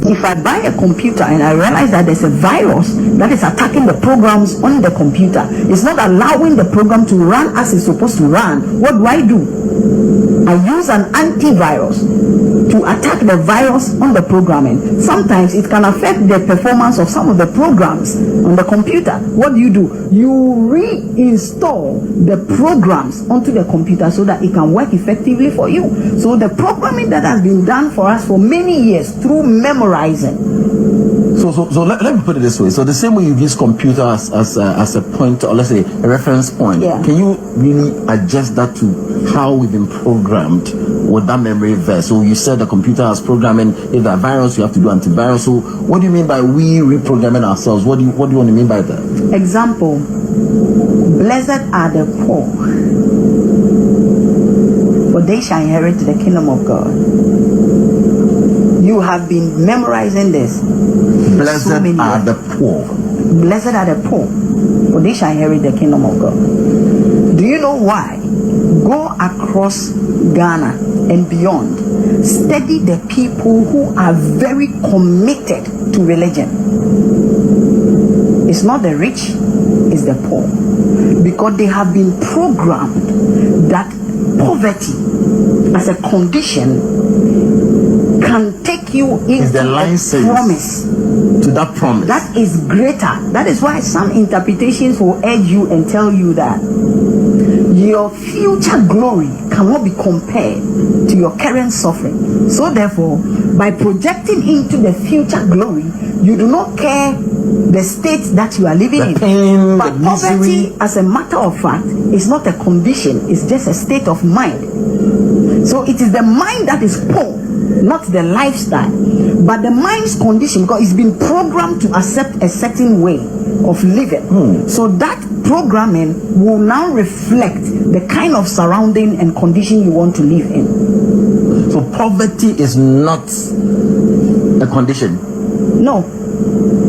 If I buy a computer and I realize that there's a virus that is attacking the programs on the computer, it's not allowing the program to run as it's supposed to run, what do? I use an antivirus to attack the virus on the programming. Sometimes it can affect the performance of some of the programs on the computer. What do? You reinstall the programs onto the computer so that it can work effectively for you. So the programming that has been done for us for many years through memorizing. So let me put it this way. So the same way you use computer as a point, or let's say a reference point, can you really adjust that to how we've been programmed with that memory verse? So you said the computer has programming. If there are virus, you have to do antivirus. So what do you mean by we reprogramming ourselves? What do you want to mean by that? Example: blessed are the poor, for they shall inherit the kingdom of God. You have been memorizing this. Blessed are the poor. Blessed are the poor, for they shall inherit the kingdom of God. Do you know why? Go across Ghana and beyond. Study the people who are very committed to religion. It's not the rich, it's the poor. Because they have been programmed that poverty as a condition can take you into the promise. To that promise. That is greater. That is why some interpretations will urge you and tell you that your future glory cannot be compared to your current suffering. So therefore, by projecting into the future glory, you do not care the state that you are living in. Pain, but poverty, as a matter of fact, is not a condition, it's just a state of mind. So it is the mind that is poor, not the lifestyle, but the mind's condition, because it's been programmed to accept a certain way of living. So that programming will now reflect the kind of surrounding and condition you want to live in. So poverty is not a condition. No,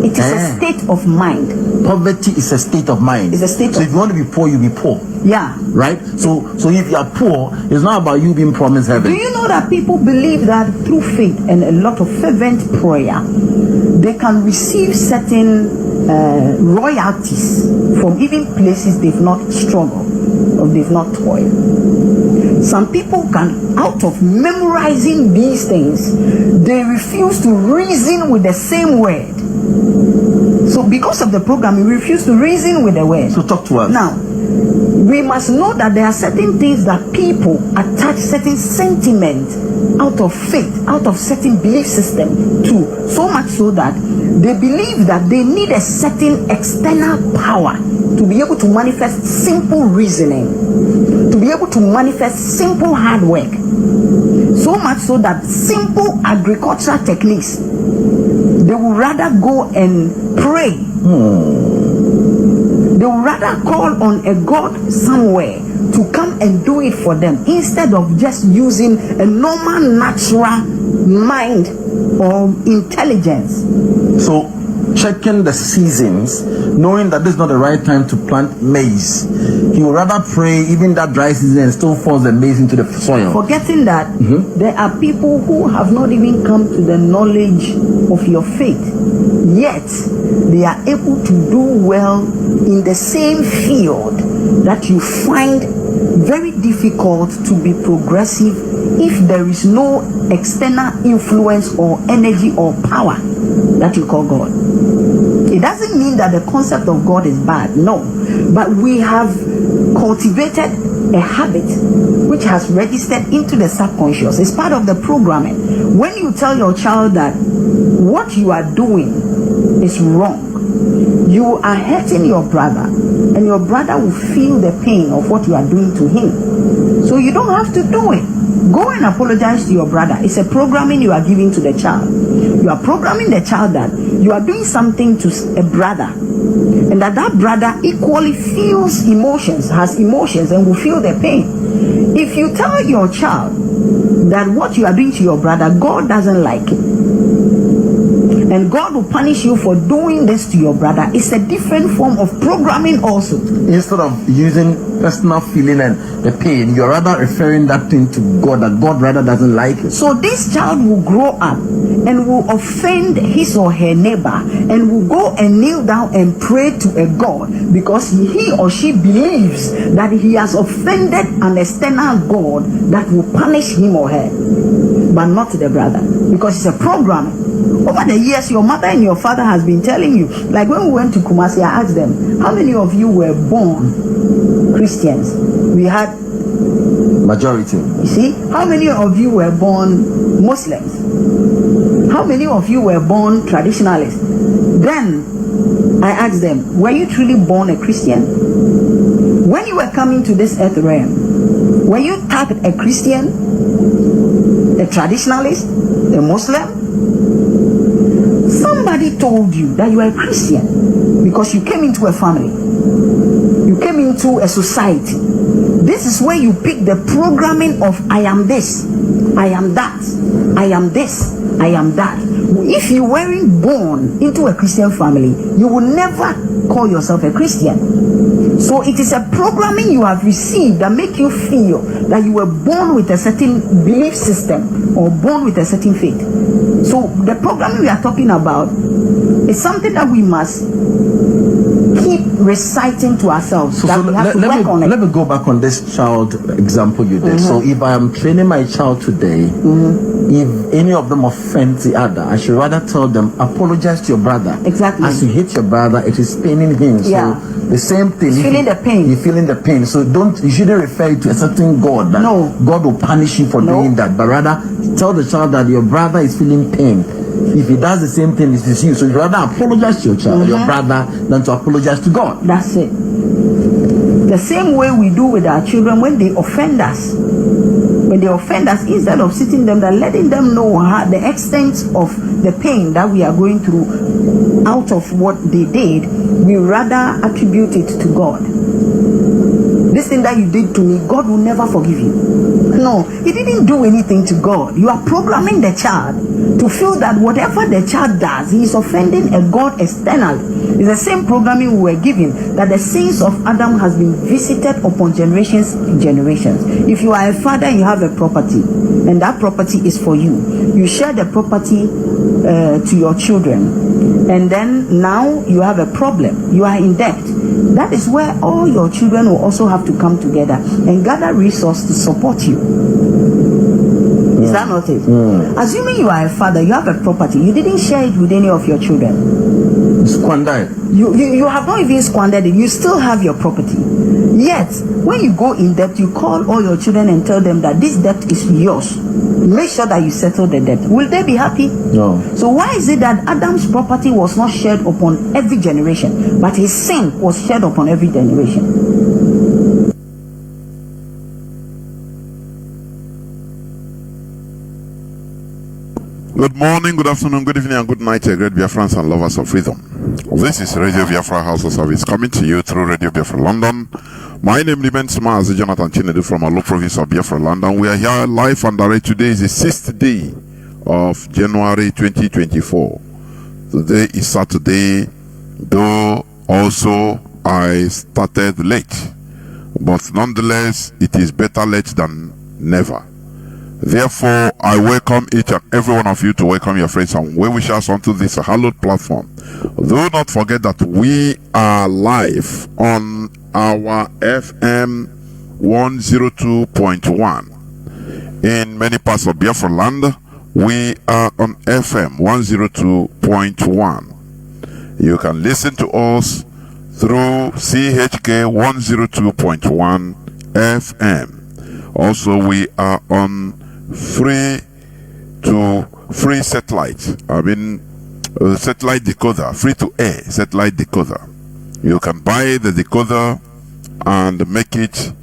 it is a state of mind. Poverty is a state of mind. It's a state. So if you want to be poor, you be poor. Yeah. Right? So if you are poor, it's not about you being promised heaven. Do you know that people believe that through faith and a lot of fervent prayer, they can receive certain royalties from even places they've not struggled or they've not toiled? Some people can, out of memorizing these things, they refuse to reason with the same word. So because of the program, we refuse to reason with the word. So talk to us. Now, we must know that there are certain things that people attach certain sentiment out of faith, out of certain belief system to, so much so that they believe that they need a certain external power to be able to manifest simple reasoning, to be able to manifest simple hard work. So much so that simple agricultural techniques, they would rather go and pray. They would rather call on a God somewhere to come and do it for them, instead of just using a normal natural mind or intelligence. So checking the seasons, knowing that this is not the right time to plant maize, he would rather pray even that dry season and still falls the maize into the soil. Forgetting that there are people who have not even come to the knowledge of your faith, yet they are able to do well in the same field that you find very difficult to be progressive if there is no external influence or energy or power that you call God. It doesn't mean that the concept of God is bad, no, but we have cultivated a habit which has registered into the subconscious. It's part of the programming. When you tell your child that what you are doing is wrong, you are hurting your brother, and your brother will feel the pain of what you are doing to him. So you don't have to do it. Go and apologize to your brother. It's a programming you are giving to the child. You are programming the child that you are doing something to a brother, and that brother equally feels emotions, has emotions, and will feel the pain. If you tell your child that what you are doing to your brother, God doesn't like it, and God will punish you for doing this to your brother. It's a different form of programming also. Instead of using personal feeling and the pain, you're rather referring that thing to God, that God rather doesn't like it. So this child will grow up and will offend his or her neighbor and will go and kneel down and pray to a God because he or she believes that he has offended an external God that will punish him or her, but not the brother, because it's a program. Over the years, your mother and your father has been telling you, like when we went to Kumasi, I asked them, how many of you were born Christians? We had majority. You see, how many of you were born Muslims? How many of you were born traditionalists? Then I asked them, were you truly born a Christian? When you were coming to this earth realm, were you tagged a Christian, a traditionalist, a Muslim? Somebody told you that you are a Christian because you came into a family, you came into a society. This is where you pick the programming of I am this, I am that, I am this, I am that. If you weren't born into a Christian family, you will never call yourself a Christian. So it is a programming you have received that make you feel that you were born with a certain belief system or born with a certain faith. So the programming we are talking about is something that we must keep reciting to ourselves. So let me go back on this child example you did. So if I am training my child today, if any of them offend the other, I should rather tell them, apologize to your brother. Exactly. As you hit your brother, it is paining him. Yeah. So the same thing. Feeling the pain. You're feeling the pain. So you shouldn't refer it to a certain God. That no. God will punish you for doing that. But rather tell the child that your brother is feeling pain. If he does the same thing, it is you. So you rather apologize to your child, your brother, than to apologize to God. That's it. The same way we do with our children when they offend us. When they offend us, instead of sitting them and letting them know the extent of the pain that we are going through out of what they did, we rather attribute it to God. This thing that you did to me, God will never forgive you. No, he didn't do anything to God. You are programming the child to feel that whatever the child does, he is offending a God externally. It's the same programming we were given, that the sins of Adam has been visited upon generations and generations. If you are a father and you have a property, and that property is for you, you share the property to your children, and then now you have a problem, you are in debt. That is where all your children will also have to come together and gather resources to support you. Is that not it? Assuming you are a father, you have a property, you didn't share it with any of your children. Squandered. You have not even squandered it. You still have your property. Yet, when you go in debt, you call all your children and tell them that this debt is yours. Make sure that you settle the debt. Will they be happy? No. So why is it that Adam's property was not shared upon every generation, but his sin was shared upon every generation? Good morning, good afternoon, good evening, and good night, great Biafrans and lovers of freedom. This is Radio Biafra House of Service coming to you through Radio Biafra London. My name remains Mazi Chinedu from our local province of Biafra London. We are here live and direct. Today is the 6th day of January 2024. Today is Saturday, though also I started late. But nonetheless, it is better late than never. Therefore, I welcome each and every one of you to welcome your friends and well-wishers onto this hallowed platform. Do not forget that we are live on our FM 102.1. In many parts of Biafra land, we are on FM 102.1. You can listen to us through CHK 102.1 FM. Also, we are on free satellite. Satellite decoder, free to air satellite decoder. You can buy the decoder and make it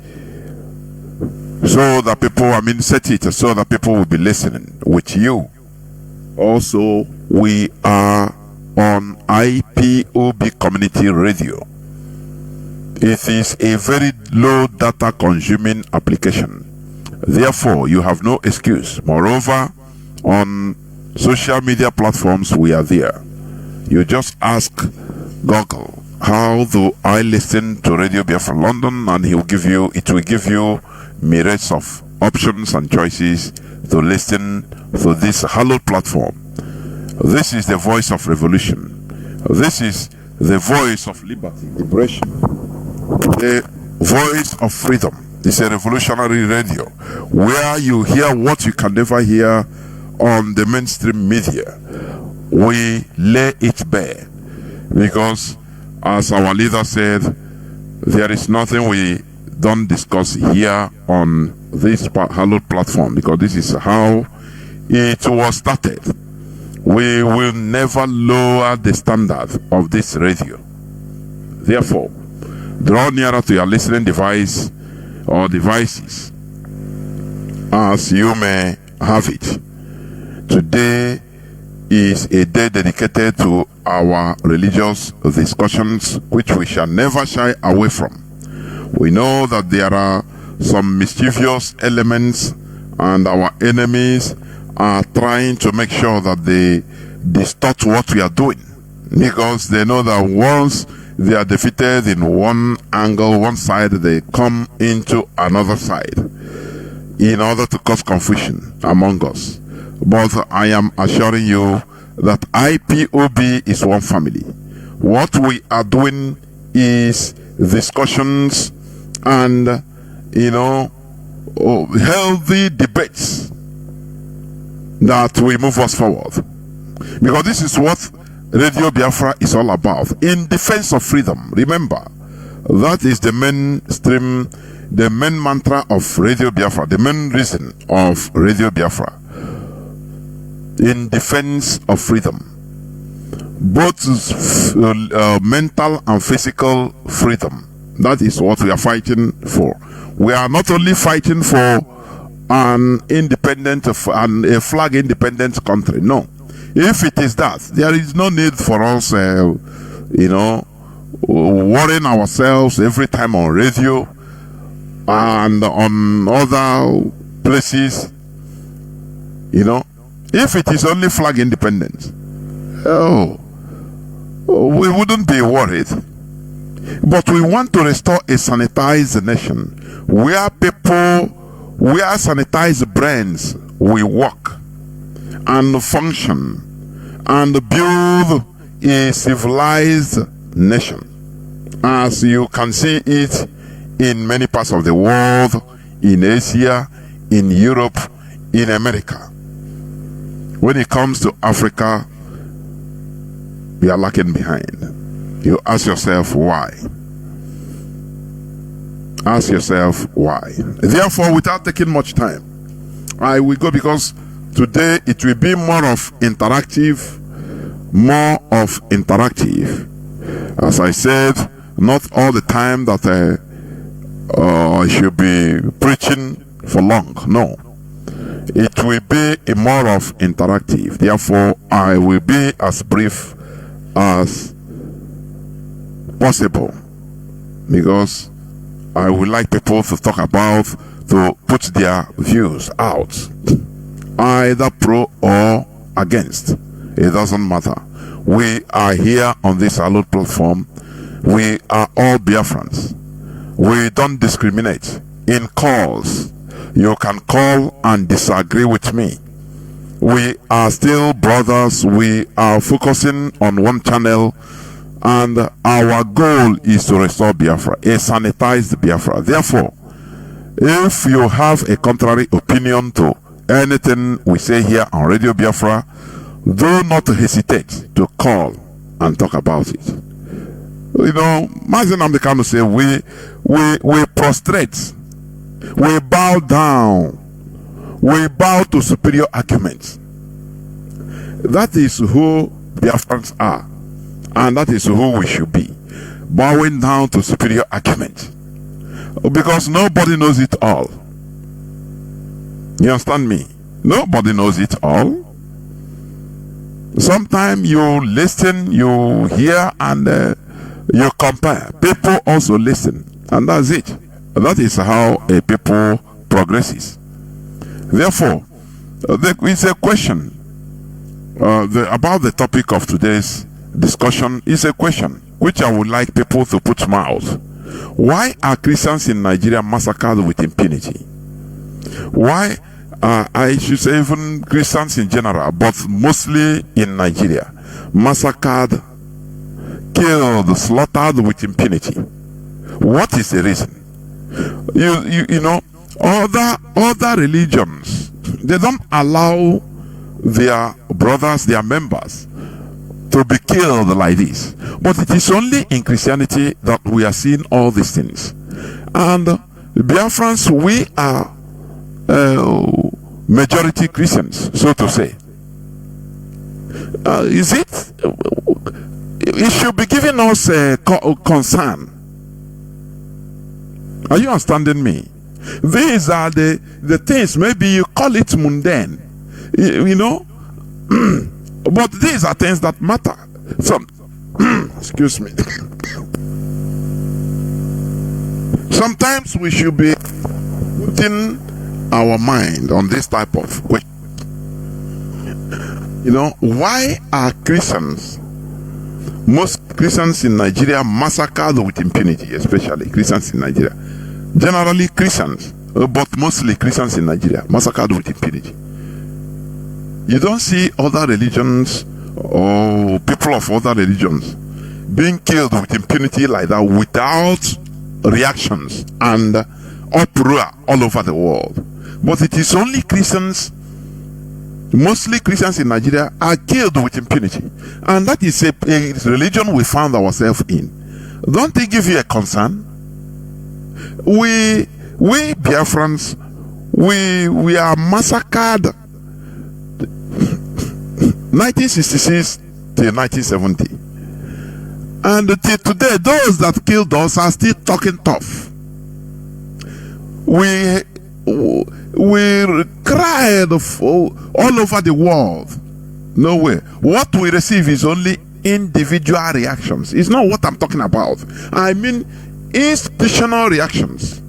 so that people, set it so that people will be listening with you. Also, we are on IPOB Community Radio. It is a very low data consuming application. Therefore, you have no excuse. Moreover, on social media platforms, we are there. You just ask Google, how do I listen to Radio Biafra London, and it will give you myriads of options and choices to listen to this hallowed platform. This is the voice of revolution. This is the voice of liberty, liberation, the voice of freedom. It's a revolutionary radio where you hear what you can never hear on the mainstream media. We lay it bare because, as our leader said, there is nothing we don't discuss here on this hallowed platform, because this is how it was started. We will never lower the standard of this radio. Therefore, draw nearer to your listening device or devices as you may have it. Today is a day dedicated to our religious discussions, which we shall never shy away from. We know that there are some mischievous elements, and our enemies are trying to make sure that they distort what we are doing, because they know that once they are defeated in one angle, one side, they come into another side in order to cause confusion among us. But I am assuring you that IPOB is one family. What we are doing is discussions and, healthy debates that will move us forward. Because this is what Radio Biafra is all about. In defense of freedom. Remember, that is the mainstream, the main mantra of Radio Biafra, the main reason of Radio Biafra. In defense of freedom, both mental and physical freedom. That is what we are fighting for. We are not only fighting for an independent, a flag independent country. No. If it is that, there is no need for us, worrying ourselves every time on radio and on other places, If it is only flag independence, we wouldn't be worried. But we want to restore a sanitized nation where sanitized brains will work and function and build a civilized nation, as you can see it in many parts of the world, in Asia, in Europe, in America. When it comes to Africa, we are lagging behind. You ask yourself why. Ask yourself why. Therefore, without taking much time, I will go, because today it will be more of interactive. As I said, not all the time that I should be preaching for long. No. It will be a more of interactive. Therefore, I will be as brief as possible, because I would like people to talk about, to put their views out, either pro or against. It doesn't matter. We are here on this hallowed platform. We are all Biafrans. We don't discriminate in calls. You can call and disagree with me. We are still brothers. We are focusing on one channel, and our goal is to restore Biafra, a sanitized Biafra. Therefore, if you have a contrary opinion to anything we say here on Radio Biafra, do not hesitate to call and talk about it. Mazi Namdekano say we prostrate, we bow down, we bow to superior arguments. That is who Biafrans are, and that is who we should be, bowing down to superior argument, because nobody knows it all. You understand me? Nobody knows it all. Sometimes you listen, you hear, and you compare. People also listen, and that's it. That is how a people progresses. Therefore, it's a question about the topic of today's discussion is a question which I would like people to put mouth. Why are Christians in Nigeria massacred with impunity? Why I should say even Christians in general, but mostly in Nigeria, massacred, killed, slaughtered with impunity? What is the reason? You know, other religions, they don't allow their brothers, their members, to be killed like this. But it is only in Christianity that we are seeing all these things. And Biafrans, we are majority Christians, so to say. Is it? It should be giving us concern. Are you understanding me? These are the things, maybe you call it mundane, you know, but these are things that matter. Excuse me. Sometimes we should be putting our mind on this type of question. You know, why are Christians, most Christians in Nigeria, massacred with impunity, especially Christians in Nigeria? Generally Christians, but mostly Christians in Nigeria, massacred with impunity. You don't see other religions or people of other religions being killed with impunity like that without reactions and uproar all over the world. But it is only Christians, mostly Christians in Nigeria, are killed with impunity. And that is a religion we found ourselves in. Don't it give you a concern? We Biafrans, we are massacred 1966 till 1970, and till today those that killed us are still talking tough. We cried all over the world. No way. What we receive is only individual reactions. It's not what I'm talking about. I mean institutional reactions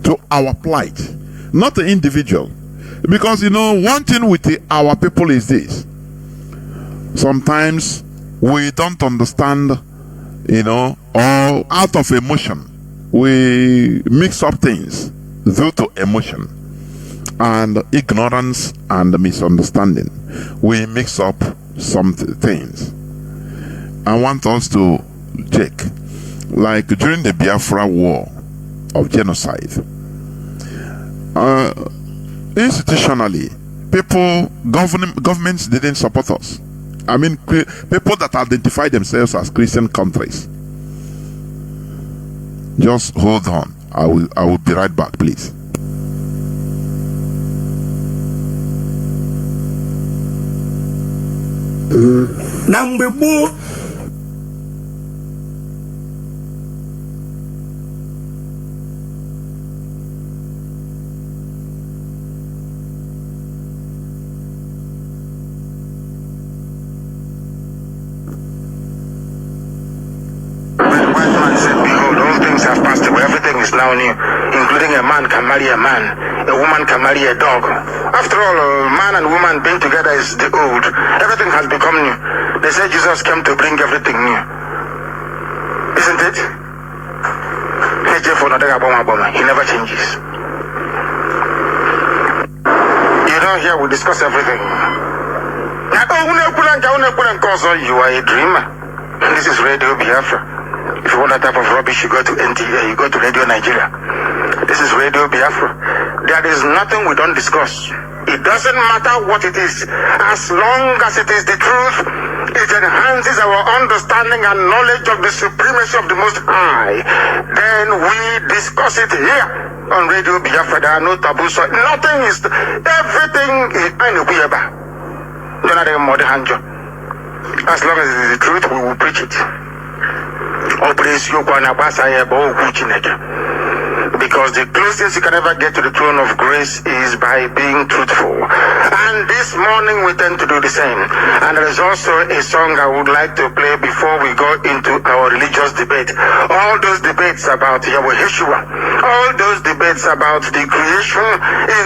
to our plight, not the individual. Because you know, one thing with our people is this: sometimes we don't understand, you know, or out of emotion we mix up things due to emotion and ignorance and misunderstanding. We mix up some things. I want us to check, like during the Biafra war of genocide, institutionally, governments didn't support us. I mean, people that identify themselves as Christian countries. Just hold on. I will be right back, please. Number four. Now new, including a man can marry a man, a woman can marry a dog. After all, a man and woman being together is the old. Everything has become new. They say Jesus came to bring everything new. Isn't it? He never changes. You know, here we discuss everything. You are a dreamer. This is Radio Biafra. If you want that type of rubbish, you go to NTA, you go to Radio Nigeria. This is Radio Biafra. There is nothing we don't discuss. It doesn't matter what it is. As long as it is the truth, it enhances our understanding and knowledge of the supremacy of the Most High. Then we discuss it here on Radio Biafra. There are no taboos. Nothing is, everything is as long as it is the truth, we will preach it. Because Because the closest you can ever get to the throne of grace is by being truthful. And this morning we tend to do the same. And there is also a song I would like to play before we go into our religious debate. All those debates about Yahweh Yeshua, all those debates about the creation,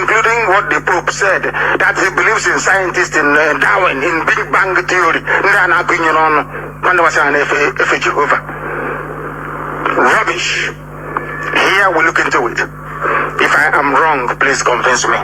including what the Pope said, that he believes in scientists, in Darwin, in Big Bang Theory, Jehovah. Rubbish. Here we look into it. If I am wrong, please convince me.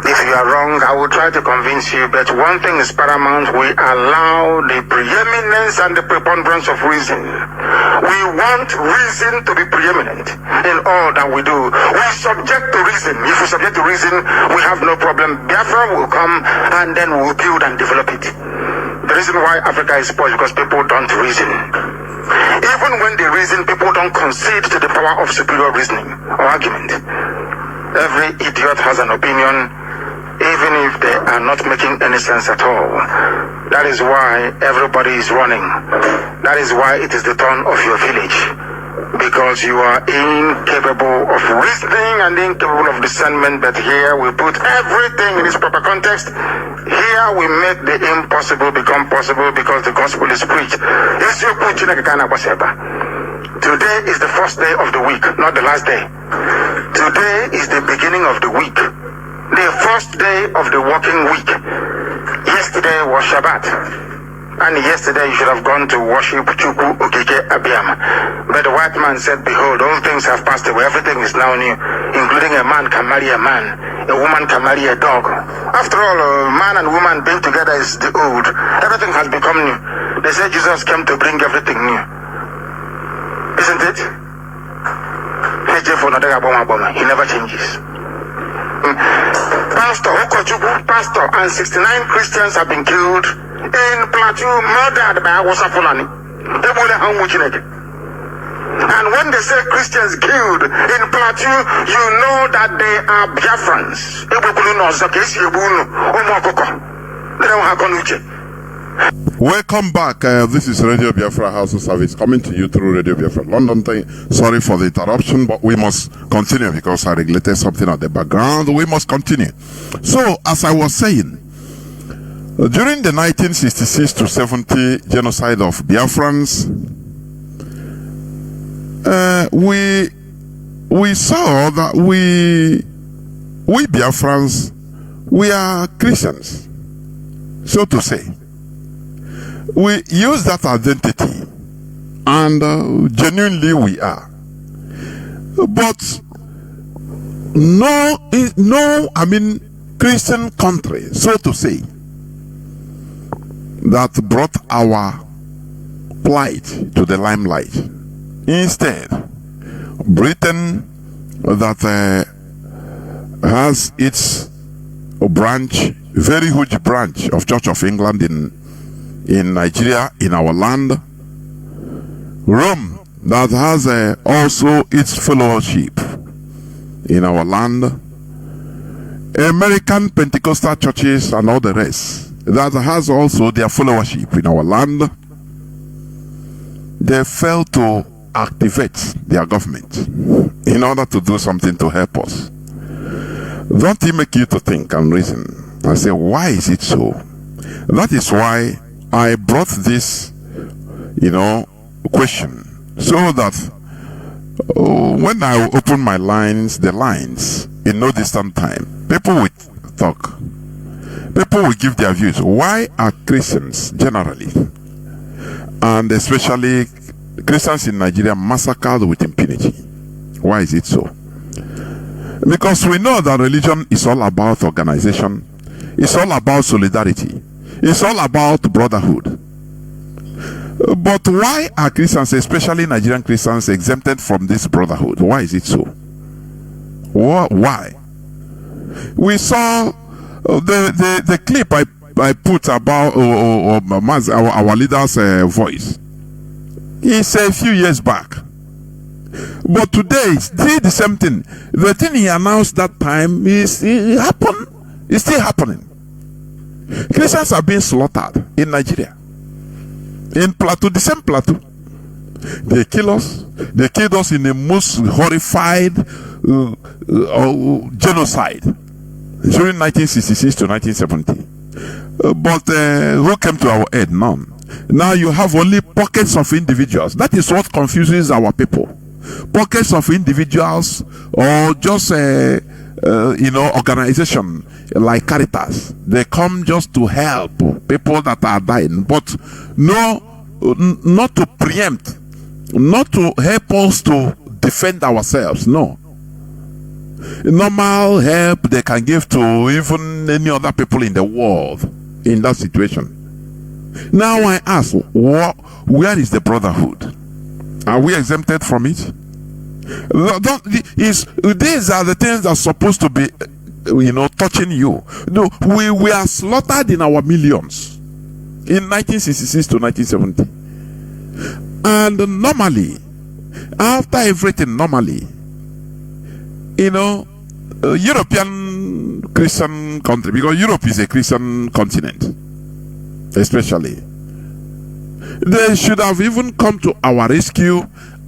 If you are wrong, I will try to convince you. But one thing is paramount: we allow the preeminence and the preponderance of reason. We want reason to be preeminent in all that we do. We subject to reason. If we subject to reason, we have no problem. Biafra will come and then we will build and develop it. The reason why Africa is poor is because people don't reason. Even when they reason, people don't concede to the power of superior reasoning or argument. Every idiot has an opinion, even if they are not making any sense at all. That is why everybody is running. That is why it is the turn of your village. Because you are incapable of reasoning and incapable of discernment. But here we put everything in its proper context. Here we make the impossible become possible because the gospel is preached. Today is the first day of the week, not the last day. Today is the beginning of the week, the first day of the working week. Yesterday was Shabbat. And yesterday you should have gone to worship Chukwu Okike Abiyama. But the white man said, behold, all things have passed away. Everything is now new, including a man can marry a man, a woman can marry a dog. After all, a man and woman being together is the old. Everything has become new. They say Jesus came to bring everything new. Isn't it? He never changes. Pastor, and 69 Christians have been killed in Plateau, murdered by Awasa Fulani. And when they say Christians killed in Plateau, you know that they are Biafrans. Welcome back. This is Radio Biafra House of Service coming to you through Radio Biafra London. Sorry for the interruption, but we must continue because I regulated something at the background. We must continue. So, as I was saying, during the 1966 to 70 genocide of Biafrans, we saw that we Biafrans, we are Christians, so to say. We use that identity, and genuinely we are. But no, Christian country, so to say, that brought our plight to the limelight. Instead, Britain, that has its branch, very huge branch of Church of England in Nigeria, in our land. Rome, that has also its fellowship in our land. American Pentecostal churches and all the rest, that has also their fellowship in our land. They failed to activate their government in order to do something to help us. Don't it make you to think and reason and say, why is it so? That is why I brought this, question, so that when I open my lines, in no distant time, people will talk. People will give their views. Why are Christians generally, and especially Christians in Nigeria, massacred with impunity? Why is it so? Because we know that religion is all about organization. It's all about solidarity. It's all about brotherhood. But why are Christians, especially Nigerian Christians, exempted from this brotherhood? Why is it so? Why? We saw the clip I put about our leader's voice. It's a few years back. But today, it's still the same thing. The thing he announced that time is still happening. Christians are being slaughtered in Nigeria. In Plateau, the same Plateau. They kill us. They killed us in the most horrified, genocide during 1966 to 1970. But who came to our aid? None. Now you have only pockets of individuals. That is what confuses our people. Pockets of individuals, or just organization like Caritas. They come just to help people that are dying, but not to preempt, not to help us to defend ourselves. No. Normal help they can give to even any other people in the world in that situation. Now I ask, where is the brotherhood? Are we exempted from it? These are the things that are supposed to be, touching you. No, we are slaughtered in our millions in 1966 to 1970. And normally, after everything, European Christian country, because Europe is a Christian continent, especially, they should have even come to our rescue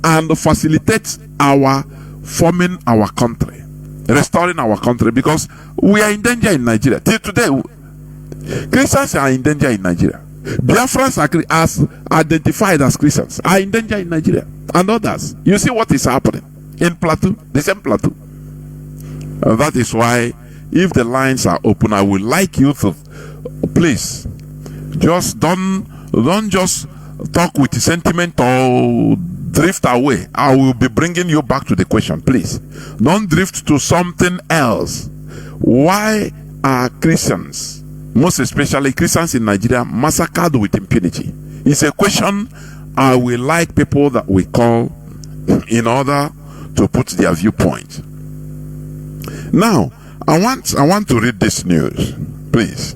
and facilitate our forming our country, restoring our country, because we are in danger in Nigeria. Till today, Christians are in danger in Nigeria. Biafrans as identified as Christians are in danger in Nigeria, and others. You see what is happening in Plateau, the same Plateau. That is why, if the lines are open, I would like you to please just don't just talk with sentiment or drift away. I will be bringing you back to the question. Please don't drift to something else. Why are Christians, most especially Christians in Nigeria, massacred with impunity? It's a question I will like people that we call in order to put their viewpoint. Now I want to read this news, please.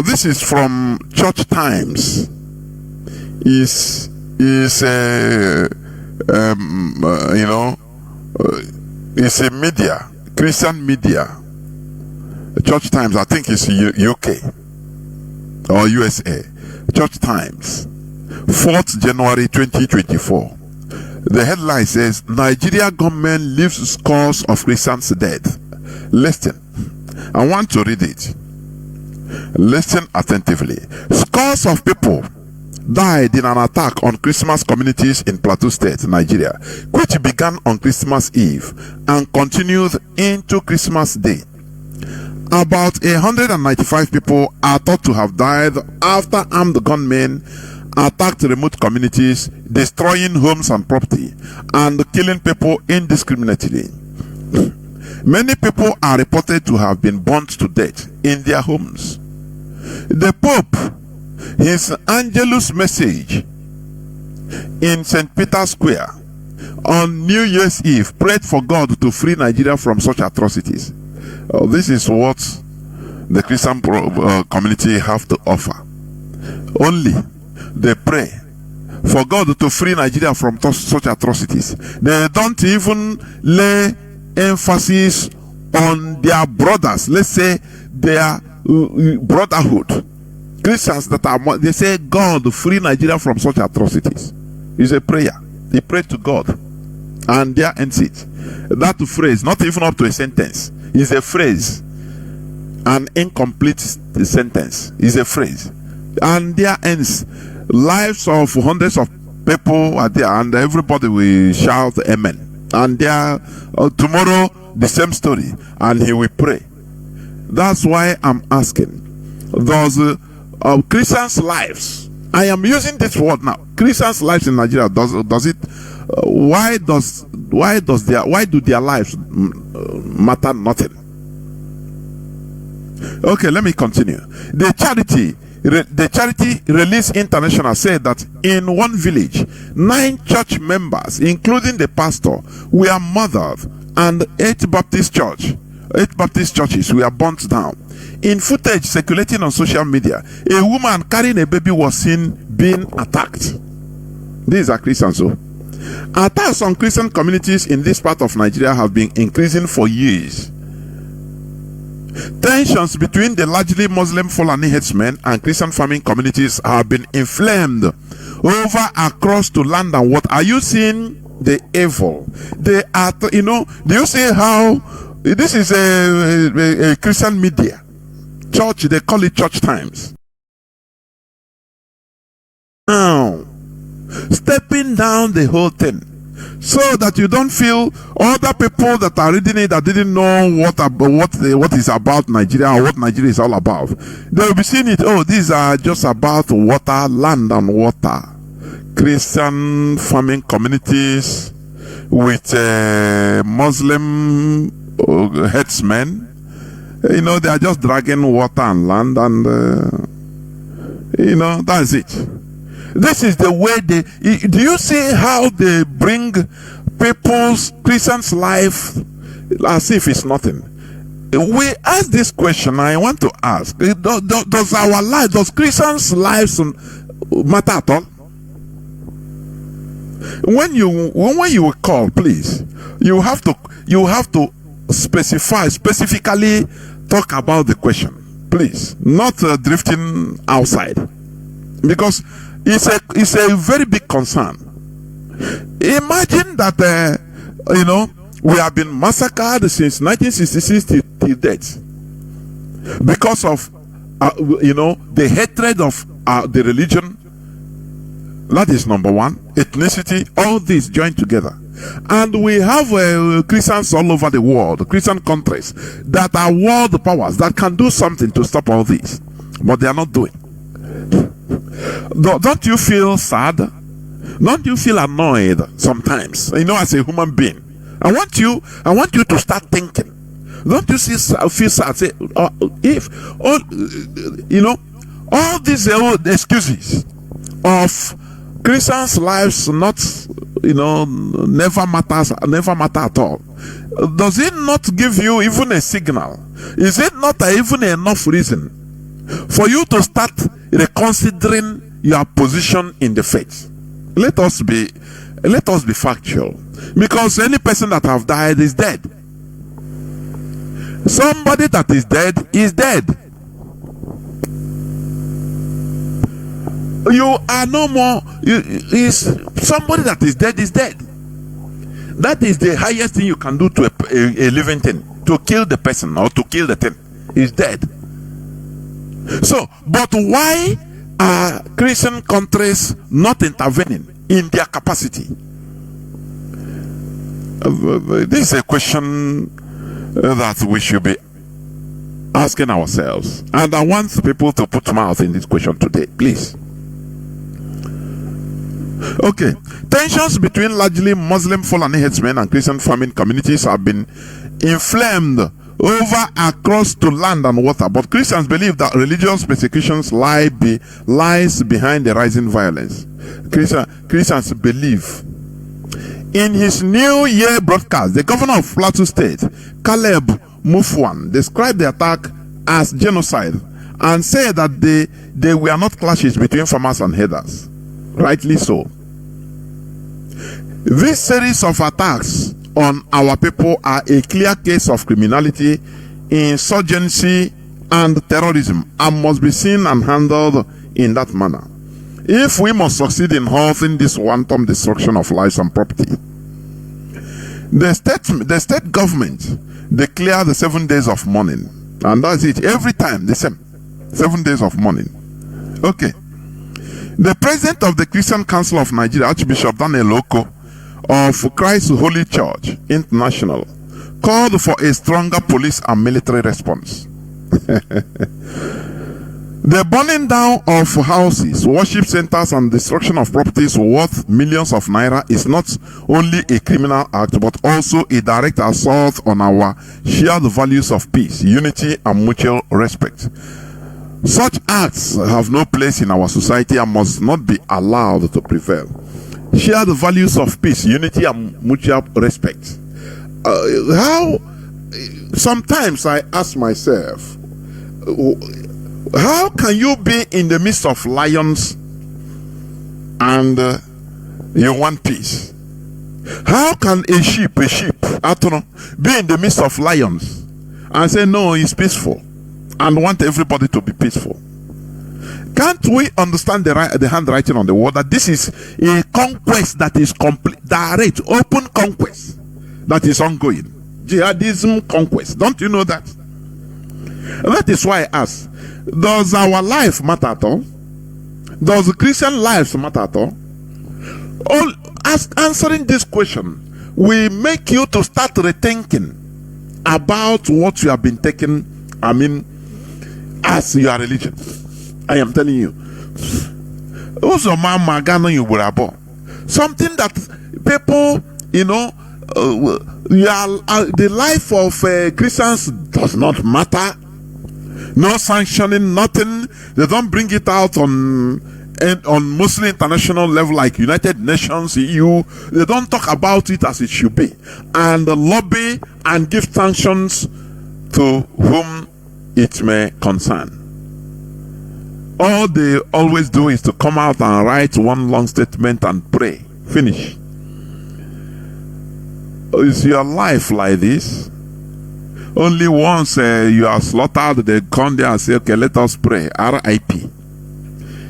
This is from Church Times. It's a media, Christian media. Church Times, I think it's UK or USA. Church Times, 4th January 2024. The headline says, Nigeria government leaves scores of Christians dead. Listen, I want to read it. Listen attentively. Scores of people died in an attack on Christmas communities in Plateau State, Nigeria, which began on Christmas Eve and continued into Christmas Day. About 195 people are thought to have died after armed gunmen attacked remote communities, destroying homes and property, and killing people indiscriminately. Many people are reported to have been burnt to death in their homes. The Pope, his Angelus message in St. Peter's Square on New Year's Eve, prayed for God to free Nigeria from such atrocities. This is what the Christian community have to offer. Only they pray for God to free Nigeria from such atrocities. They don't even lay emphasis on their brothers. Let's say their brotherhood. Christians that are, they say, God, free Nigeria from such atrocities. It's a prayer. They pray to God, and there ends it. That phrase, not even up to a sentence, is a phrase. An incomplete sentence is a phrase, and there ends. Lives of hundreds of people are there, and everybody will shout amen. And there tomorrow the same story, and he will pray. That's why I'm asking, does Christians' lives, I am using this word now, Christians' lives in Nigeria, does it why do their lives matter nothing? Okay, let me continue. The charity Release International said that in one village, 9 church members, including the pastor, were murdered, and 8 Baptist churches were burnt down. In footage circulating on social media, a woman carrying a baby was seen being attacked. These are Christians, so attacks on Christian communities in this part of Nigeria have been increasing for years. Tensions between the largely Muslim Fulani headsmen and Christian farming communities have been inflamed over across to land and water. Are you seeing the evil. They are, you know, do you see how this is a Christian media? Church, they call it Church Times. Now, stepping down the whole thing, so that you don't feel other people that are reading it that didn't know what is about Nigeria or what Nigeria is all about. They will be seeing it. Oh, these are just about water, land and water. Christian farming communities with Muslim headsmen. You know, they are just dragging water and land, and you know, that's it. This is the way they. Do you see how they bring people's Christians' life as if it's nothing? We ask this question. I want to ask: does our life, does Christians' lives matter at all? When you call, please, you have to specifically talk about the question, please, not drifting outside, because it's a very big concern. Imagine that you know, we have been massacred since 1966 till date because of you know, the hatred of the religion. That is number one. Ethnicity, all these joined together. And we have Christians all over the world, Christian countries that are world powers that can do something to stop all this, but they are not doing. Don't you feel sad? Don't you feel annoyed sometimes? You know, as a human being, I want you to start thinking. Don't you feel sad? Say, if all you know, all these old excuses of Christians' lives not, you know, never matter at all. Does it not give you even a signal? Is it not even enough reason for you to start reconsidering your position in the faith? Let us be factual, because any person that have died is dead. Somebody that is dead is dead. You are no more. Is somebody that is dead is dead. That is the highest thing you can do to a living thing. To kill the person or to kill the thing is dead. So, but why are Christian countries not intervening in their capacity? This is a question that we should be asking ourselves, and I want people to put mouth in this question today, please. Okay, tensions between largely Muslim Fulani headsmen and Christian farming communities have been inflamed over across to land and water, but Christians believe that religious persecutions lies behind the rising violence. Christians believe. In his New Year broadcast, the governor of Plateau State, Caleb Mufwan, described the attack as genocide and said that they were not clashes between farmers and herders. Rightly so. This series of attacks on our people are a clear case of criminality, insurgency, and terrorism, and must be seen and handled in that manner if we must succeed in halting this wanton destruction of lives and property. The state government declared the 7 days of mourning, and that's it. Every time the same 7 days of mourning. Okay. The president of the Christian Council of Nigeria, Archbishop Daniel Oko of Christ Holy Church International, called for a stronger police and military response. The burning down of houses, worship centers, and destruction of properties worth millions of naira is not only a criminal act, but also a direct assault on our shared values of peace, unity, and mutual respect. Such acts have no place in our society and must not be allowed to prevail. Share the values of peace, unity, and mutual respect. Sometimes I ask myself, how can you be in the midst of lions and you want peace? How can a sheep, I don't know, be in the midst of lions and say no, it's peaceful, and want everybody to be peaceful? Can't we understand the handwriting on the wall that this is a conquest that is complete, direct, open conquest that is ongoing? Jihadism conquest. Don't you know that? That is why I ask, does our life matter at all? Does the Christian lives matter at all? Answering this question will make you to start rethinking about what you have been taking, as your religion. I am telling you. Something that people, the life of Christians does not matter. No sanctioning, nothing. They don't bring it out on Muslim international level like United Nations, EU. They don't talk about it as it should be, and lobby and give sanctions to whom it may concern. All they always do is to come out and write one long statement and pray. Finish. Is your life like this? Only once you are slaughtered, they come there and say, okay, let us pray. R.I.P.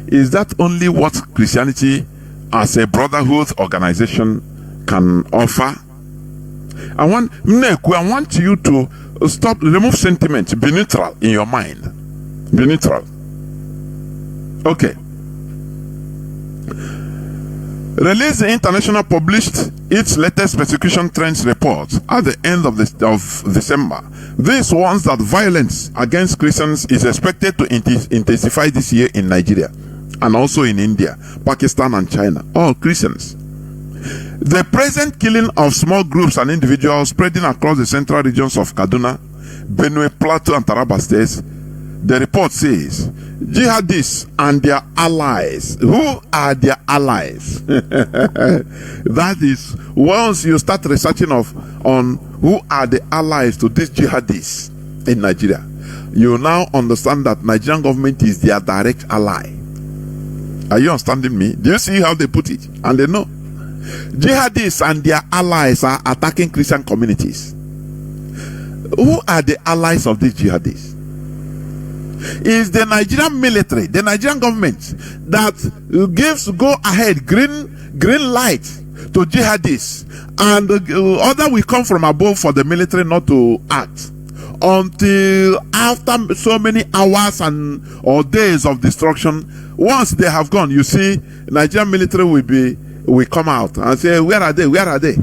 Is that only what Christianity as a brotherhood organization can offer? I want you to remove sentiment, be neutral in your mind. Be neutral. Okay. Release International published its latest persecution trends report at the end of December. This warns that violence against Christians is expected to intensify this year in Nigeria and also in India, Pakistan and China. All Christians. The present killing of small groups and individuals spreading across the central regions of Kaduna, Benue, Plateau and Taraba states, the report says, jihadists and their allies. Who are their allies? That is, once you start researching on who are the allies to these jihadists in Nigeria, you now understand that Nigerian government is their direct ally. Are you understanding me? Do you see how they put it? And they know. Jihadists and their allies are attacking Christian communities. Who are the allies of these jihadists? Is the Nigerian military, the Nigerian government, that gives go ahead green light to jihadists, and order will come from above for the military not to act until after so many hours or days of destruction. Once they have gone, you see, Nigerian military will come out and say, where are they? Where are they?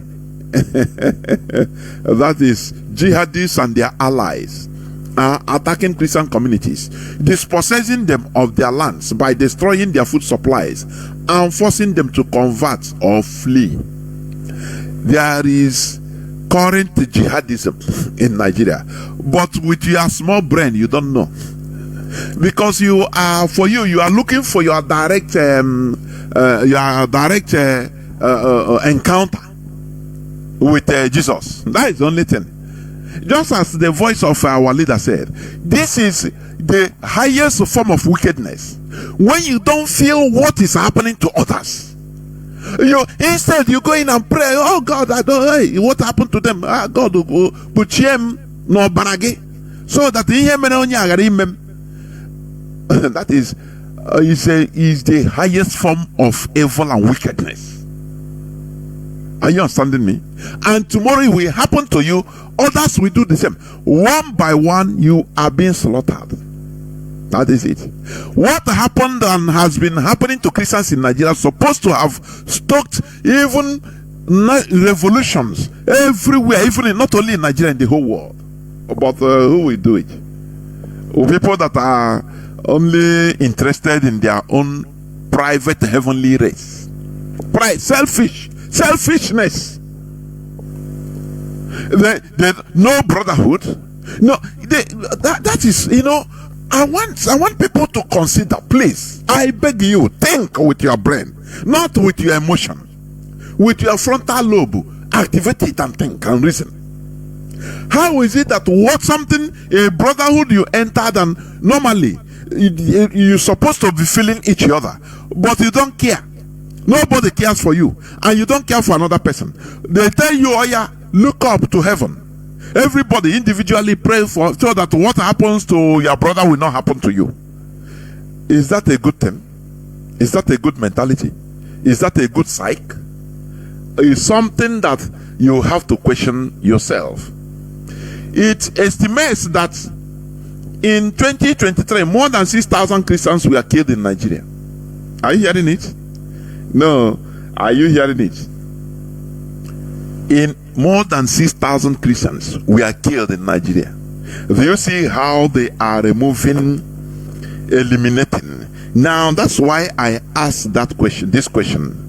That is jihadists and their allies are attacking Christian communities, dispossessing them of their lands by destroying their food supplies and forcing them to convert or flee. There is current jihadism in Nigeria, but with your small brain, you don't know, because you are looking for your direct encounter with Jesus. That is the only thing. Just as the voice of our leader said, this is the highest form of wickedness. When you don't feel what is happening to others, instead you go in and pray, oh God, I don't know what happened to them. God will put him no barage, so that that is the highest form of evil and wickedness. Are you understanding me? And tomorrow it will happen to you. Others will do the same. One by one, you are being slaughtered. That is it. What happened and has been happening to Christians in Nigeria is supposed to have stoked even revolutions everywhere, even not only in Nigeria, in the whole world. But who will do it? People that are only interested in their own private heavenly race. Pride, selfishness. No brotherhood. No, that is, I want people to consider, please. I beg you, think with your brain, not with your emotion. With your frontal lobe, activate it and think and reason. How is it that a brotherhood you entered, and normally you're supposed to be feeling each other, but you don't care. Nobody cares for you, and you don't care for another person. They tell you, oh yeah, look up to heaven. Everybody individually pray so that what happens to your brother will not happen to you. Is that a good thing? Is that a good mentality? Is that a good psyche? It's something that you have to question yourself. It estimates that in 2023, more than 6,000 Christians were killed in Nigeria. Are you hearing it? No. Are you hearing it? In more than 6,000 Christians were killed in Nigeria. Do you see how they are removing, eliminating? Now, that's why I asked this question.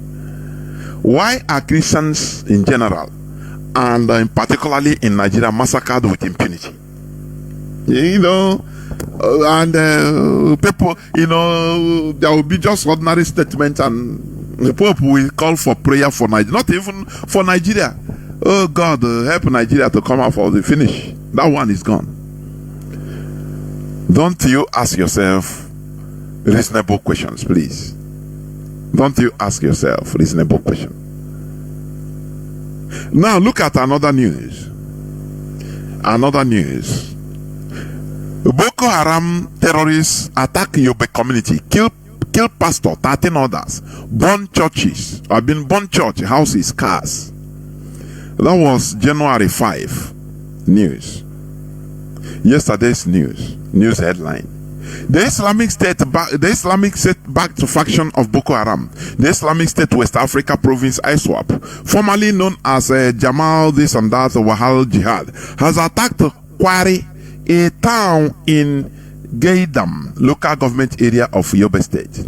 Why are Christians in general, and particularly in Nigeria, massacred with impunity? And people, there will be just ordinary statements, and the Pope will call for prayer for Nigeria, not even for Nigeria. Oh God, help Nigeria to come out for the finish. That one is gone. Don't you ask yourself reasonable questions, please? Don't you ask yourself reasonable questions? Now look at another news. Another news. Boko Haram terrorists attack Yobe community, kill pastor, 13 others, burn churches, burn church houses, cars. That was January 5 news. Yesterday's news headline. The Islamic State backed faction of Boko Haram, the Islamic State West Africa Province ISWAP, formerly known as Jamal this and that Wahal Jihad, has attacked Kwari, a town in Gaidam, local government area of Yobe State.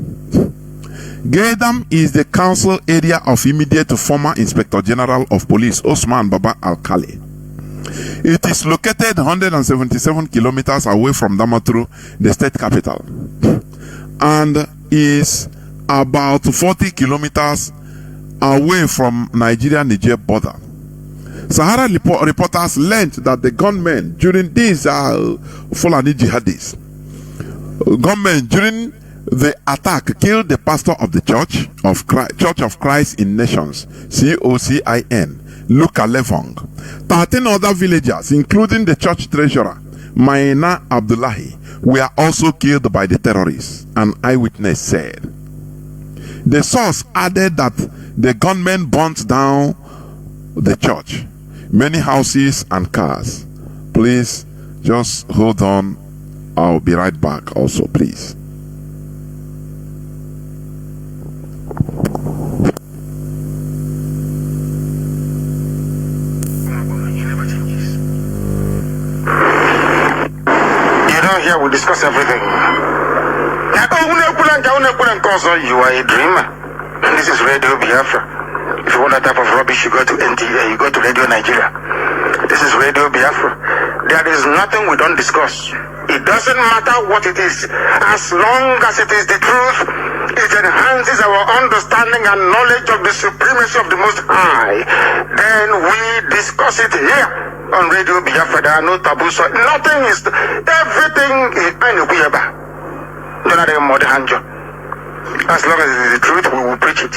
Gaidam is the council area of immediate former Inspector General of Police Osman Baba Al-Khali. It is located 177 kilometers away from Damaturu, the state capital, and is about 40 kilometers away from Nigeria-Niger border. Sahara reporters learned that the gunmen during these Fulani jihadis, gunmen during the attack killed the pastor of the Church of Christ in Nations, COCIN, Luka Levong. 13 other villagers, including the church treasurer, Maina Abdullahi, were also killed by the terrorists, an eyewitness said. The source added that the gunmen burnt down the church, many houses and cars. Please just hold on. I'll be right back also, please. Here we discuss everything. You are a dreamer. This is Radio Biafra. If you want that type of rubbish, you go to NTA, you go to Radio Nigeria. This is Radio Biafra. There is nothing we don't discuss. It doesn't matter what it is. As long as it is the truth, it enhances our understanding and knowledge of the supremacy of the Most High. Then we discuss it here on Radio Biafra. There are no taboos. Nothing is, everything is as long as it is the truth, we will preach it.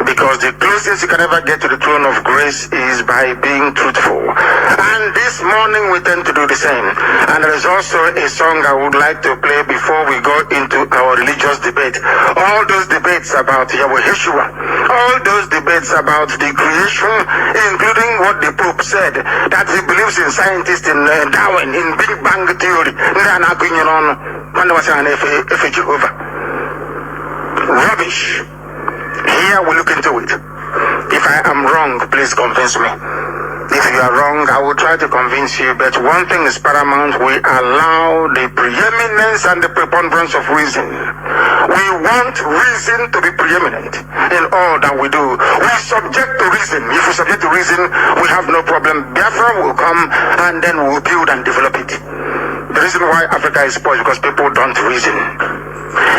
Because the closest you can ever get to the throne of grace is by being truthful. And this morning we tend to do the same. And there is also a song I would like to play before we go into our religious debate. All those debates about Yahweh Yeshua, all those debates about the creation, including what the Pope said, that he believes in scientists, in Darwin, in Big Bang Theory. Rubbish. Here we look into it. If I am wrong, please convince me. If you are wrong, I will try to convince you. But one thing is paramount: we allow the preeminence and the preponderance of reason. We want reason to be preeminent in all that we do. We subject to reason. If we subject to reason, we have no problem. Biafra will come, and then we will build and develop it. The reason why Africa is poor is because people don't reason.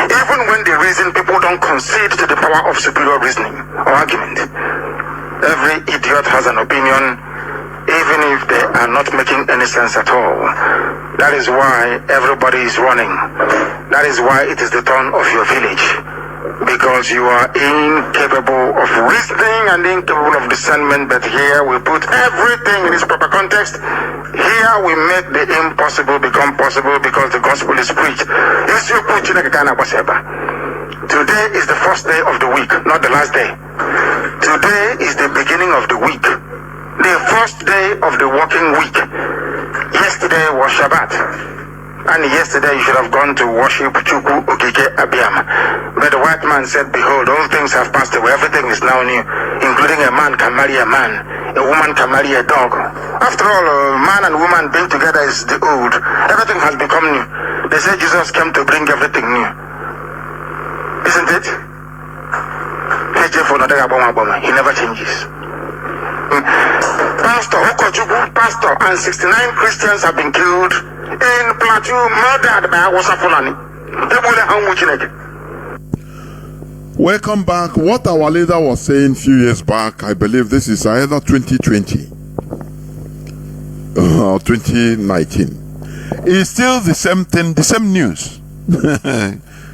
Even when they reason, people don't concede to the power of superior reasoning or argument. Every idiot has an opinion, even if they are not making any sense at all. That is why everybody is running. That is why it is the turn of your village. because you are incapable of reasoning and incapable of discernment. But here we put everything in its proper context. Here we make the impossible become possible because the gospel is preached. Today is the first day of the week, not the last day. Today is the beginning of the week, the first day of the working week. Yesterday was Shabbat, and yesterday you should have gone to worship Chukwu Okike Abiyama. But the white man said, behold, all things have passed away, everything is now new, including a man can marry a man, a woman can marry a dog. After all, a man and woman being together is the old. Everything has become new. They say Jesus came to bring everything new. Isn't it? He never changes. Pastor, and 69 Christians have been killed in Plateau, murdered by Awasa Fulani. Welcome back. What our leader was saying a few years back, I believe this is either 2020 or 2019, is still the same thing, the same news.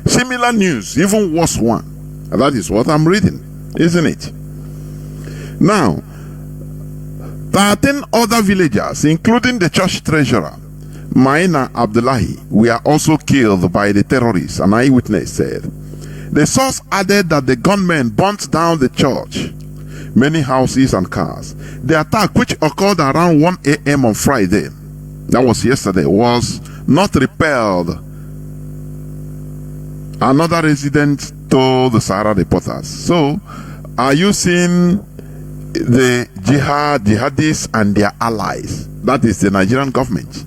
Similar news, even worse one. And that is what I'm reading, isn't it? Now, 13 other villagers, including the church treasurer, Maina Abdullahi, were also killed by the terrorists, an eyewitness said. The source added that the gunmen burnt down the church, many houses and cars. The attack, which occurred around 1 a.m. on Friday, that was yesterday, was not repelled. Another resident told the Sahara reporters. So, are you seeing the jihadists and their allies? That is the Nigerian government.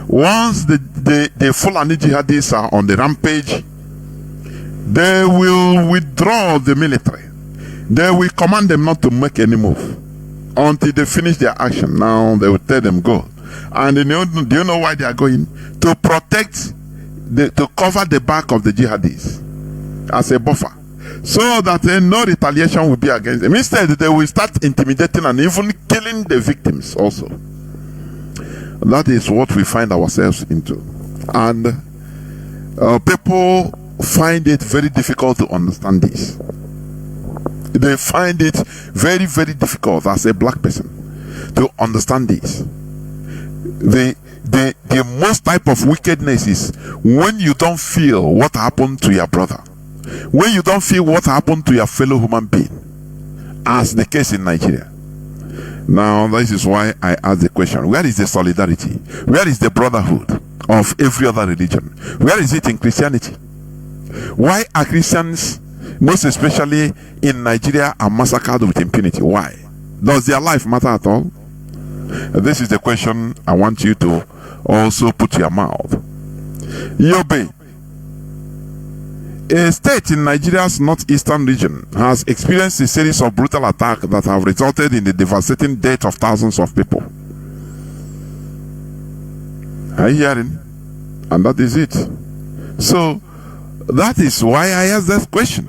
Once the Fulani jihadists are on the rampage, they will withdraw the military. They will command them not to make any move until they finish their action. Now they will tell them go. And do you know why they are going? To protect, to cover the back of the jihadists as a buffer, so that no retaliation will be against them. Instead, they will start intimidating and even killing the victims also. That is what we find ourselves into. And people find it very difficult to understand this. They find it very, very difficult as a black person to understand this. The most type of wickedness is when you don't feel what happened to your brother, when you don't feel what happened to your fellow human being, as the case in Nigeria. Now, this is why I ask the question, where is the solidarity? Where is the brotherhood of every other religion? Where is it in Christianity? Why are Christians, most especially in Nigeria, are massacred with impunity? Why? Does their life matter at all? This is the question I want you to also put to your mouth. Yobe, a state in Nigeria's northeastern region, has experienced a series of brutal attacks that have resulted in the devastating death of thousands of people. Are you hearing? And that is it. So, that is why I ask that question.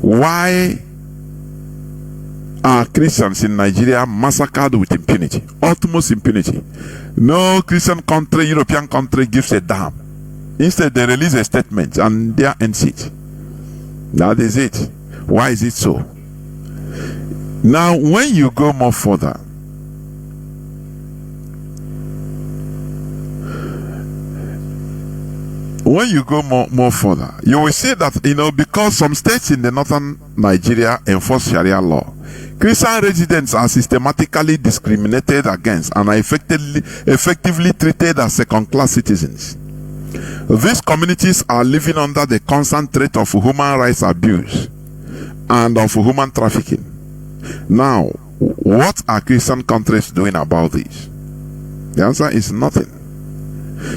Why are Christians in Nigeria massacred with impunity? Utmost impunity. No Christian country, European country gives a damn. Instead, they release a statement and there ends it. That is it. Why is it so? Now, when you go more further, you will see that, because some states in the northern Nigeria enforce Sharia law, Christian residents are systematically discriminated against and are effectively treated as second-class citizens. These communities are living under the constant threat of human rights abuse and of human trafficking. Now, what are Christian countries doing about this? The answer is nothing.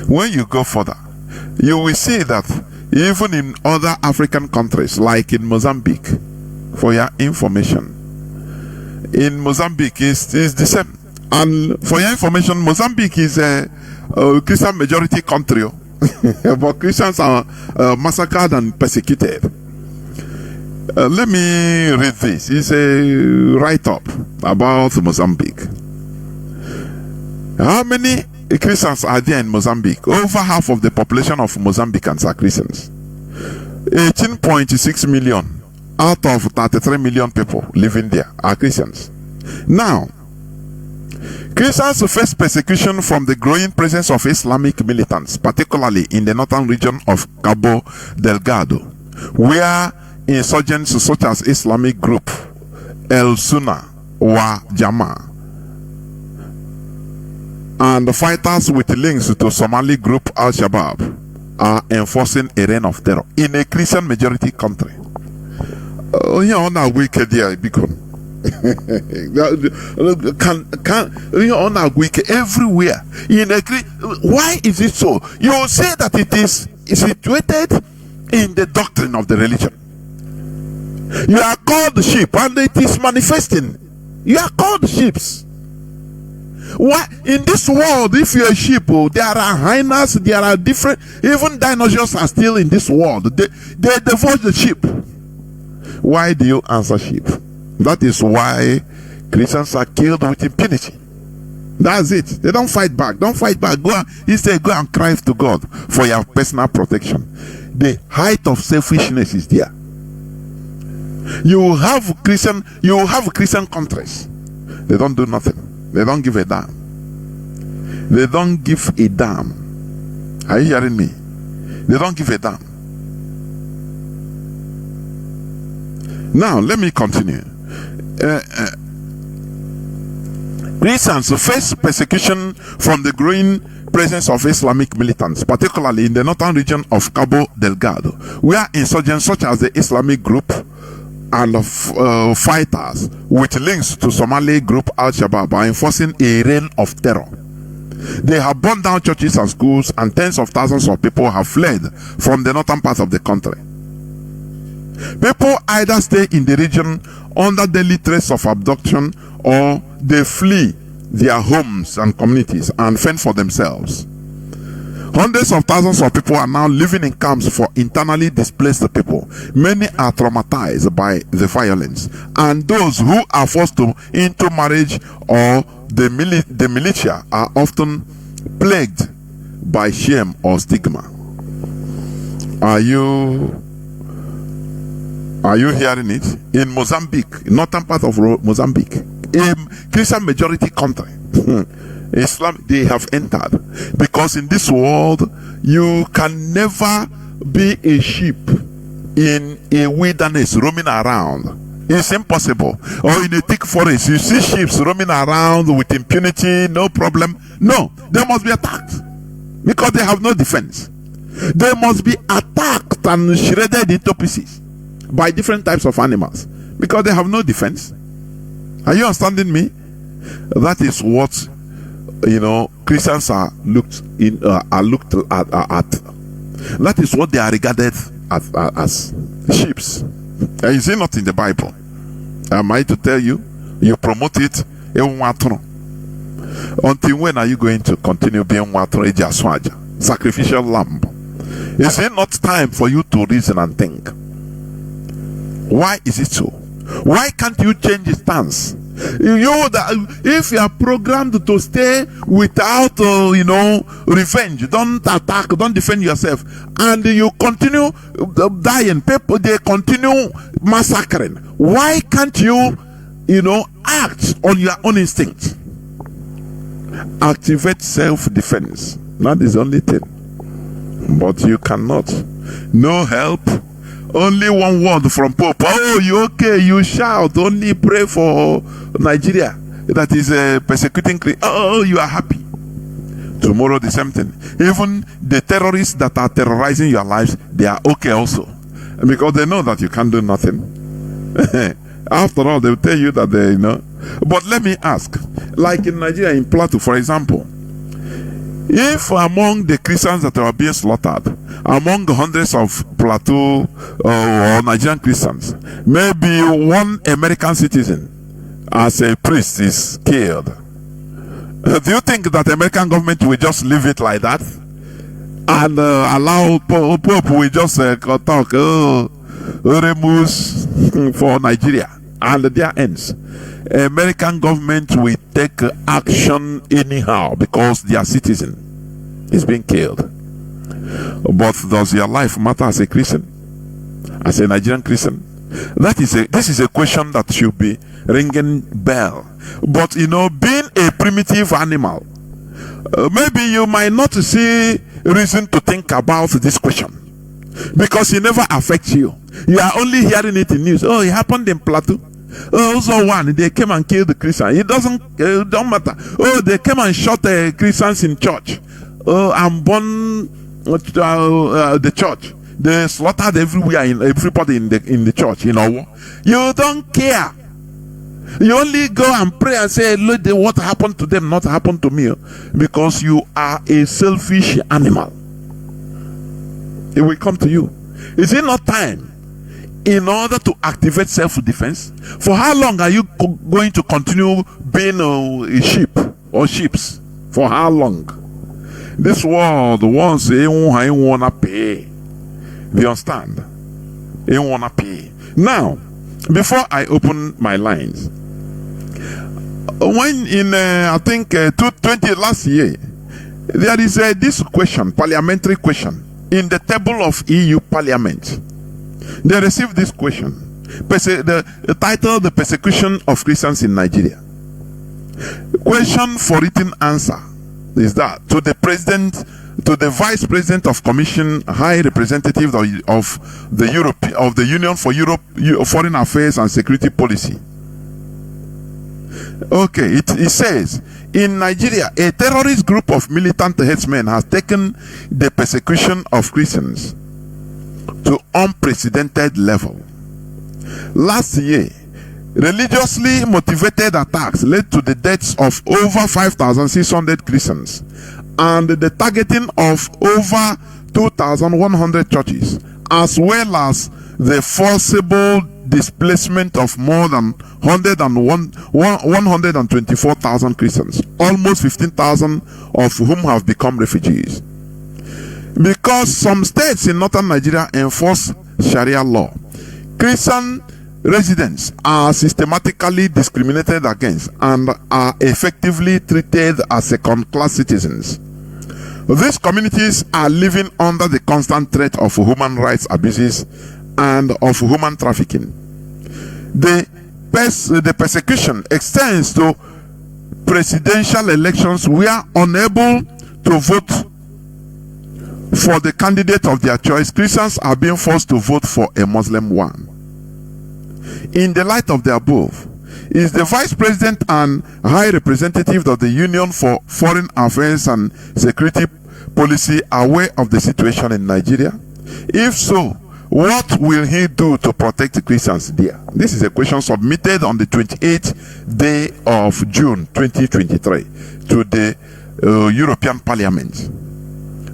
When you go further, you will see that even in other African countries, like in Mozambique, for your information, in Mozambique is the same. And for your information, Mozambique is a Christian majority country, but Christians are massacred and persecuted. Let me read this. It's a write-up about Mozambique. How many Christians are there in Mozambique? Over half of the population of Mozambicans are Christians. 18.6 million out of 33 million people living there are Christians. Now, Christians face persecution from the growing presence of Islamic militants, particularly in the northern region of Cabo Delgado, where insurgents such as Islamic group El Sunna wa Jama and fighters with links to Somali group Al-Shabaab are enforcing a reign of terror in a Christian majority country. You know, now wicked there beacon. On a week everywhere in a why is it so? You say that it is situated in the doctrine of the religion. You are called sheep and it is manifesting. You are called sheep. Why in this world, if you're a sheep, there are hyenas, there are different, even dinosaurs are still in this world. They devour the sheep. Why do you answer sheep? That is why Christians are killed with impunity. That's it. They don't fight back. Don't fight back. Go and cry to God for your personal protection. The height of selfishness is there. You have Christian countries. They don't do nothing. They don't give a damn. They don't give a damn. Are you hearing me? They don't give a damn. Now let me continue. Christians face persecution from the growing presence of Islamic militants, particularly in the northern region of Cabo Delgado, where insurgents such as the Islamic group and fighters with links to Somali group Al-Shabaab are enforcing a reign of terror. They have burned down churches and schools, and tens of thousands of people have fled from the northern part of the country. People either stay in the region under daily threats of abduction, or they flee their homes and communities and fend for themselves. Hundreds of thousands of people are now living in camps for internally displaced people. Many are traumatized by the violence, and those who are forced into marriage or the militia are often plagued by shame or stigma. Are you hearing it? In Mozambique, northern part of Mozambique, a Christian majority country, Islam, they have entered, because in this world you can never be a sheep in a wilderness roaming around. It's impossible. Or in a thick forest, you see sheep roaming around with impunity, no problem. No, they must be attacked because they have no defense. They must be attacked and shredded into pieces by different types of animals because they have no defense. Are you understanding me? That is what Christians are looked at. That is what they are regarded as sheep. Is it not in the Bible? Am I to tell you? You promote it. Until when are you going to continue being sacrificial lamb? Is it not time for you to reason and think? Why is it so? Why can't you change your stance? If you are programmed to stay without revenge, don't attack, don't defend yourself, and you continue dying, people, they continue massacring, why can't you act on your own instinct? Activate self-defense. That is the only thing. But you cannot. No help. Only one word from Pope. Oh, you okay? You shout. Only pray for Nigeria that is persecuting. Oh, you are happy. Tomorrow the same thing. Even the terrorists that are terrorizing your lives, they are okay also, because they know that you can't do nothing. After all, they will tell you that they But let me ask, like in Nigeria, in Plateau, for example, if among the Christians that are being slaughtered, among hundreds of Plateau or Nigerian Christians, maybe one American citizen as a priest is killed, do you think that the American government will just leave it like that and allow Pope will just talk remus for Nigeria and their ends? American government will take action anyhow because their citizen is being killed. But does your life matter as a Christian? as a Nigerian Christian? This is a question that should be ringing bell. But you know, being a primitive animal, maybe you might not see reason to think about this question because it never affects you. You are only hearing it in news. Oh, it happened in Plateau. Oh, also one, they came and killed the Christian. It don't matter. Oh, they came and shot the Christians in church. Oh, and burned the church. They slaughtered everybody in the church. You know, you don't care. You only go and pray and say, "Lord, what happened to them not happened to me," because you are a selfish animal. It will come to you. Is it not time in order to activate self-defense? For how long are you going to continue being a sheep or sheeps? For how long? This world wants a wanna pay. Do you understand? They wanna pay. Now, before I open my lines, when in I think 2020 last year, there is this question, parliamentary question, in the table of EU Parliament. They received this question, the title, "The Persecution of Christians in Nigeria." Question for written answer is that to the President, to the Vice President of Commission, High Representative of the Union for Europe, Foreign Affairs and Security Policy. Okay, it says, in Nigeria, a terrorist group of militant headsmen has taken the persecution of Christians to unprecedented level. Last year, religiously motivated attacks led to the deaths of over 5,600 Christians and the targeting of over 2,100 churches, as well as the forcible displacement of more than 124,000 Christians, almost 15,000 of whom have become refugees. Because some states in northern Nigeria enforce Sharia law, Christian residents are systematically discriminated against and are effectively treated as second-class citizens. These communities are living under the constant threat of human rights abuses and of human trafficking. The persecution extends to presidential elections where, unable to vote for the candidate of their choice, Christians are being forced to vote for a Muslim one. In the light of the above, is the Vice President and High Representative of the Union for Foreign Affairs and Security Policy aware of the situation in Nigeria? If so, what will he do to protect the Christians there? This is a question submitted on the 28th day of June 2023 to the European Parliament.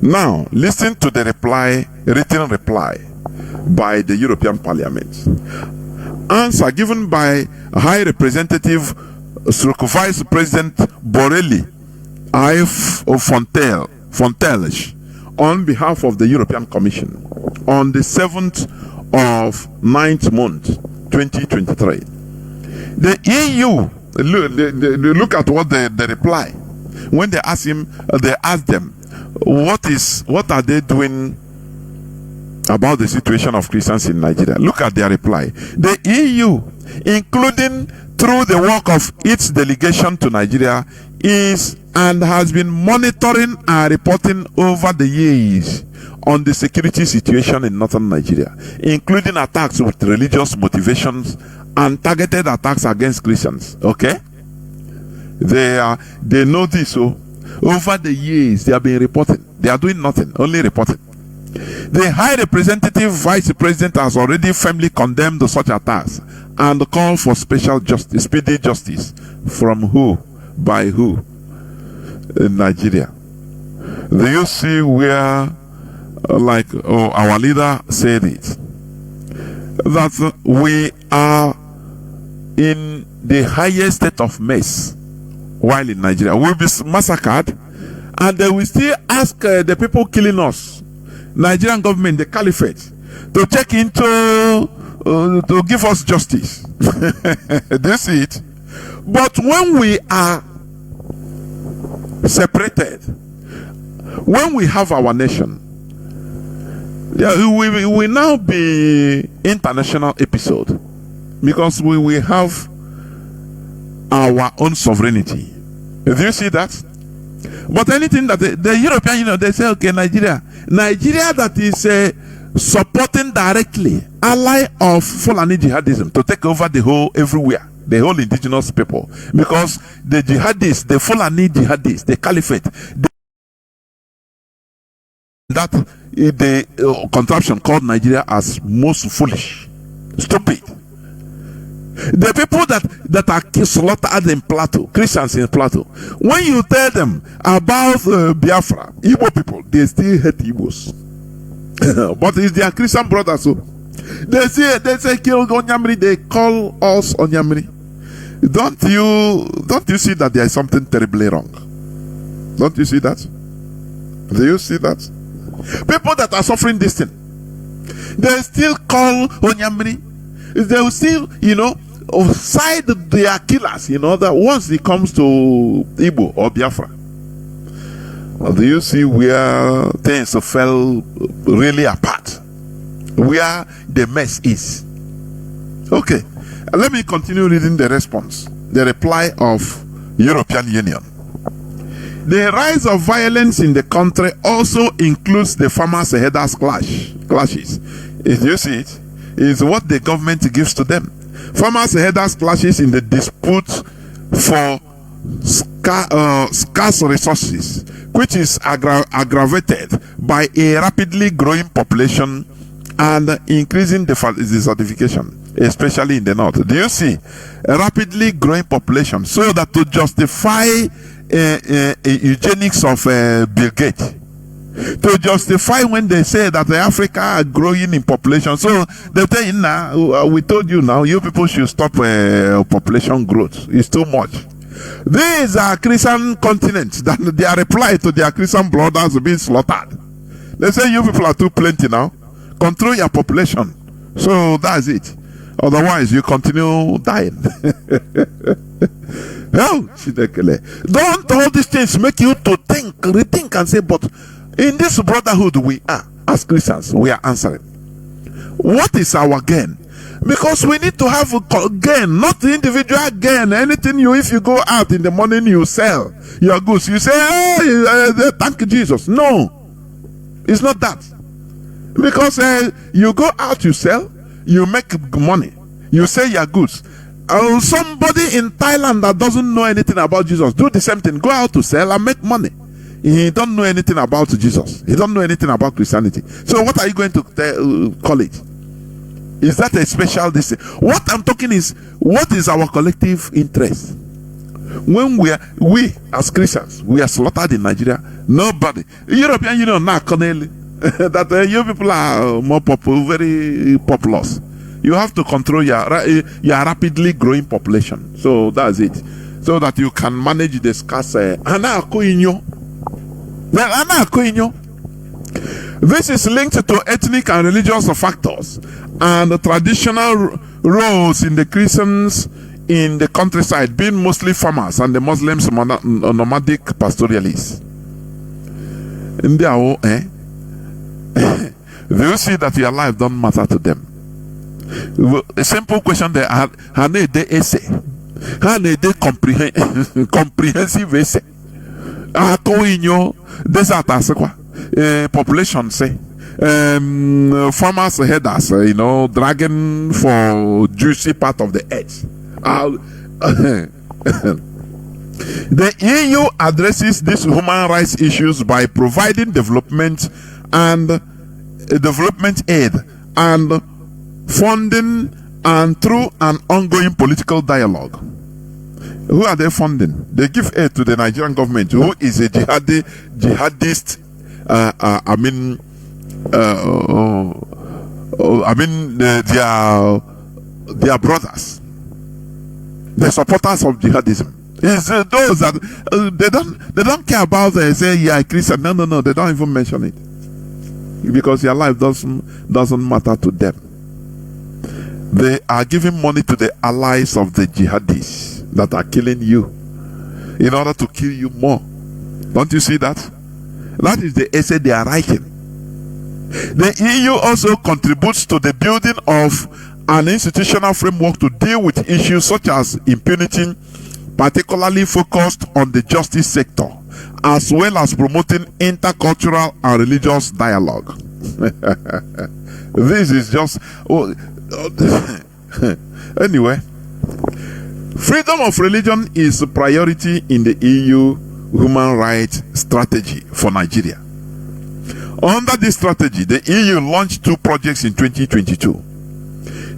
Now, listen to the written reply by the European Parliament. Answer given by High Representative Vice President Borrelli I. Fontelch on behalf of the European Commission on the 7th of 9th month 2023. The EU, look at what they reply. When they ask him, they ask them, what are they doing about the situation of Christians in Nigeria? Look at their reply. The EU, including through the work of its delegation to Nigeria, is and has been monitoring and reporting over the years on the security situation in northern Nigeria, including attacks with religious motivations and targeted attacks against Christians. Okay? They know this. So over the years they have been reporting. They are doing nothing, only reporting. The High Representative Vice President has already firmly condemned such attacks and called for speedy justice. From who? By who? In Nigeria. Do you see where, our leader said it, that we are in the highest state of mess while in Nigeria? We'll be massacred, and they will still ask the people killing us, Nigerian government, the caliphate, to check into to give us justice. Do you see it? But when we are separated, when we have our nation, Yeah, we will now be international episode because we will have our own sovereignty. Do you see that? But anything that the European Union, they say, okay, Nigeria that is supporting directly ally of Fulani jihadism to take over the whole everywhere, the whole indigenous people, because the jihadists, the Fulani jihadists, the caliphate, that the contraption called Nigeria as most foolish, stupid. The people that are slaughtered in Plateau, Christians in Plateau, when you tell them about Biafra, Igbo people, they still hate Igbos. But it's their Christian brothers. So they say kill Onyamiri, they call us Onyamiri. Don't you see that there is something terribly wrong? Don't you see that? Do you see that? People that are suffering this thing, they still call Onyamiri. They will still, side their killers, that once it comes to Igbo or Biafra. Do you see where things fell really apart? Where the mess is? Okay, let me continue reading the response, the reply of European Union. The rise of violence in the country also includes the farmers' herders clashes. If you see it, is what the government gives to them. Farmers' herders clashes in the dispute for scarce resources, which is aggravated by a rapidly growing population and increasing desertification, especially in the north. Do you see a rapidly growing population? So that to justify eugenics of Bill Gates, to justify when they say that Africa are growing in population, so they tell you now, we told you now, you people should stop population growth. It's too much. These are Christian continents that their reply to their Christian brothers being slaughtered. They say you people are too plenty now. Control your population. So that's it. Otherwise, you continue dying. Don't all these things make you to rethink and say, but in this brotherhood we are, as Christians, we are answering. What is our gain? Because we need to have a gain, not individual gain. Anything if you go out in the morning, you sell your goods. You say, hey, thank you, Jesus. No, it's not that. Because you go out, you sell, you make money, you sell your goods. Somebody in Thailand that doesn't know anything about Jesus, do the same thing. Go out to sell and make money. He don't know anything about Jesus. He don't know anything about Christianity. So what are you going to call it? Is that a special this? What I'm talking is, what is our collective interest? When we as Christians, we are slaughtered in Nigeria. Nobody, European Union now, Connelly, that you people are more very populous. You have to control your rapidly growing population. So that's it. So that you can manage the scarce. This is linked to ethnic and religious factors and the traditional roles in the Christians in the countryside, being mostly farmers and the Muslims nomadic pastoralists. Do you see that your life don't matter to them? A simple question they had, how they essay, how they comprehensive essay. Desert as population say farmers herders, dragging for juicy part of the earth. The EU addresses these human rights issues by providing development aid and funding, and through an ongoing political dialogue. Who are they funding? They give aid to the Nigerian government, who is a jihadist. Their brothers, the supporters of jihadism. It's those that they don't care about. They say, yeah, Christian. No, they don't even mention it because your life doesn't matter to them. They are giving money to the allies of the jihadists that are killing you in order to kill you more. Don't you see that? That is the essay they are writing. The EU also contributes to the building of an institutional framework to deal with issues such as impunity, particularly focused on the justice sector, as well as promoting intercultural and religious dialogue. This is just anyway. Freedom of religion is a priority in the EU human rights strategy for Nigeria. Under this strategy, the EU launched 2 projects in 2022.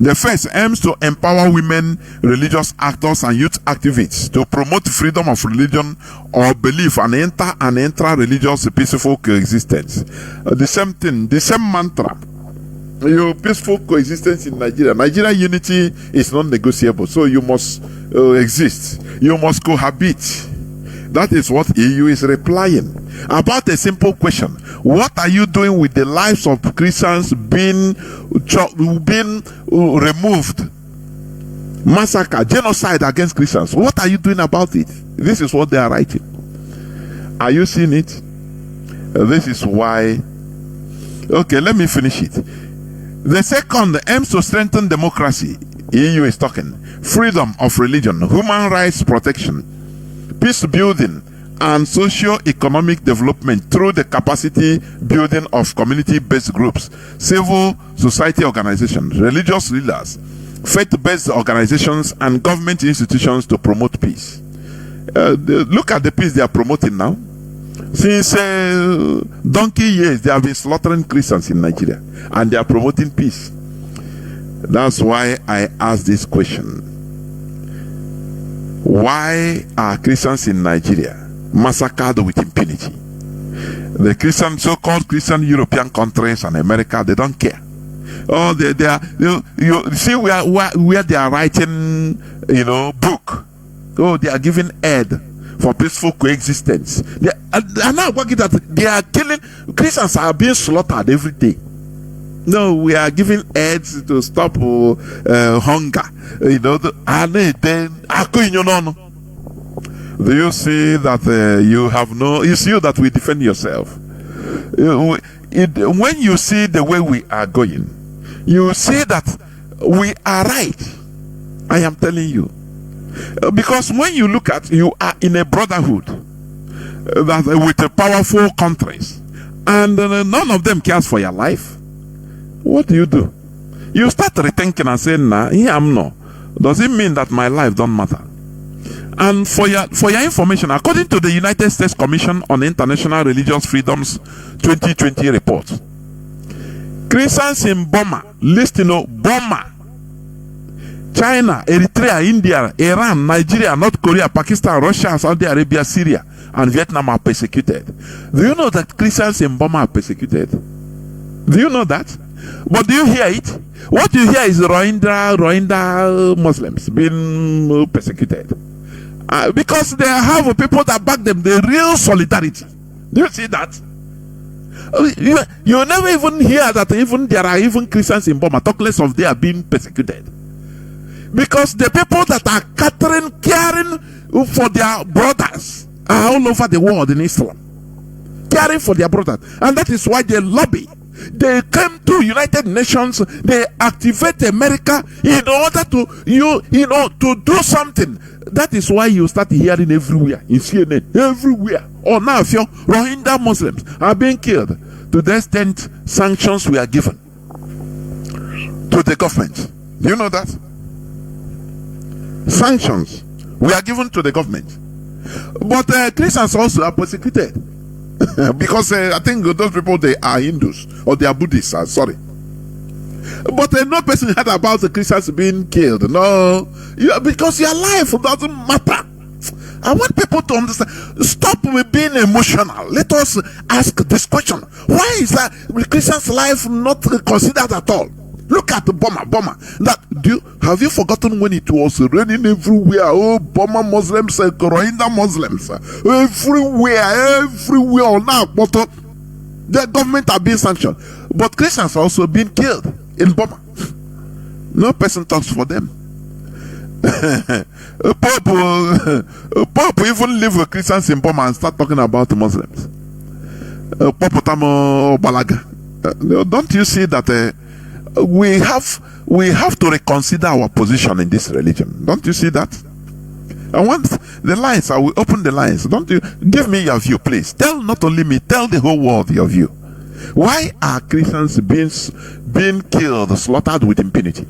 The first aims to empower women, religious actors, and youth activists to promote freedom of religion or belief and intra-religious peaceful coexistence. The same thing, the same mantra. Your peaceful coexistence in Nigeria. Nigeria unity is non-negotiable, so you must exist. You must cohabit. That is what EU is replying about a simple question: what are you doing with the lives of Christians being removed, massacre, genocide against Christians? What are you doing about it? This is what they are writing. Are you seeing it? This is why. Okay, let me finish it. The second aims to strengthen democracy. EU is talking freedom of religion, human rights protection, peace building, and socio-economic development through the capacity building of community-based groups, civil society organizations, religious leaders, faith-based organizations, and government institutions to promote peace. Look at the peace they are promoting now. Since donkey years, they have been slaughtering Christians in Nigeria, and they are promoting peace. That's why I ask this question. Why are Christians in Nigeria massacred with impunity? The Christian, so-called Christian European countries and America, they don't care. Oh, they are. You see where they are writing, book. Oh, they are giving aid for peaceful coexistence. They are now working that they are killing Christians, are being slaughtered every day. No, we are giving aids to stop hunger. Do you see that it's you that will defend yourself? When you see the way we are going, you see that we are right. I am telling you. Because when you look at, you are in a brotherhood that with powerful countries, and none of them cares for your life. What do? You start rethinking and saying, "Nah, here I'm no." Does it mean that my life don't matter? And for your information, according to the United States Commission on International Religious Freedoms 2020 report, Christians in Burma, Burma, China, Eritrea, India, Iran, Nigeria, North Korea, Pakistan, Russia, Saudi Arabia, Syria, and Vietnam are persecuted. Do you know that Christians in Burma are persecuted? Do you know that? But do you hear it? What you hear is Rohingya Muslims being persecuted. Because they have people that back them, the real solidarity. Do you see that? You never even hear that there are even Christians in Burma, talk less of they are being persecuted. Because the people that are caring for their brothers are all over the world in Islam. Caring for their brothers. And that is why they lobby. They came to United Nations, they activate America in order to to do something. That is why you start hearing everywhere in CNN, everywhere. Oh, now if your Rohingya Muslims are being killed to the extent sanctions were given to the government. Do you know that? Sanctions were given to the government. But Christians also are persecuted. Because I think those people, they are Hindus or they are Buddhists, sorry. But no person heard about the Christians being killed. No, because your life doesn't matter. I want people to understand. Stop being emotional. Let us ask this question: why is that Christian's life not considered at all? Look at the Burma. Have you forgotten when it was raining everywhere? Oh, Burma Muslims, Rohingya Muslims, everywhere. Now, but the government are being sanctioned, but Christians are also being killed in Burma. No person talks for them. Pope even live with Christians in Burma and start talking about the Muslims. Pope Tamo Balaga. Don't you see that we have to reconsider our position in this religion? Don't you see that? I want the lines. I will open the lines. Don't you give me your view, please? Tell not only me, tell the whole world your view. Why are Christians being killed, slaughtered with impunity?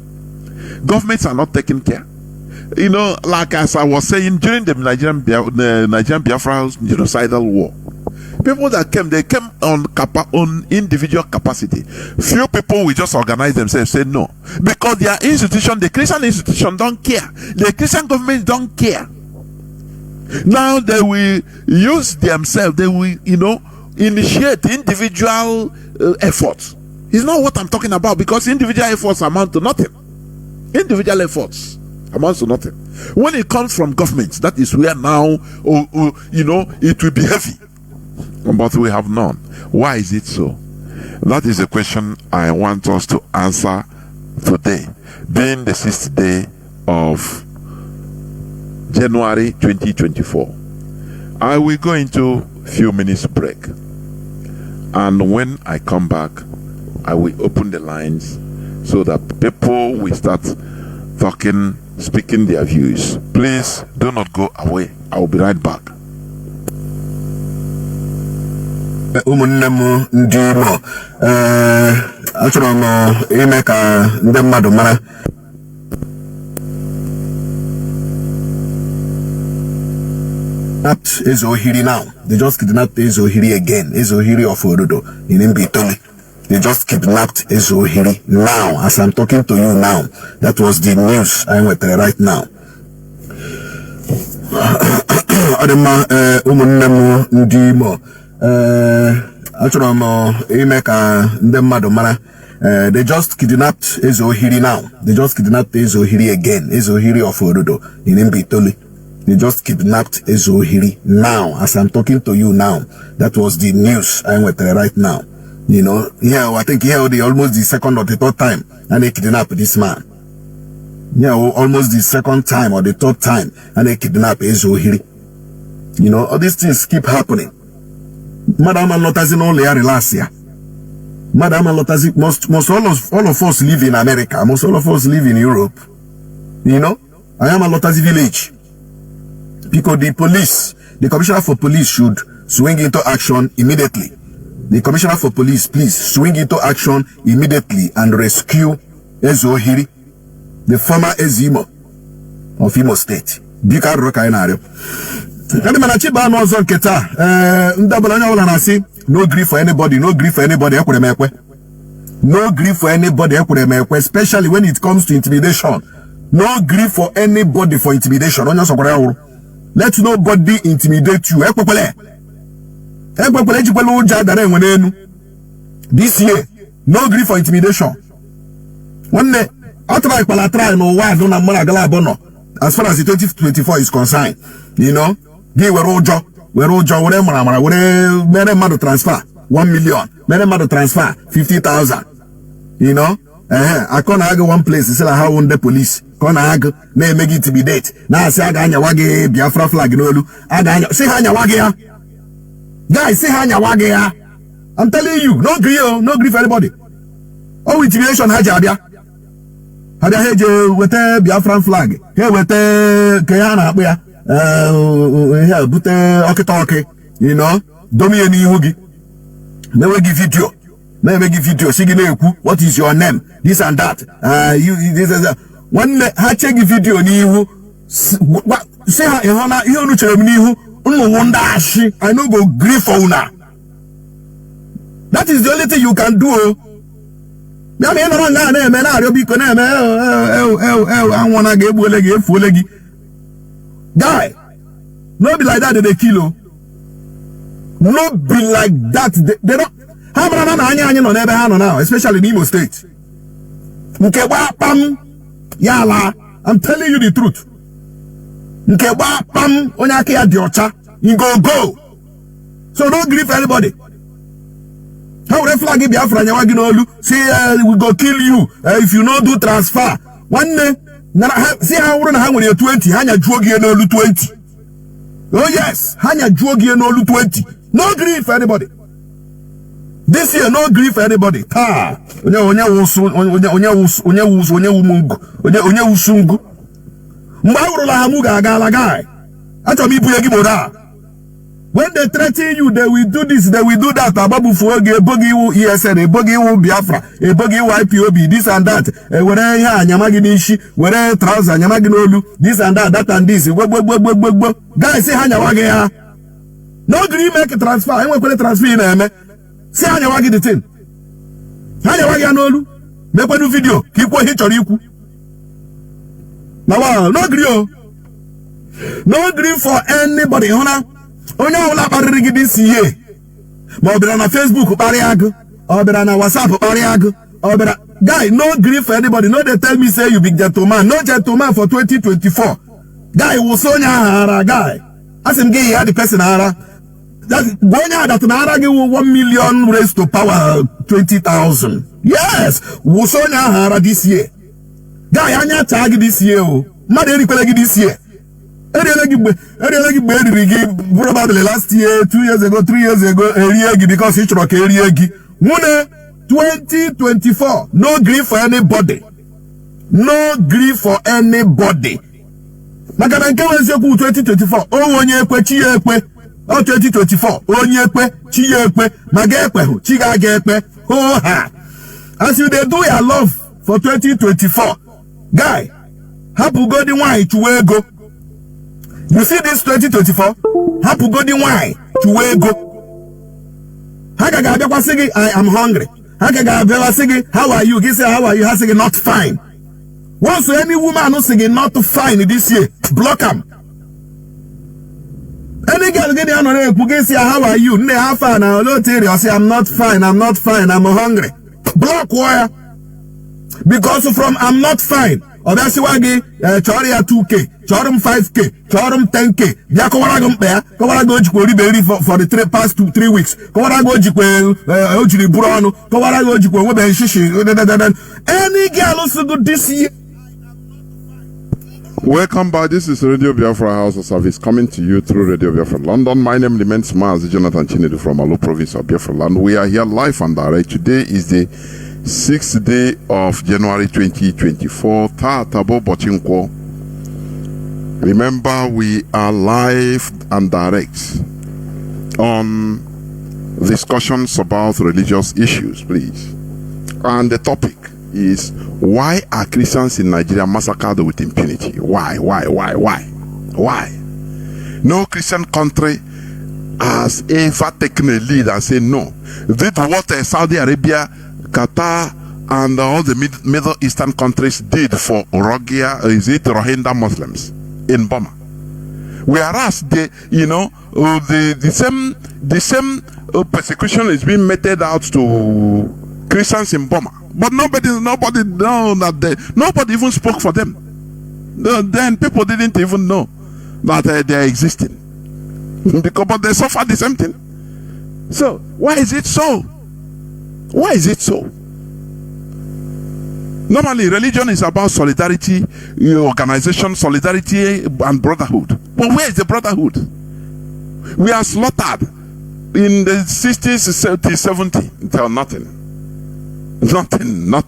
Governments are not taking care. You know, like as I was saying, during the Nigerian Biafra genocidal war, people that came, they came on individual capacity. Few people will just organize themselves, say no, because their institution, the Christian institution, don't care. The Christian government don't care. Now they will use themselves. They will, initiate individual efforts. It's not what I'm talking about, because individual efforts amount to nothing. Individual efforts amounts to nothing. When it comes from governments, that is where now, it will be heavy. But we have none. Why is it so? That is a question I want us to answer today, being the 6th day of January 2024. I will go into a few minutes break, and when I come back, I will open the lines so that people will start talking, speaking their views. Please do not go away. I will be right back. ụmụnne m ndị Igbo, achọrọ m ime ka ndị mmadụ mara kidnapped Ezohiri now. They just kidnapped Ezohiri again. Ezohiri of Ododo in Mbitoli. They just kidnapped Ezohiri now, as I'm talking to you now. That was the news I'm with right now. Adema ụmụnne m ndị Igbo, achọrọ m ime ka ndị mmadụ mara, they just kidnapped Ezohiri now. They just kidnapped Ezohiri again. Ezohiri of Ododo in Mbitoli. They just kidnapped Ezohiri now, as I'm talking to you now. That was the news I'm with right now. I think here almost the second or the third time and they kidnapped this man. Almost the second time or the third time and they kidnapped Ezohiri. All these things keep happening. Madam Lotazi only relax here. Madam Lotazi, most all of us live in America. Most all of us live in Europe. I am a Lotazi village. Because the police, the commissioner for police should swing into action immediately. The commissioner for police, please swing into action immediately and rescue Ezohiri, the former Ezimo of Imo State. Bika roka inario. Kani manachiba no zon keta. Ndabalanya wala nasi. No grief for anybody. No grief for anybody. No grief for anybody. Especially when it comes to intimidation. No grief for anybody for intimidation. Let nobody intimidate you. This year, no grief for intimidation. One day, as far as the 2024 is concerned, they were all job, transfer 1 million, transfer 50,000. I can't argue one place, it's like how on the police. Can't argue, may make intimidate. Now say Aganya Wage, Biafra flag, Aganya, say Hanya Wage. Guys, say Hanya Wage. I'm telling you, no grief for anybody. Oh, intimidation, Hajabia. Haja with a Biafran flag. Here with a Kayana, here, but okay, Domi Hugi. Never give video. Never give video. What is your name? This and that. This is one check video ni you say Hana you no chere me you no wonder I no go grief for una. That is the only thing you can do. Ya me no na me na ario biko na me anwon na ga egbuole ga efuole gi. Guy, no be like that they kill you. No be like that they don't. How many na anya no na ebe ha no now, especially in Imo State. Nkeba pam Yala, I'm telling you the truth. Nkeba pam onyake ya diocha, you go. So don't grieve anybody. How would flag Biafra nyawagi say we go kill you if you no do transfer. One day, see how we hang with your 20, hanya juogi no 20. Oh yes, hanya juogi no 20. No grief for anybody. This year, no grief for anybody. Onye usungu. Mbaurula hamuga agala guy. Atomibu yegi moda. When they threaten you, they will do this, they will do that. Ababu fuoge, bogi u ESN, bogi u Biafra, bogi u IPOB, this and that. Where ya nyamagi nishi, where trouser nyamagi nolu, this and that, that and this. Guys, say hanyawage ya. No green make a transfer. I want to transfer in me. Say hanyawage the thing. Hanyawage ya nolu. Make one video. Keep what hit or you. Now, no green. No green for anybody, honor. Onya wala barigi this year. But on Facebook, bariag, or on WhatsApp, bariag, or guy, no grief for anybody. No, they tell me say you big gentleman. No gentleman for 2024. Guy was Sonya Hara guy. As him gay had the person Hara. That Gonya that Nara give 1 million raised to power 20,000. Yes, Wosonya Hara this year. Guy Anya tag this year. Madeni Pelagi this year. Probably last year, 2 years ago, 3 years ago, because it's rock 2024. No grief for anybody. No grief for anybody. Magabanka 2024. Oh, onye kwe chi ekwe. Oh, 2024. Onye kwe chi ekwe. Magekwe chiga gekwe. Oh ha. As you they do your love for 2024. Guy, happy God why to go. You see this 2024? Happy God why to go. Hagaga singing, I am hungry. Hagaga singing, how are you? He say, how are you? He singing, not fine. Once any woman who singing not fine this year, block him. Any girl get on the say, how are you? Ne have fun. I say, I'm not fine. I'm not fine. I'm hungry. Block wire. Because from I'm not fine. Obasiwagi, Choria 2K, Chorum 5K, Chorum 10K, Yakowaragum Bear, Kowarago Berry for the past 3 weeks, Kowarago Ojiri Burano, Kowarago Shishi, any girl also good this year. Welcome back. This is Radio Biafra House of Service coming to you through Radio Biafra London. My name is Mazi, Chinedu from Alu Province of Biafra Land. We are here live and direct. Today is the 6th day of January 2024. Tabo Bochinko. Remember, we are live and direct on discussions about religious issues, please. And the topic is, why are Christians in Nigeria massacred with impunity? Why? No Christian country has ever taken a lead and said no. Did what Saudi Arabia, Qatar, and all the Middle Eastern countries did for Rohingya Muslims in Burma. Whereas the same persecution is being meted out to Christians in Burma, but nobody know that nobody even spoke for them. Then people didn't even know that they are existing but they suffer the same thing. So why is it so? Why is it so? Normally, religion is about solidarity, organization, solidarity, and brotherhood. But where is the brotherhood? We are slaughtered in the 60s, 70s, 70s. Until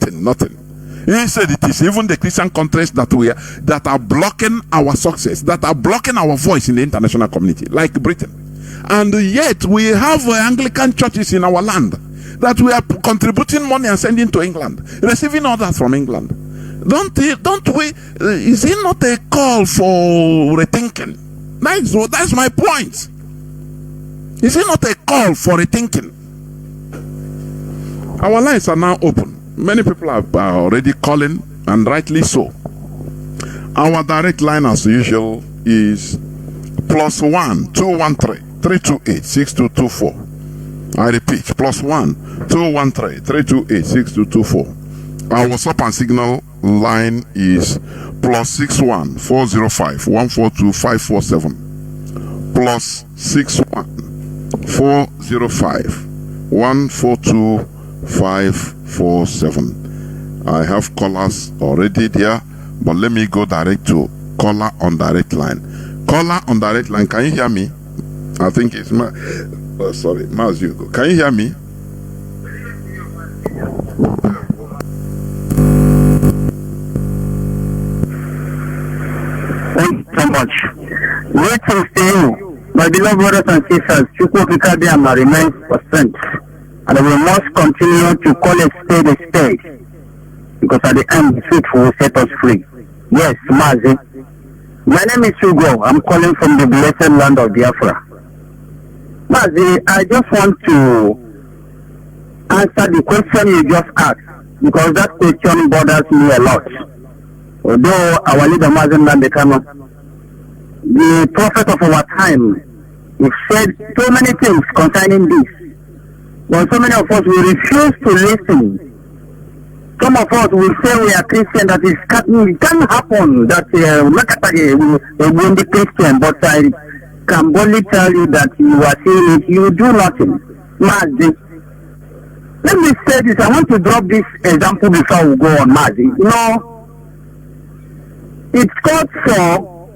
nothing. He said it is even the Christian countries that are blocking our success, that are blocking our voice in the international community, like Britain. And yet we have Anglican churches in our land that we are contributing money and sending to England, receiving orders from England. Don't we? Is it not a call for rethinking? That's my point. Is it not a call for rethinking? Our lines are now open. Many people are already calling, and rightly so. Our direct line, as usual, is +1 213 328 6224. I repeat, +1 213 328 6224. Our WhatsApp and Signal line is +61 405 142 547. +61 405 142 547. I have callers already there, but let me go direct to caller on direct line. Caller on direct line, can you hear me? I think it's sorry, Mazi. Can you hear me? much. Greetings to you, my beloved brothers and sisters. Chukwukikabiyama remains for strength, and we must continue to call a spade, because at the end, the truth will set us free. Yes, Mazi. My name is Hugo. I'm calling from the blessed land of Biafra. Mazi, I just want to answer the question you just asked, because that question bothers me a lot. Although our leader Mazi Nandekano, the prophet of our time, he said so many things concerning this, but so many of us will refuse to listen. Some of us will say we are Christian, that it can happen that we will be Christian, but I can boldly tell you that you are saying it, you do nothing. Mazi, let me say this, I want to drop this example before we go on, Mazi. You know, it's called for,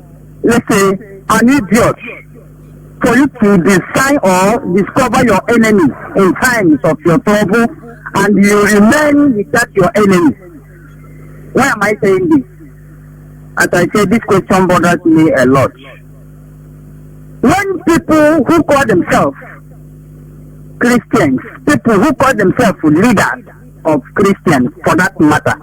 let's say, an idiot for you to design or discover your enemy in times of your trouble, and you remain with that your enemy. Why am I saying this? As I said, this question bothers me a lot. When people who call themselves Christians, people who call themselves leaders of Christians for that matter,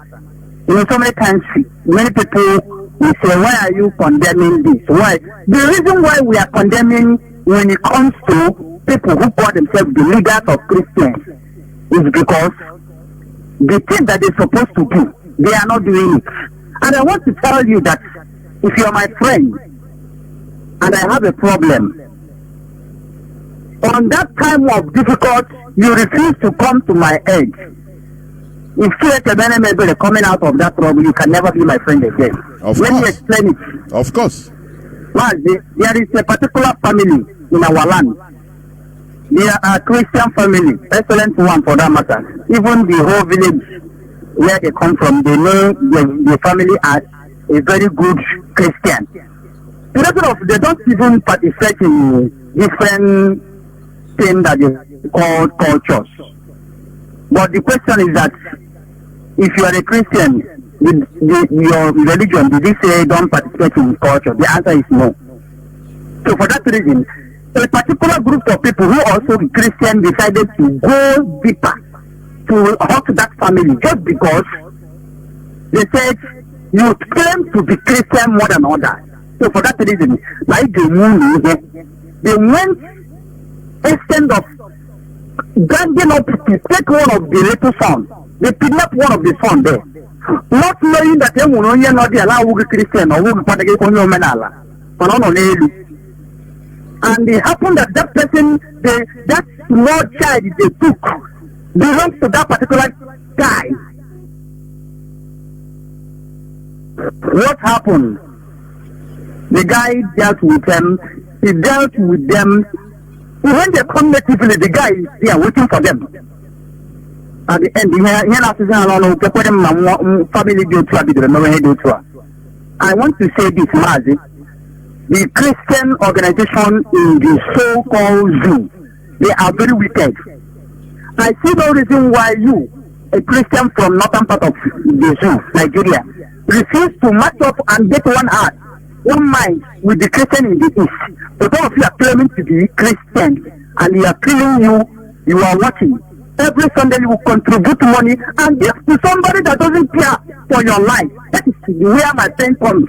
you know, so many times, many people will say, why are you condemning this? Why? The reason why we are condemning when it comes to people who call themselves the leaders of Christians is because the thing that they're supposed to do, they are not doing it. And I want to tell you that if you are my friend and I have a problem, on that time of difficulty, you refuse to come to my aid. If you are coming out of that trouble, you can never be my friend again. Let me explain it. Of course. There is a particular family in our land. They are a Christian family, excellent one for that matter. Even the whole village where they come from, they know the family as a very good Christian. They don't even participate in different things that they call cultures. But the question is that if you are a Christian, your religion, did you say don't participate in culture? The answer is no. So for that reason, a particular group of people who also be Christian decided to go deeper to hurt that family just because they said you claim to be Christian more than others. So for that reason, like they went extent of ganging up to take one of the little sons. They kidnapped one of the sons there, not knowing that they will not allow Christian or and it happened that that person, that small child they took belongs to that particular guy. What happened? The guy dealt with them. He dealt with them. When they come natively, the guy is there waiting for them. At the end, I want to say this, Mazi. The Christian organization in the so-called zoo, they are very wicked. I see no reason why you, a Christian from northern part of the zoo, Nigeria, refuse to match up and get one heart, one mind with the Christian in the east. But all of you are claiming to be Christians, and they are killing you. You are watching. Every Sunday you will contribute money and give to somebody that doesn't care for your life. That is where my pain comes.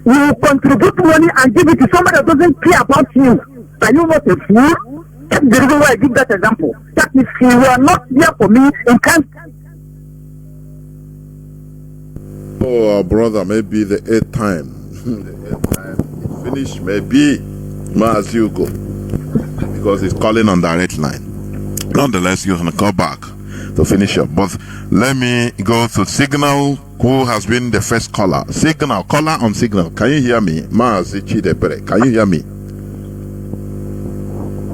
You will contribute money and give it to somebody that doesn't care about you. Are you not a fool? That's the reason why I give that example. That if you were not there for me in camp. Oh, brother, maybe the 8th time. The 8th time it finished, maybe Mazi you go. Because he's calling on direct line. Nonetheless, you're going to call back to finish up. But let me go to Signal, who has been the first caller. Signal, caller on Signal. Can you hear me? Mazi Chidebere, can you hear me?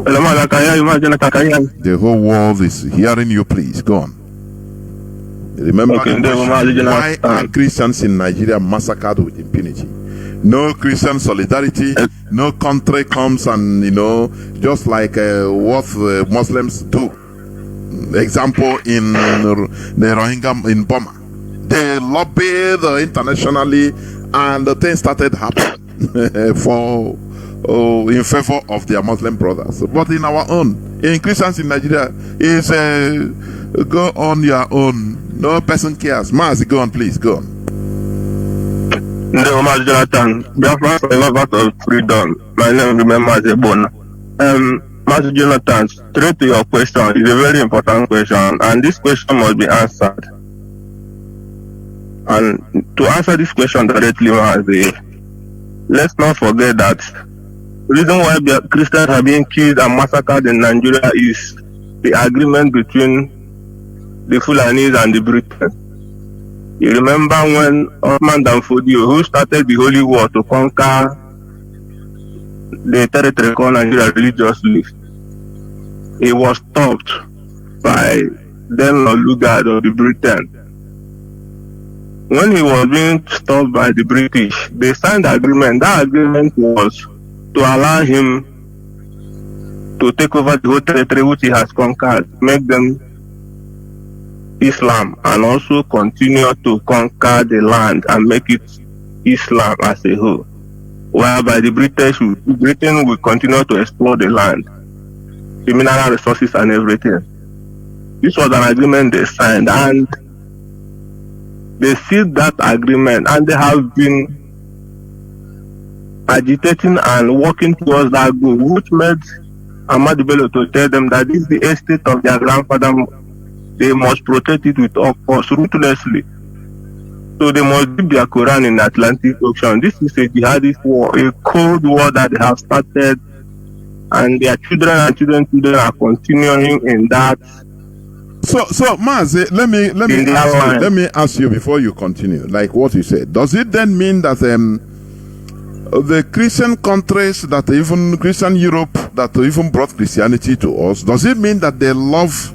The whole world is hearing you, please. Go on. Remember, why are Christians in Nigeria massacred with impunity? No Christian solidarity, no country comes and, just like what the Muslims do. Example, in the Rohingya in Burma. They lobbied internationally and the thing started happening. in favor of their Muslim brothers. But in our own, in Christians in Nigeria, is go on your own. No person cares. Mazi, go on, please, go on. No, Mazi Jonathan, Biafra for lovers of freedom. My name is Mazi Bona. Mazi Jonathan, straight to your question, is a very important question, and this question must be answered. And to answer this question directly, Mazi, let's not forget that the reason why Christians are being killed and massacred in Nigeria is the agreement between the Fulanis and the British. You remember when Osman Danfodio, who started the Holy War to conquer the territory called Nigeria religiously, he was stopped by then Lugard of the Britain. When he was being stopped by the British, they signed the agreement. That agreement was to allow him to take over the whole territory which he has conquered, make them Islam, and also continue to conquer the land and make it Islam as a whole. Whereby the Britain will continue to explore the land, the mineral resources and everything. This was an agreement they signed, and they sealed that agreement, and they have been agitating and working towards that goal, which made Ahmadu Bello to tell them that this is the estate of their grandfather. They must protect it with all force, ruthlessly. So they must keep their Quran in the Atlantic Ocean. This is a jihadist war, a cold war that they have started, and their children and children are continuing in that. So Mazi, let me ask you before you continue, like what you said. Does it then mean that the Christian countries, that even Christian Europe, that even brought Christianity to us, does it mean that they love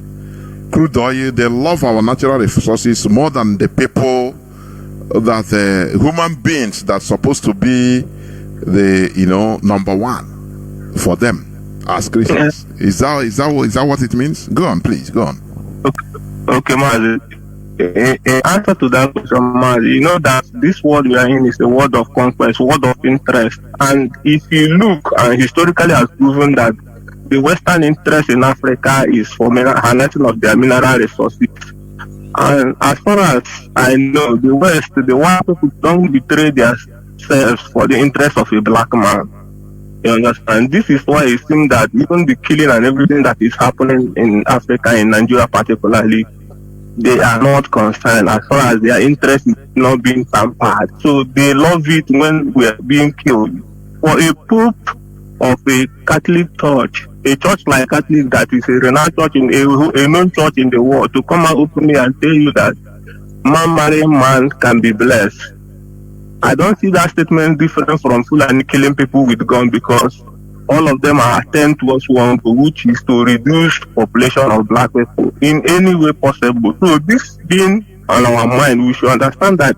crude oil, they love our natural resources more than the people, that human beings that's supposed to be the number one for them as Christians? Is that what it means? Go on, please, go on. Okay, Mazi. In answer to that question, Mazi, you know that this world we are in is a world of conquest, world of interest. And if you look, and historically has proven that the Western interest in Africa is for harnessing of their mineral resources. And as far as I know, the West, the white people don't betray themselves for the interest of a black man. You understand? This is why it seems that even the killing and everything that is happening in Africa, in Nigeria particularly, they are not concerned as far as their interest is not being tampered. So they love it when we are being killed. For a pope of a Catholic church, a church like Catholic that is a renowned church in a known church in the world, to come out openly and tell you that man marrying man can be blessed. I don't see that statement different from Fulani killing people with guns, because all of them are attempt towards one goal, which is to reduce population of black people in any way possible. So this being on our mind, we should understand that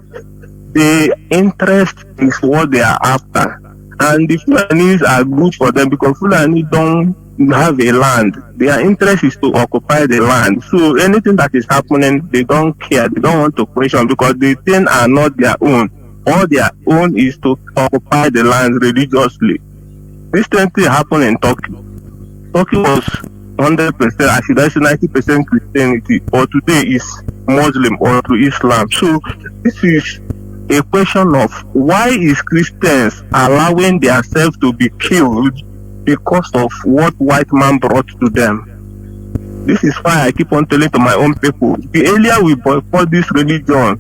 the interest is what they are after. And the Fulanis are good for them, because Fulani don't have a land. Their interest is to occupy the land. So anything that is happening, they don't care. They don't want to question, because the things are not their own. All their own is to occupy the land religiously. This thing happened in Turkey. Turkey was 100%, I should say 90% Christianity, or today is Muslim or to Islam. So this is a question of why is Christians allowing themselves to be killed because of what white man brought to them. This is why I keep on telling to my own people, the earlier we boycott this religion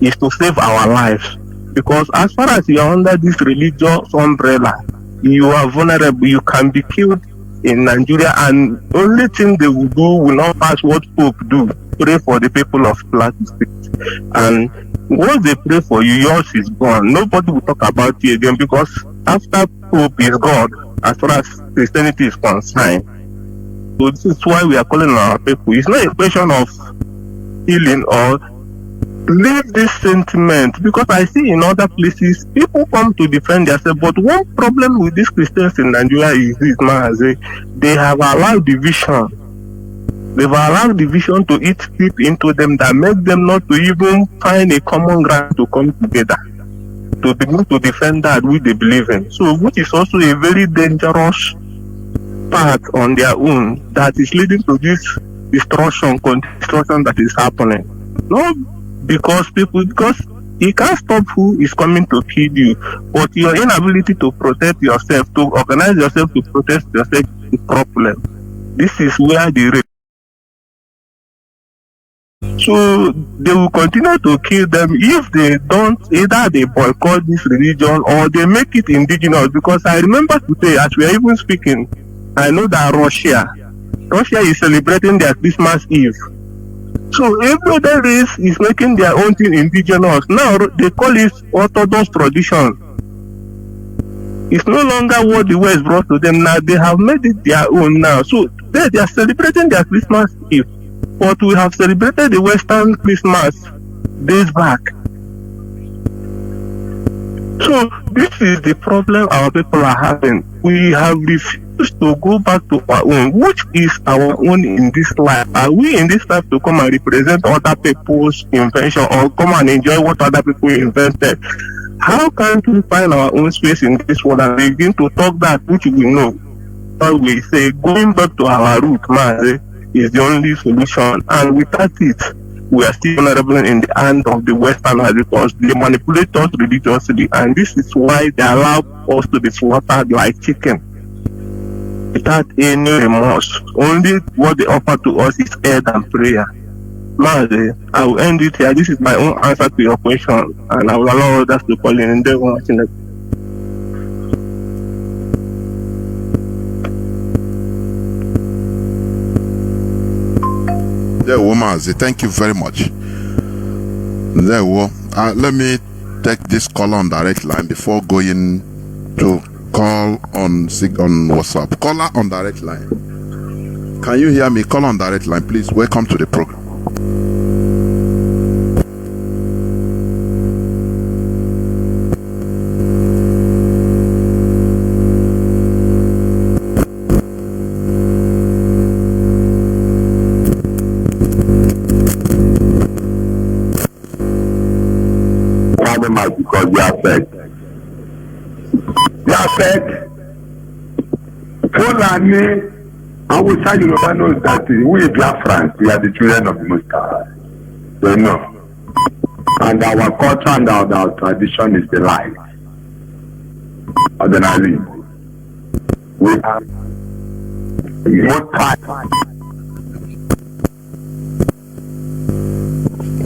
is to save our lives. Because as far as you are under this religious umbrella, you are vulnerable. You can be killed in Nigeria, and only thing they will do will not pass what Pope do. Pray for the people of Plateau State. And once they pray for you, yours is gone. Nobody will talk about you again, because after Pope is gone, as far as Christianity is concerned. So this is why we are calling on our people. It's not a question of healing or leave this sentiment, because I see in other places people come to defend themselves. But one problem with these Christians in Nigeria is this, Mazi, they have allowed division. They've allowed division to eat deep into them, that make them not to even find a common ground to come together, to to begin to defend that which they believe in. So, which is also a very dangerous path on their own that is leading to this destruction that is happening. Not because you can't stop who is coming to kill you, but your inability to protect yourself, to organize yourself to protect yourself is the problem. This is where the so they will continue to kill them if they don't, either they boycott this religion or they make it indigenous. Because I remember today, as we are even speaking, I know that Russia is celebrating their Christmas Eve. So every other race is making their own thing indigenous. Now they call it Orthodox tradition. It's no longer what the West brought to them. Now they have made it their own now. So they are celebrating their Christmas Eve. But we have celebrated the Western Christmas days back. So this is the problem our people are having. We have refused to go back to our own, which is our own in this life. Are we in this life to come and represent other people's invention or come and enjoy what other people invented? How can we find our own space in this world and begin to talk that which we know? But we say going back to our root, Mazi, is the only solution, and without it, we are still vulnerable in the hand of the Westerners because they manipulate us religiously, and this is why they allow us to be slaughtered like chicken without any remorse. Only what they offer to us is aid and prayer. Mazi, I will end it here. This is my own answer to your question, and I will allow others to call in and they will watch it. Mazi, thank you very much. Let me take this call on direct line before going to call on WhatsApp. Caller on direct line. Can you hear me? Call on direct line, please. Welcome to the program. Because they affect Fulani and Hausa Yoruba knows that we Biafrans, we are the children of the Most High. They know. And our culture and our tradition is the light. Ordinarily, we are Most High.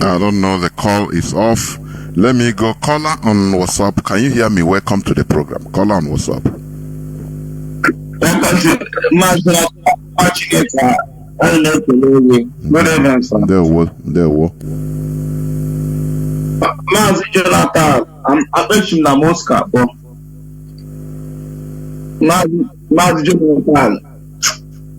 I don't know, the call is off. Let me go. Caller on WhatsApp. Can you hear me? Welcome to the program. Caller on WhatsApp. There were. Mazi Jonathan, I'm actually na Moscow. Mazi Jonathan.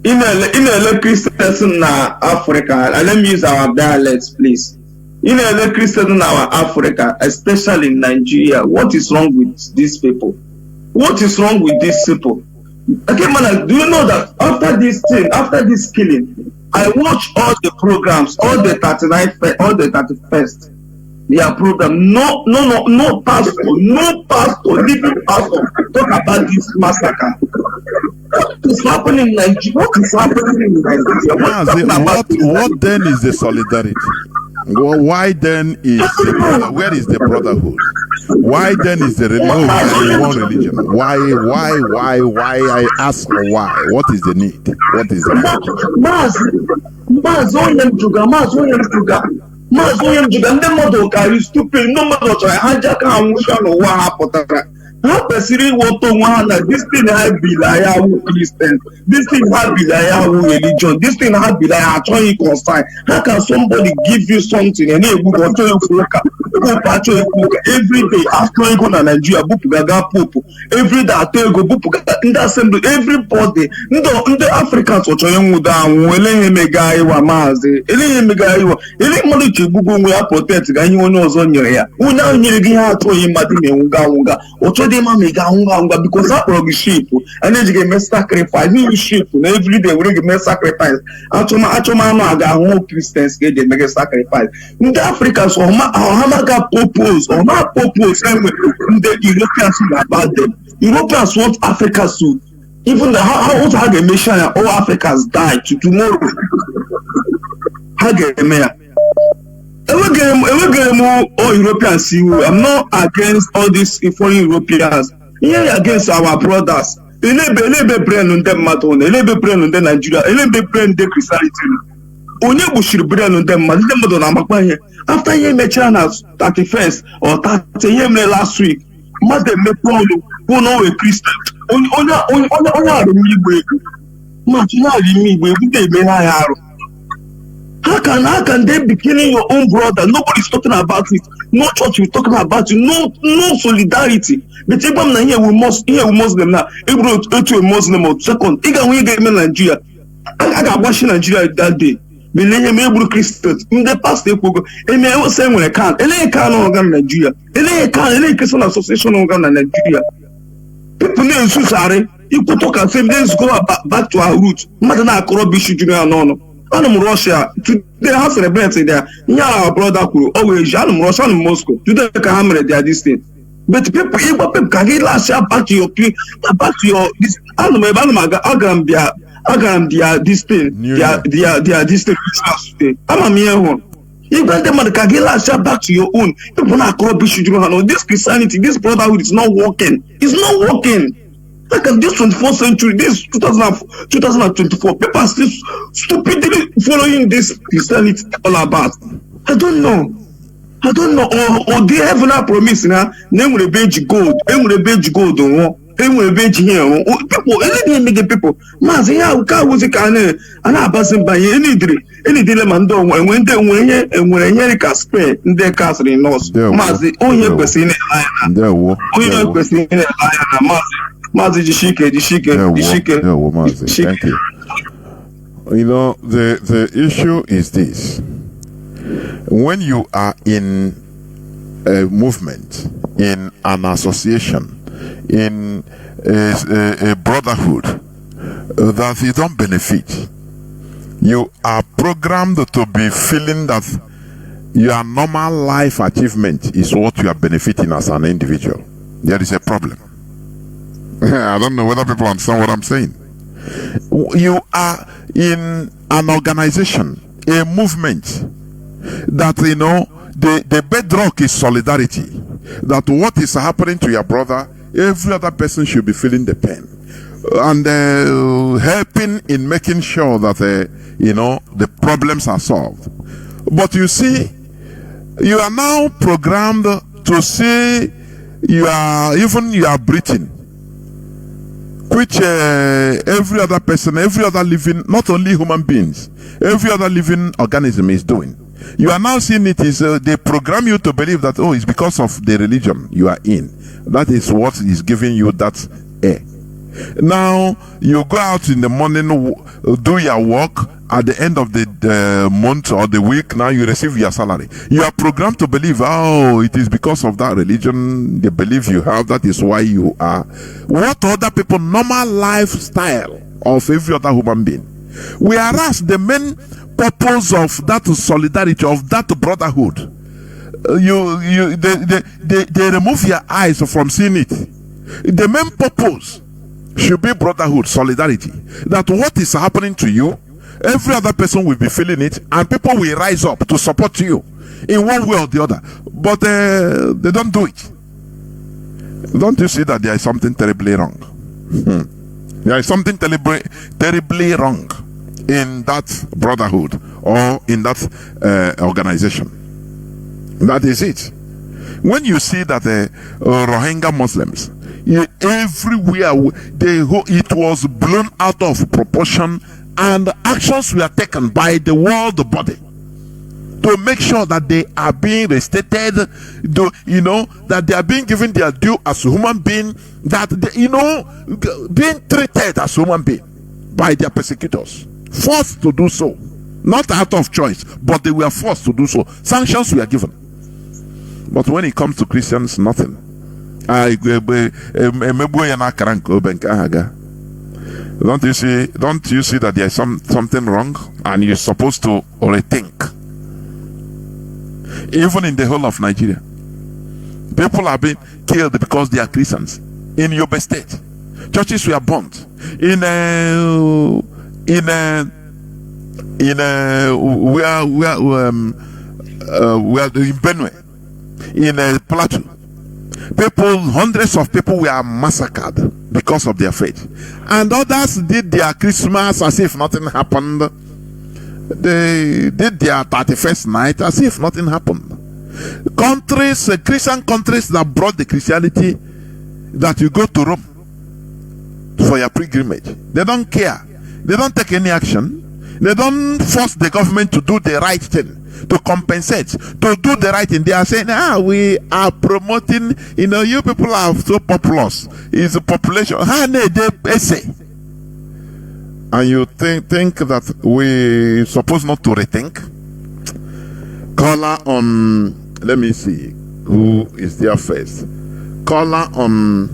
In a Christians in Africa, and let me use our dialects, please. In a Christian in our Africa, especially in Nigeria, what is wrong with these people? What is wrong with these people? Okay, man, do you know that after this killing, I watch all the programs, all the 39th, all the 31st, their program. No pastor, living pastor, talk about this massacre. What is happening in Nigeria? What then is the solidarity? Well, why then is where is the brotherhood? Why then is the religion? One religion? Why? I ask why. What is the need? What is the how person want to want that this thing have be like Christian, this thing have be like religion, this thing have be like actually concern. How can somebody give you something and you go to every day after you go to Nigeria, every day after you go in the assembly, everybody in the Africans or because that will be sheep and then you get sacrifice new sheep every day we get sacrifice actually Christians get the sacrifice in the Africa so how got purpose or not purpose the Europeans about them. Europeans want Africa to even how they make sure all Africans die to tomorrow. How get me? All Europeans. I'm not against all these foreign Europeans. Yeah, against our brothers. Elebe brain on them maton, elebe brain on the Nigeria, elebe brain the Christianity. Onye bushiri brain on them maton. After ye met China 31st or 30 years last week, must they make Paul who know a Christian? How can they be killing your own brother? Nobody's talking about it. No church is talking about it. No solidarity. But if I'm here with Muslim now, able to a Muslim or second, even when you get in Nigeria, I got watching Nigeria that day. Millennium able Christians in the past they go. And I was saying when I can't. LA can't organ Nigeria. LA Christian Association organ Nigeria. People need to sorry. You could talk and say let's go back to our roots. Madana Korobishi Junior no. I'm Russia. They have celebrated there. Yeah, our brother crew. Always, I'm Russia and Moscow. Today, they can hammer their distance. But people can get last year back to your this. I don't know. Agam their distance. Their distance. I'm a mere one. You grant them can get last year back to your own. People are corrupt. This Christianity, this brotherhood is not working. It's not working. Like in this 24th century, this 2024, people are still stupidly following this Christianity all about. I don't know. Or they have a promise now. Name will be gold. Name will be gold. Name will be here. People, any people. Mazi, how can we say? And I pass by any dilemma. And when they can spare, they cast in us. Mazi, oh, you're question. Mazi, thank you. You know, the issue is this. When you are in a movement, in an association, in a brotherhood that you don't benefit, you are programmed to be feeling that your normal life achievement is what you are benefiting as an individual. There is a problem. I don't know whether people understand what I'm saying. You are in an organization, a movement that, you know, the bedrock is solidarity. That what is happening to your brother, every other person should be feeling the pain and helping in making sure that you know, the problems are solved. But you see, you are now programmed to see you are breathing, which every other person, every other living, not only human beings, every other living organism is doing. You are now seeing it is they program you to believe that, oh, it's because of the religion you are in. That is what is giving you that air. Now you go out in the morning, do your work. At the end of the month or the week, now you receive your salary. You are programmed to believe, oh, it is because of that religion, the belief you have, that is why you are. What other people, normal lifestyle of every other human being. Whereas the main purpose of that solidarity, of that brotherhood, they remove your eyes from seeing it. The main purpose should be brotherhood, solidarity. That what is happening to you, every other person will be feeling it, and people will rise up to support you in one way or the other. But they don't do it. Don't you see that there is something terribly wrong? There is something terribly wrong in that brotherhood or in that organization. That is it. When you see that Rohingya Muslims, everywhere it was blown out of proportion, and actions were taken by the world body to make sure that they are being restated, that they are being given their due as a human being, that they, being treated as human being by their persecutors, forced to do so, not out of choice, but they were forced to do so. Sanctions were given. But when it comes to Christians, nothing. Don't you see that there is something wrong, and you're supposed to rethink? even in the whole of Nigeria. People are being killed because they are Christians. In Yobe State, churches were burnt. Where in Benue, in Plateau, people, hundreds of people were massacred because of their faith, and others did their Christmas as if nothing happened. They did their 31st night as if nothing happened. Countries, Christian countries that brought the Christianity, that you go to Rome for your pilgrimage, they don't care. They don't take any action. They don't force the government to do the right thing, to compensate, to do the right thing. They are saying, we are promoting, you people are so populous. It's a population. And you think that we supposed not to rethink? Caller on, let me see who is there first. Caller on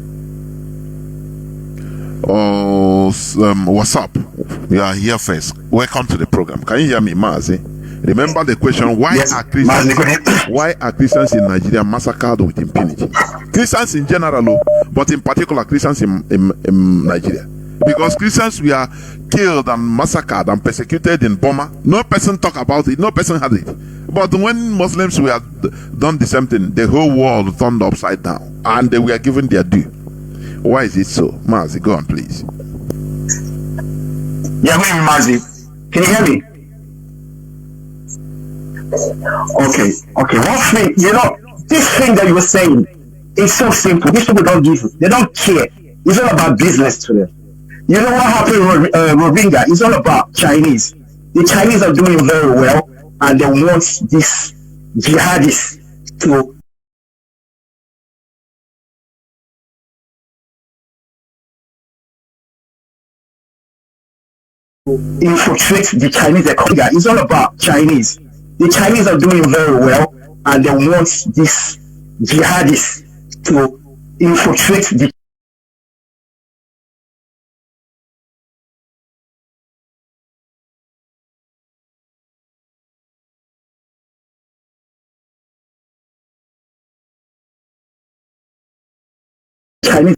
WhatsApp. You are here first. Welcome to the program. Can you hear me, Mazi? Remember the question: why are Christians in Nigeria massacred with impunity? Christians in general, but in particular Christians in Nigeria. Because Christians were killed and massacred and persecuted in Burma. No person talk about it. No person had it. But when Muslims were done the same thing, the whole world turned upside down, and they were given their due. Why is it so? Mazi, go on, please. Yeah, good evening, Mazi. Can you hear me? Okay. One thing, this thing that you were saying is so simple. These people don't give, they don't care. It's all about business to them. You know what happened in Rohingya? It's all about Chinese. The Chinese are doing very well, and they want these jihadists to infiltrate the Chinese economy. It's all about Chinese. The Chinese are doing very well, and they want these jihadists to infiltrate the Chinese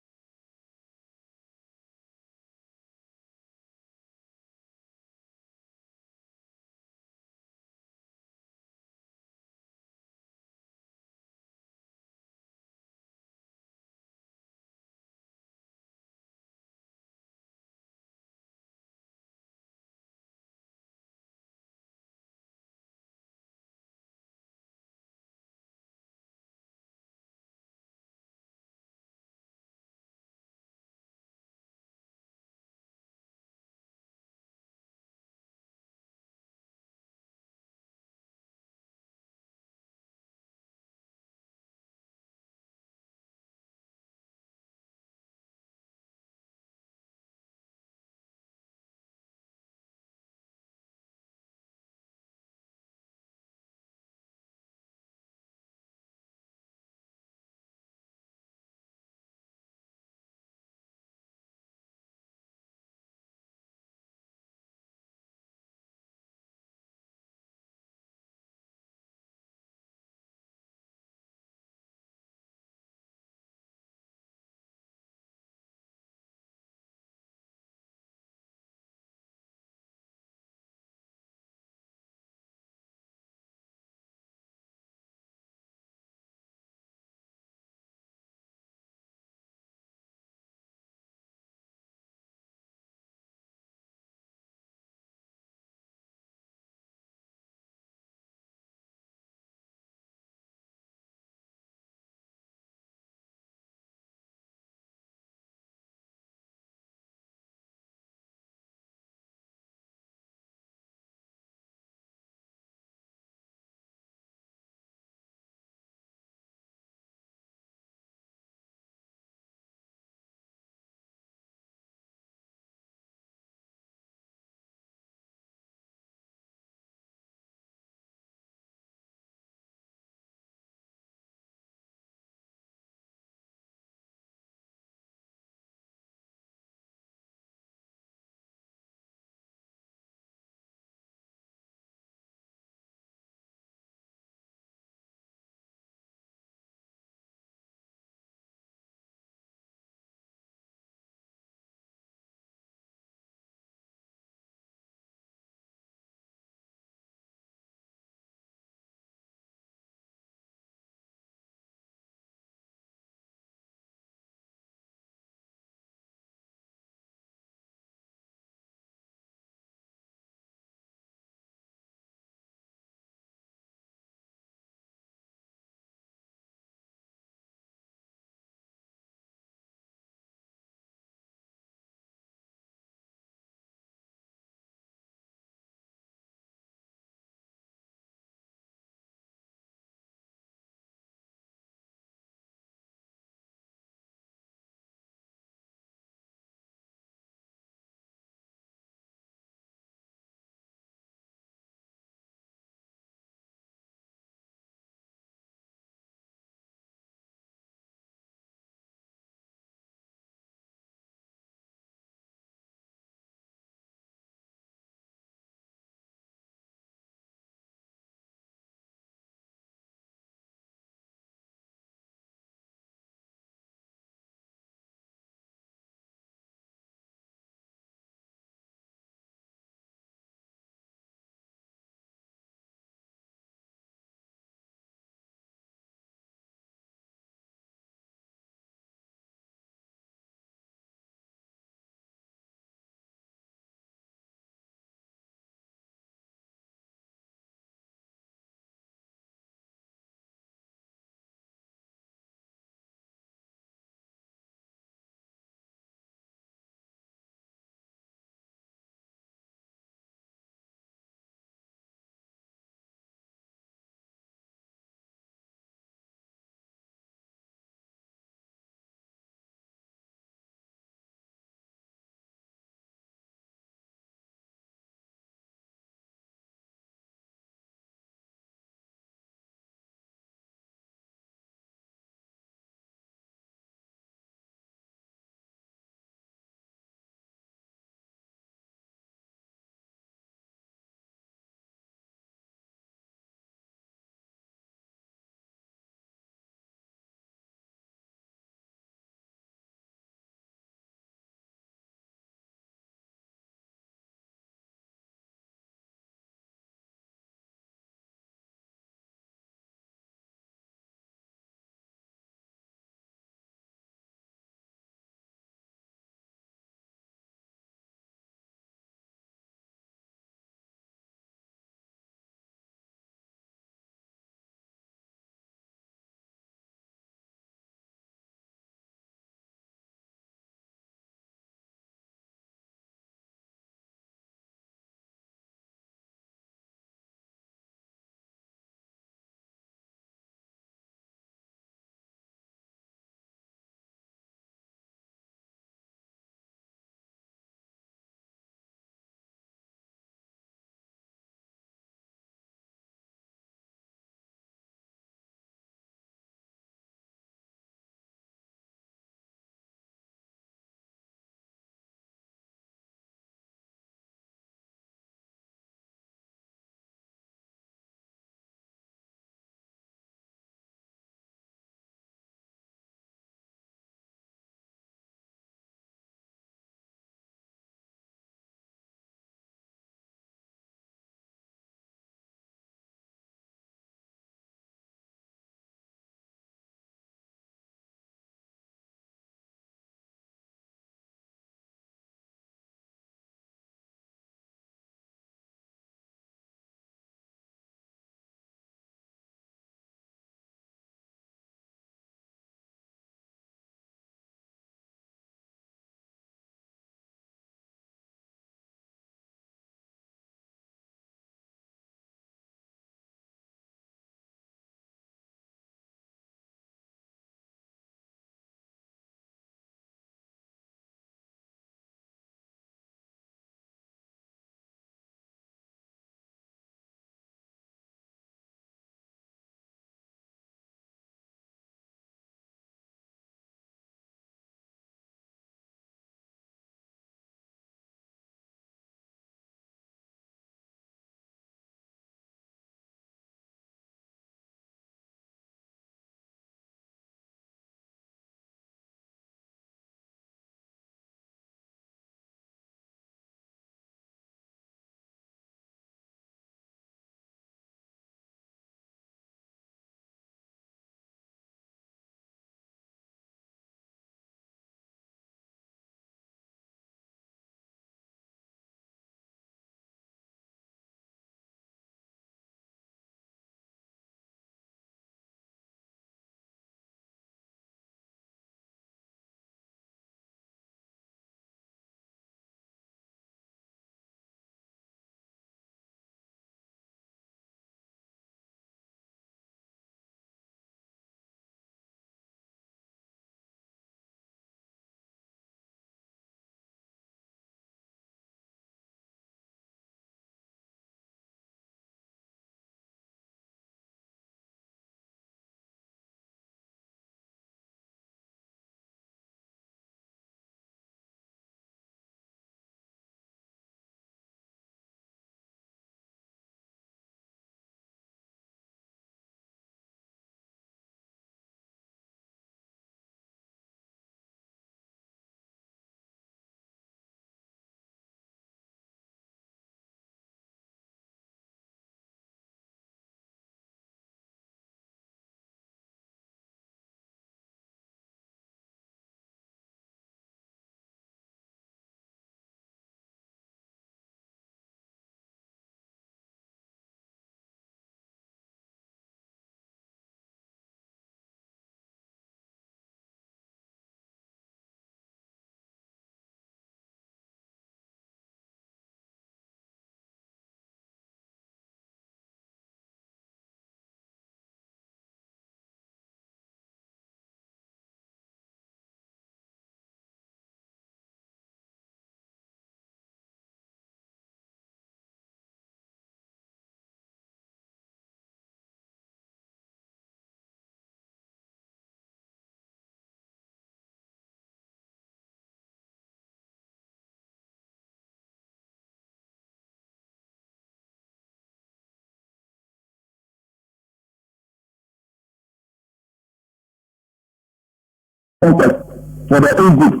for their own good.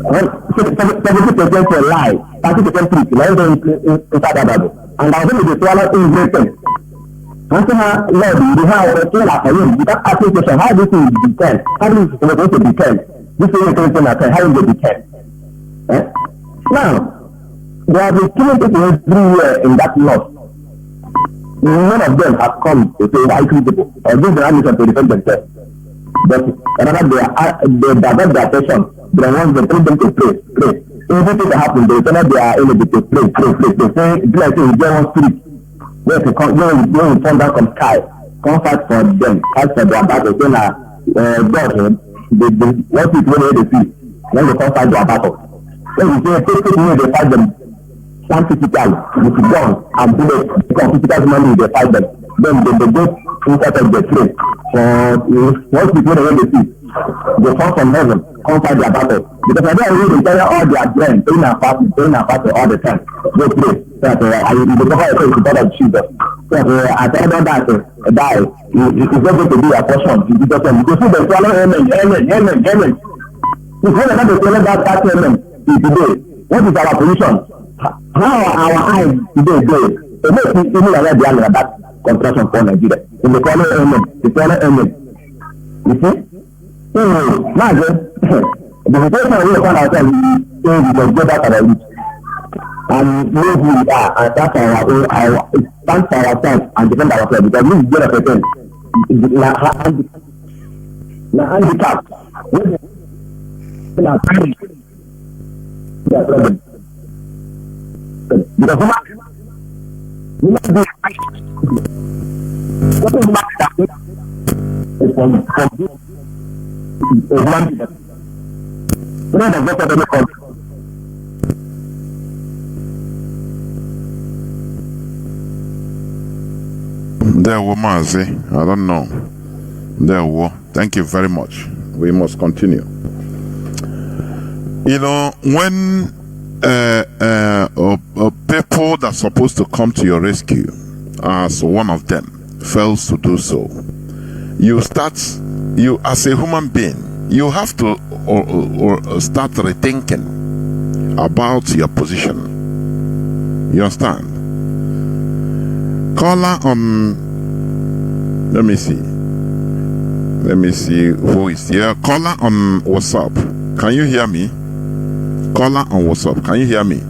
70% for lie, 30% truth. Let them inside that Bible. And I think the swallow is great. Once you have Lord, you have a tool for you. You can't ask the question, how this is depend? How this is going to depend? This is going to how will it depend? Now, there have been killing people everywhere in that north. None of them have come to say I kill people or give their ammunition to defend themselves. But another they divert their attention. They want to tell them to pray. Everything that happens, they tell them they are able to pray. They say it's like you get one spirit. Where we come down from sky, come fight for them, fight for their battle. Say God, they what people when they see, when they come fight their battle. When we say take people they fight them. Some physical with guns and bullets, because physical money they fight them. Then they go inside of the train. Once people when they see, they come from heaven, come fight their battle. Because I don't really tell all their brain, praying and fasting all the time. They pray. That I will cover a face of Jesus. I tell them that die. It's not going to be a portion. Because you see the swallow amen. If we are not to swallow that amen today, what is our position? How are our eyes today go? So let's see like that contraction for Nigeria. In the swallow amen. You see? Now, the situation we find ourselves is the go back to the roots. And where we are, and that's our stand for ourselves and defend ourselves, because this is good of a thing. The handicap, because There were Mazi. I don't know. There were. Thank you very much. We must continue. You know, when people that are supposed to come to your rescue, as one of them fails to do so, you as a human being, you have to start rethinking about your position. You understand? Caller on. Let me see who is here. Caller on WhatsApp. Can you hear me? Caller on WhatsApp. Can you hear me?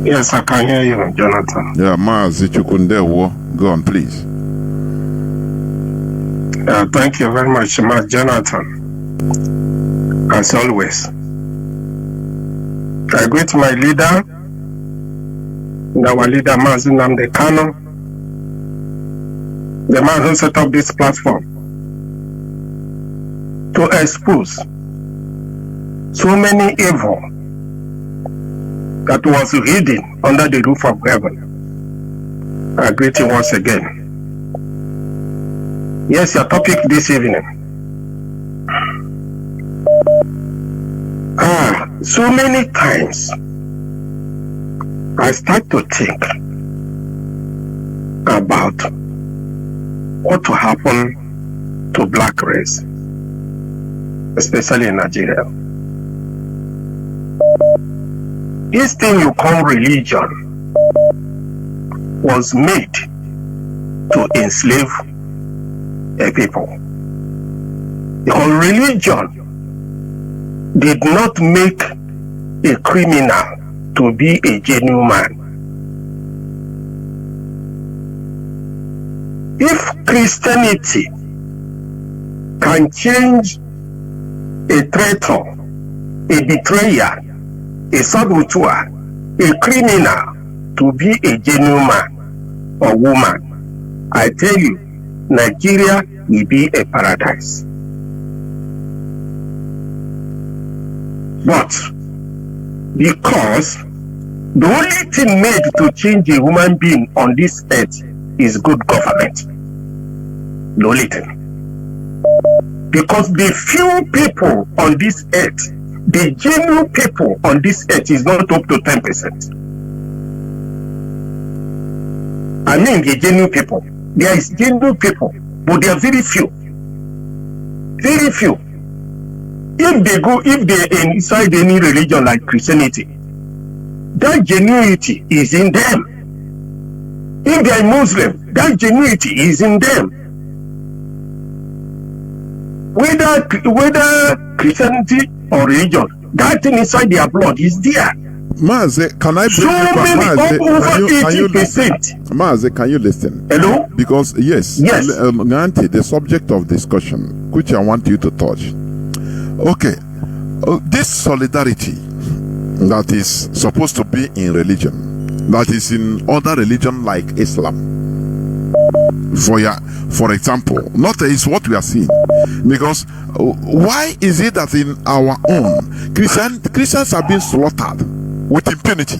Yes, I can hear you, Jonathan. Yeah, Mazi Chukundewo. Go on, please. Thank you very much, Jonathan. As always. I greet my leader, our leader, Mazi Namdekano, the man who set up this platform to expose so many evil that was hidden under the roof of heaven. I greet you once again. Yes, your topic this evening. So many times I start to think about what will happen to black race, especially in Nigeria. This thing you call religion was made to enslave a people. Because religion did not make a criminal to be a genuine man. If Christianity can change a traitor, a betrayer, a saboteur, a criminal to be a genuine man or woman, I tell you, Nigeria will be a paradise. But because the only thing made to change a human being on this earth is good government. The only thing. Because the few people on this earth, the genuine people on this earth is not up to 10%. I mean the genuine people. There is genuine people, but they are very few. Very few. If they inside any religion like Christianity, that genuinity is in them. If they are Muslim, that genuinity is in them. Whether Christianity or religion, that thing inside their blood is there. Mazi, can I bring you back? Mazi, can you listen? Hello? Because yes, Nganti, the subject of discussion, which I want you to touch. Okay, this solidarity that is supposed to be in religion, that is in other religion like Islam. For example, not is what we are seeing. Because why is it that in our own Christians are being slaughtered with impunity?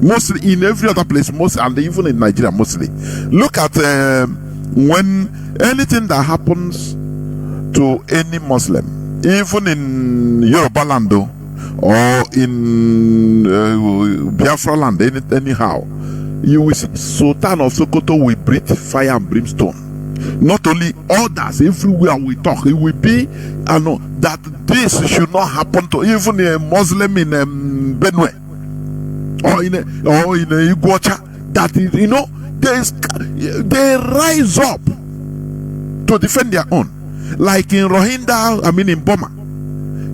Mostly in every other place, mostly, and even in Nigeria, mostly. Look at when anything that happens to any Muslim, even in Yoruba land or in Biafra land, anyhow, you will see Sultan of Sokoto will breathe fire and brimstone. Not only others, everywhere we talk, it will be, I know that this should not happen to even a Muslim in Benue or in Iguacha. That is, you know, they rise up to defend their own. Like in Rohingya, I mean in Burma,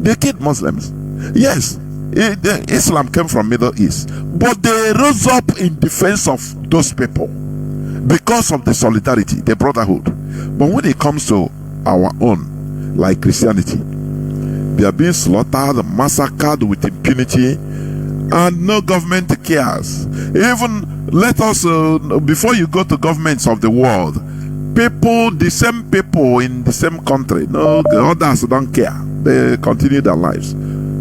they killed Muslims. Yes, Islam came from Middle East, but they rose up in defense of those people because of the solidarity, the brotherhood. But when it comes to our own, like Christianity, they are being slaughtered, massacred with impunity, and no government cares. Even let us, before you go to governments of the world, people, the same people in the same country, no others don't care. They continue their lives.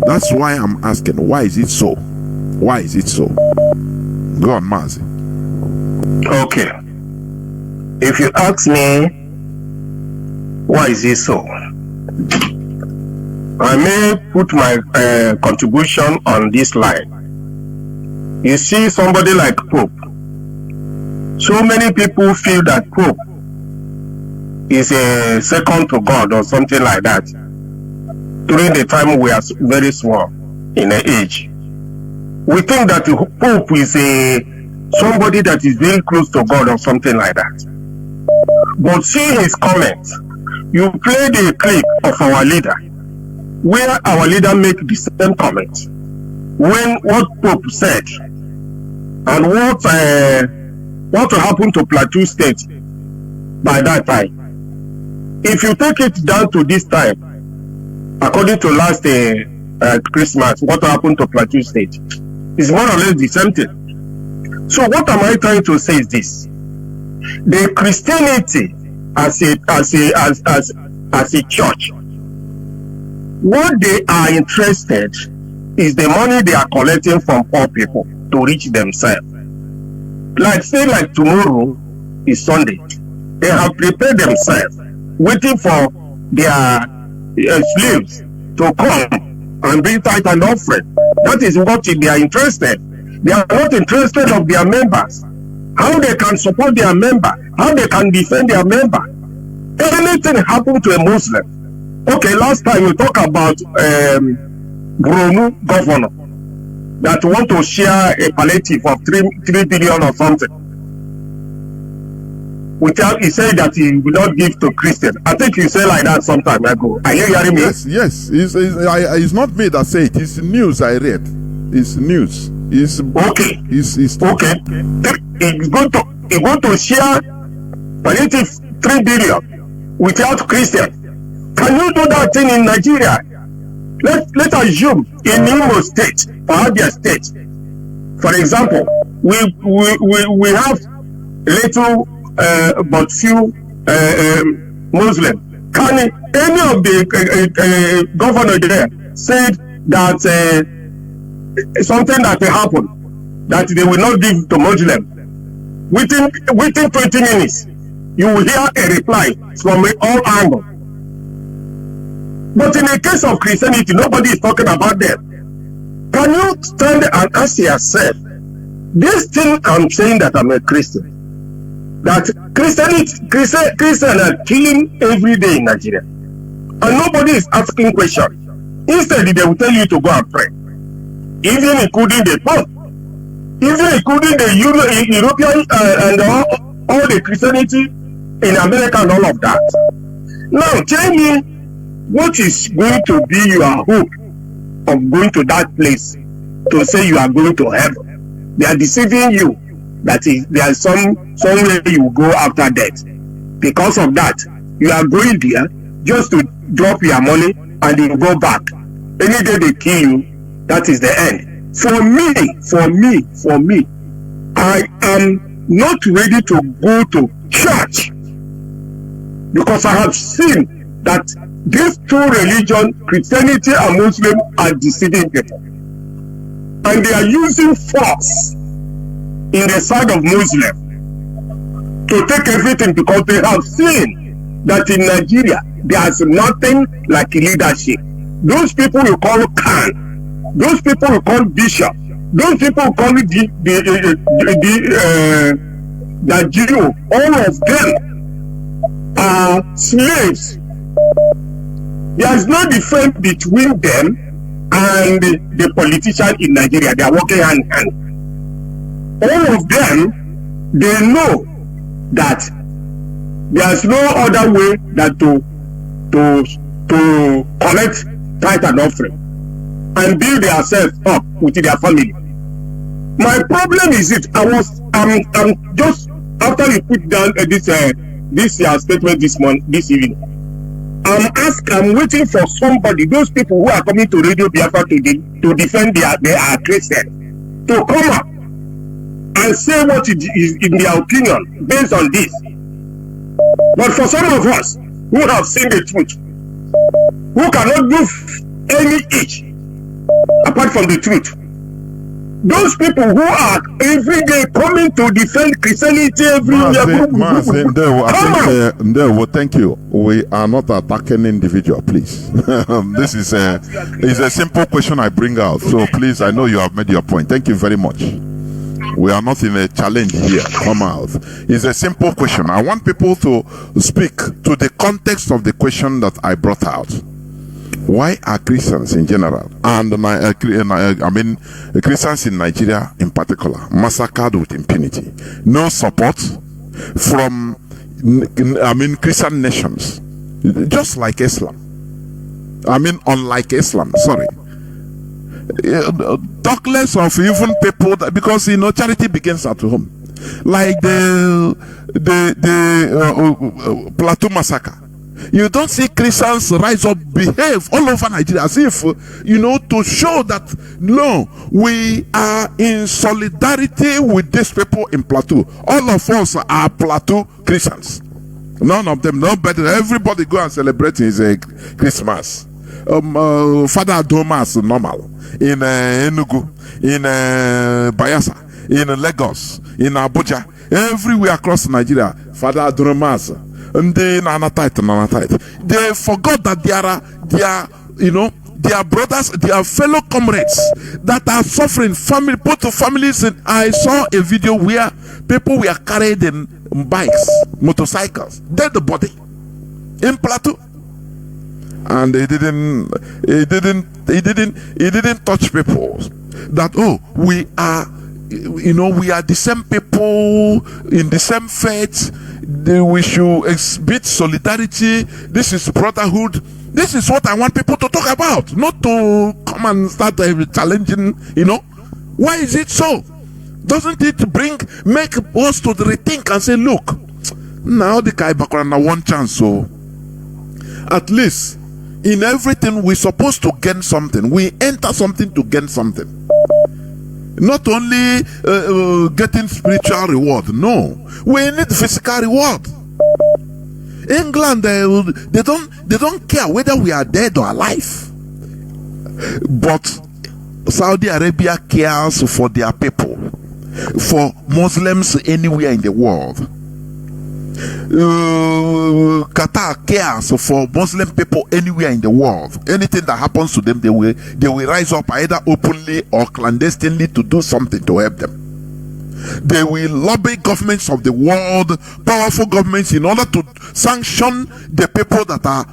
That's why I'm asking, why is it so? Why is it so? Go on, Mazi. Okay. If you ask me, why is it so? I may put my contribution on this line. You see somebody like Pope. So many people feel that Pope is a second to God or something like that. During the time we are very small in age, we think that Pope is somebody that is very close to God or something like that. But see his comments. You play the clip of our leader, where our leader make the same comment when what Pope said and what happened to Plateau State by that time. If you take it down to this time, according to last Christmas, what happened to Plateau State is more or less the same thing. So what am I trying to say is this: the Christianity as a church, what they are interested is the money they are collecting from poor people to reach themselves. Like tomorrow is Sunday, they have prepared themselves, waiting for their slaves to come and bring tithe and offering. That is what they are interested. They are not interested of their members. How they can support their member, how they can defend their member. Anything happen to a Muslim. Okay, last time we talked about Borno governor that want to share a palliative of 3 billion or something. Without, he said that he will not give to Christian. I think you said like that some time ago. Are you hearing me? Yes. It's not me that say it. It's news I read. It's news. It's okay. It's okay. He's going to share palliative 3 billion without Christian. Can you do that thing in Nigeria? Let's assume in Imo State or Abia State, for example, we have little but few Muslim. Can any of the governor there said that something that happened that they will not give to Muslim? Within 20 minutes, you will hear a reply from all angles. But in the case of Christianity, nobody is talking about them. Can you stand and ask yourself, this thing I'm saying that I'm a Christian, that Christians are killing every day in Nigeria. and nobody is asking questions. Instead, they will tell you to go and pray, even including the Pope, even including the European and all the Christianity in America and all of that. Now, tell me, what is going to be your hope of going to that place to say you are going to heaven? They are deceiving you. That is, there is somewhere you go after death. Because of that, you are going there just to drop your money and you go back. Any day they kill you, that is the end. For me, I am not ready to go to church because I have seen that these two religions, Christianity and Muslim, are deceiving people. And they are using force in the side of Muslim to take everything because they have seen that in Nigeria there is nothing like leadership. Those people you call Khan, those people you call Bishop, those people you call the Jew, all of them are slaves. There is no difference between them and the politicians in Nigeria. They are working hand in hand. All of them, they know that there is no other way than to collect tithe and offering and build themselves up with their family. My problem is it. I'm just after you put down this statement this evening. I'm waiting for somebody. Those people who are coming to Radio Biafra to defend their Christian to come up and say what is in their opinion based on this. But for some of us who have seen the truth, who cannot move any inch apart from the truth, those people who are every day coming to defend Christianity everywhere. Thank you. We are not attacking individual, please. This is a simple question I bring out. So please, I know you have made your point. Thank you very much. We are not in a challenge here. Come out. It's a simple question. I want people to speak to the context of the question that I brought out. Why are Christians in general, and Christians in Nigeria in particular, massacred with impunity? No support from Christian nations, just like Islam. Unlike Islam, sorry. Talk less of even people that, because charity begins at home, like the Plateau massacre. You don't see Christians rise up, behave all over Nigeria as if, to show that, no, we are in solidarity with these people in Plateau. All of us are Plateau Christians. None of them, nobody, everybody go and celebrate his Christmas. Father Domas, normal. In Enugu, in Bayelsa, in Lagos, in Abuja, everywhere across Nigeria, Father Domas. And they forgot that their brothers, their fellow comrades that are suffering, both families. I saw a video where people were carried in bikes, motorcycles, dead body in Plateau, and he didn't touch people. That we are the same people in the same faith. We should exhibit solidarity. This is brotherhood. This is what I want people to talk about, not to come and start challenging. Why is it so? Doesn't it make us to rethink and say, look, now the guy background one chance. So at least in everything we're supposed to gain something. We enter something to gain something. Not only getting spiritual reward, no, we need physical reward. England, they don't care whether we are dead or alive, but Saudi Arabia cares for their people, for Muslims anywhere in the world. Qatar cares for Muslim people anywhere in the world. Anything that happens to them, they will rise up either openly or clandestinely to do something to help them. They will lobby governments of the world, powerful governments, in order to sanction the people that are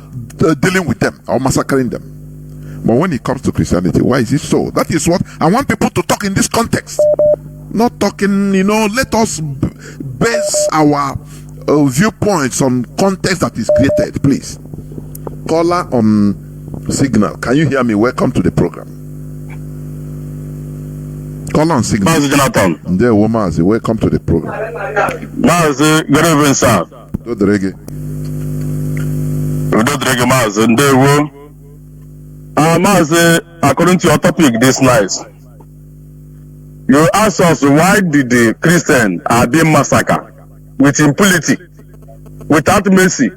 dealing with them or massacring them. But when it comes to Christianity, why is it so? That is what I want people to talk in this context. Not talking, let us base our viewpoints on context that is created, please. Caller on Signal. Can you hear me? Welcome to the program. Caller on Signal. Mazi Jonathan. There, Mazi. Welcome to the program. Mazi, good evening, sir. Dodrege. Dodrege, Mazi. Ndewo. Mazi, according to your topic this night, you ask us why did the Christians are being massacred with impunity, without mercy,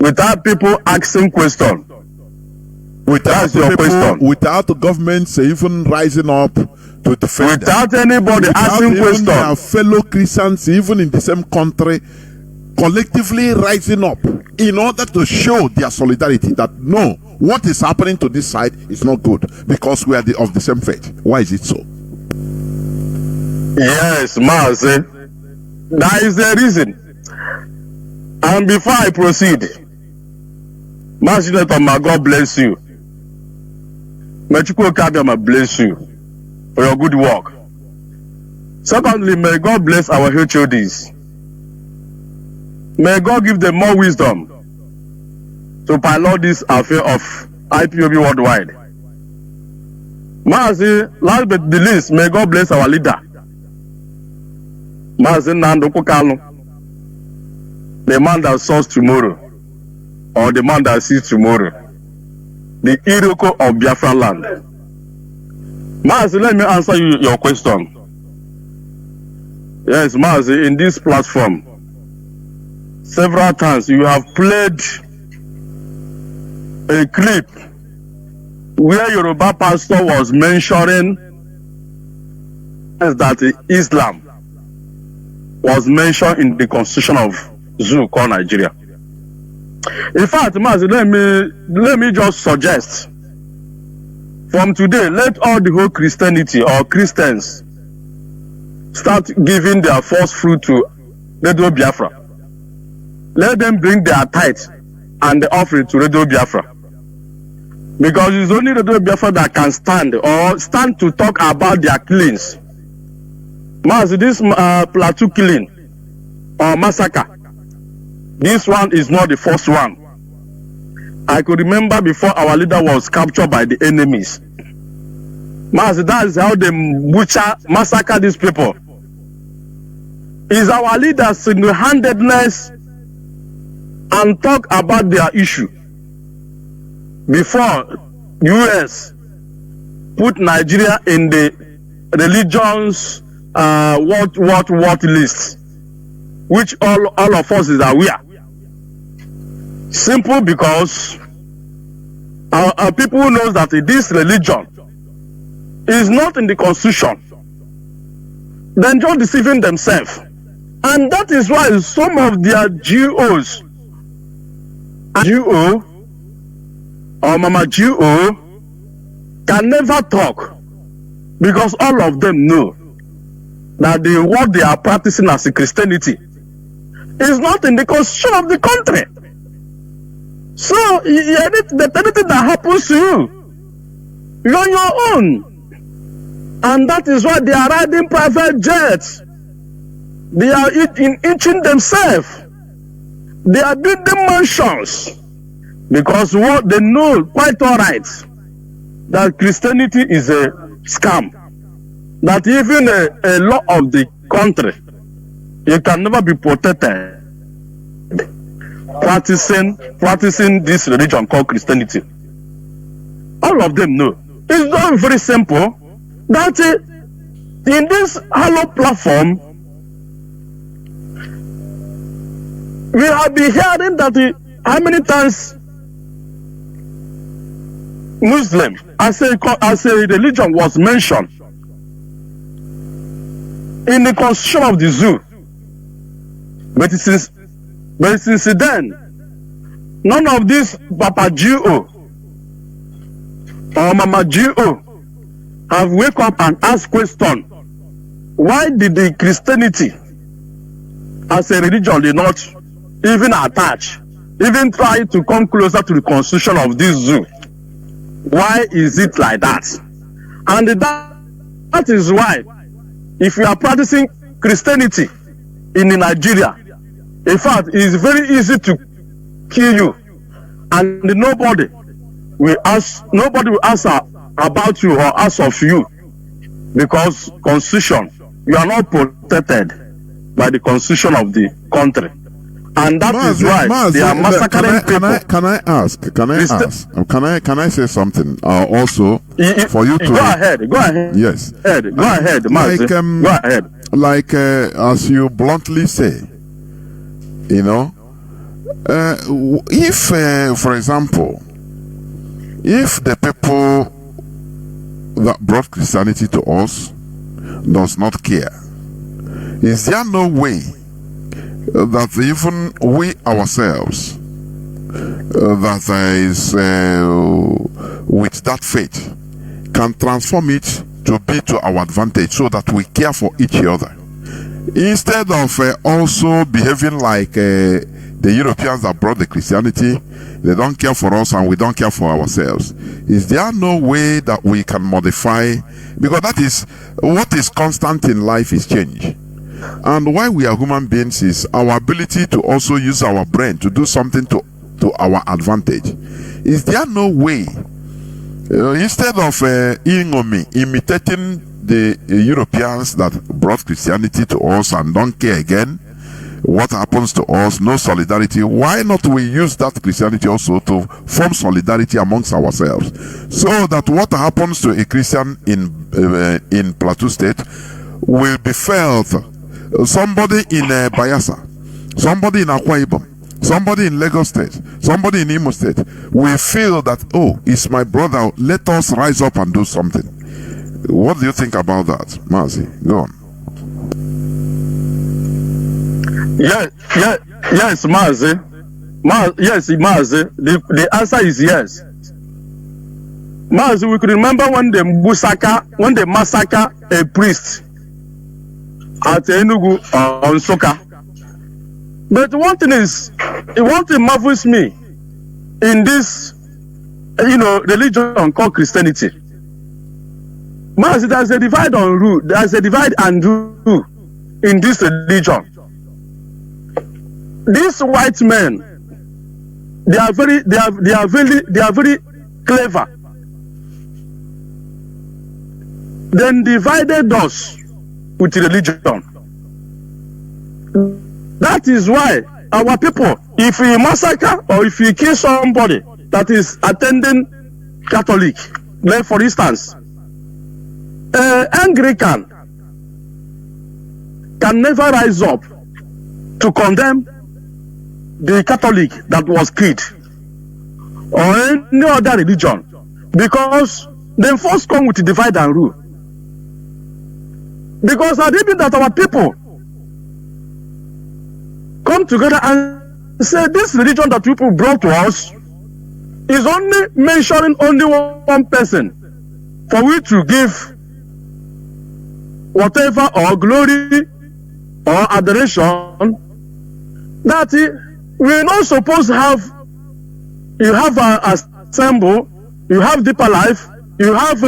without people asking questions. Without the governments even rising up to defend without them. Anybody asking questions. Their fellow Christians, even in the same country, collectively rising up in order to show their solidarity that no, what is happening to this side is not good because we are of the same faith. Why is it so? Yes, Mazi. That is the reason. And before I proceed, Mazi, may God bless you. May Chukwu bless you for your good work. Secondly, may God bless our HODs. May God give them more wisdom to pilot this affair of IPOB worldwide. Mazi, last but the least, may God bless our leader, Mazi Nando Kokalo, the man that sows tomorrow, or the man that sees tomorrow, the Iroko of Biafra land. Mazi, let me answer you your question. Yes, Mazi, in this platform, several times you have played a clip where Yoruba pastor was mentioning that Islam was mentioned in the constitution of Zoo called Nigeria. In fact, Mazi, let me just suggest from today, let all the whole Christianity or Christians start giving their first fruit to Radio Biafra. Let them bring their tithe and the offering to Radio Biafra. Because it's only Radio Biafra that can stand to talk about their killings. Mazi, this plateau killing or massacre, this one is not the first one. I could remember before our leader was captured by the enemies. Mazi, that is how they massacre these people. Is our leader single-handedness and talk about their issue before US put Nigeria in the religions what list, which all of us is aware. Simple because our people knows that this religion is not in the constitution. They're just deceiving themselves. And that is why some of their GOs, GO or Mama GO, can never talk because all of them know that what they are practicing as a Christianity is not in the constitution of the country. So anything that happens to you, you're on your own. And that is why they are riding private jets. They are itching themselves. They are building mansions. Because what they know quite all right, that Christianity is a scam. That even a law of the country, you can never be protected practicing this religion called Christianity. All of them know. It's not very simple that in this hollow platform, we have been hearing that how many times Muslim as a religion was mentioned in the constitution of the zoo. But since then, none of this Papa G.O. or Mama G.O. have wake up and ask question why did the Christianity as a religion did not even attach, even try to come closer to the constitution of this zoo? Why is it like that? And that is why, if you are practicing Christianity in Nigeria, in fact, it is very easy to kill you, and nobody will ask about you or ask of you, because constitution, you are not protected by the constitution of the country. And that is why they are massacring people. Can I say something? Also, for you to go ahead. Yes. Go ahead, Mazi. Go ahead. Like as you bluntly say, you know, if, for example, if the people that brought Christianity to us does not care, is there no way that even we ourselves that is with that faith can transform it to be to our advantage, so that we care for each other, instead of also behaving like the Europeans that brought the Christianity? They don't care for us and we don't care for ourselves. Is there no way that we can modify? Because that is what is constant in life, is change. And why we are human beings is our ability to also use our brain to do something to our advantage. Is there no way, instead of imitating the Europeans that brought Christianity to us and don't care again what happens to us, no solidarity, why not we use that Christianity also to form solidarity amongst ourselves, so that what happens to a Christian in Plateau State will be felt? Somebody in Bayelsa, somebody in Akwa Ibom, somebody in Lagos State, somebody in Imo State will feel that, oh, it's my brother, let us rise up and do something. What do you think about that, Mazi? Go on. Yes, Mazi. Yes, Mazi. The answer is yes. Mazi, we could remember when they massacre a priest at Enugu on Soka. But one thing marvels me in this, religion called Christianity. Mazi, there's a divide and rule. There's a divide and rule in this religion. These white men, they are very clever. Then divided us with religion. That is why our people, if we massacre or if we kill somebody that is attending Catholic, like for instance, Anglican can never rise up to condemn the Catholic that was killed or any other religion, because they first come with divide and rule. Because I believe that our people come together and say this religion that people brought to us is only mentioning only one person, for we to give whatever or glory or adoration, that we're not supposed to have. You have a symbol, you have Deeper Life, you have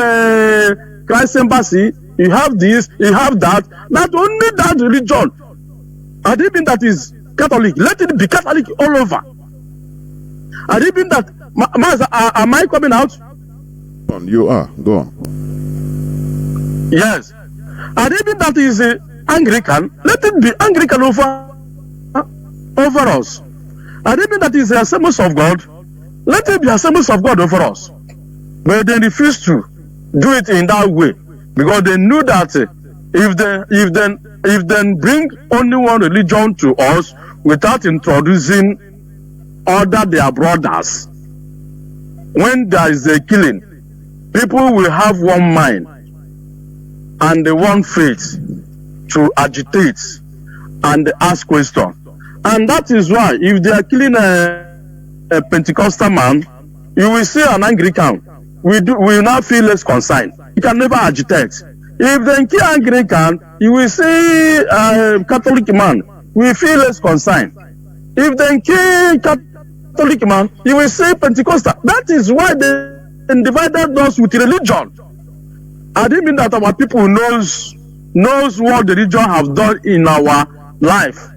Christ Embassy, you have this, you have that. Not only that religion. I didn't mean that is Catholic. Let it be Catholic all over. I didn't mean that. Am I coming out? You are. Go on. Yes. I didn't mean that is Anglican. Let it be Anglican over us. I didn't mean that is the Assemblies of God. Let it be Assemblies of God over us. But they refuse to do it in that way, because they knew that if they bring only one religion to us without introducing other their brothers, when there is a killing, people will have one mind and one faith to agitate and ask questions. And that is why if they are killing a Pentecostal man, you will see an Anglican. We will not feel less concerned. You can never agitate. If they kill Anglican, you will see Catholic man, we feel less concerned. If they kill Catholic man, you will see Pentecostal. That is why they divided us with religion. I didn't mean that our people knows what the religion have done in our life.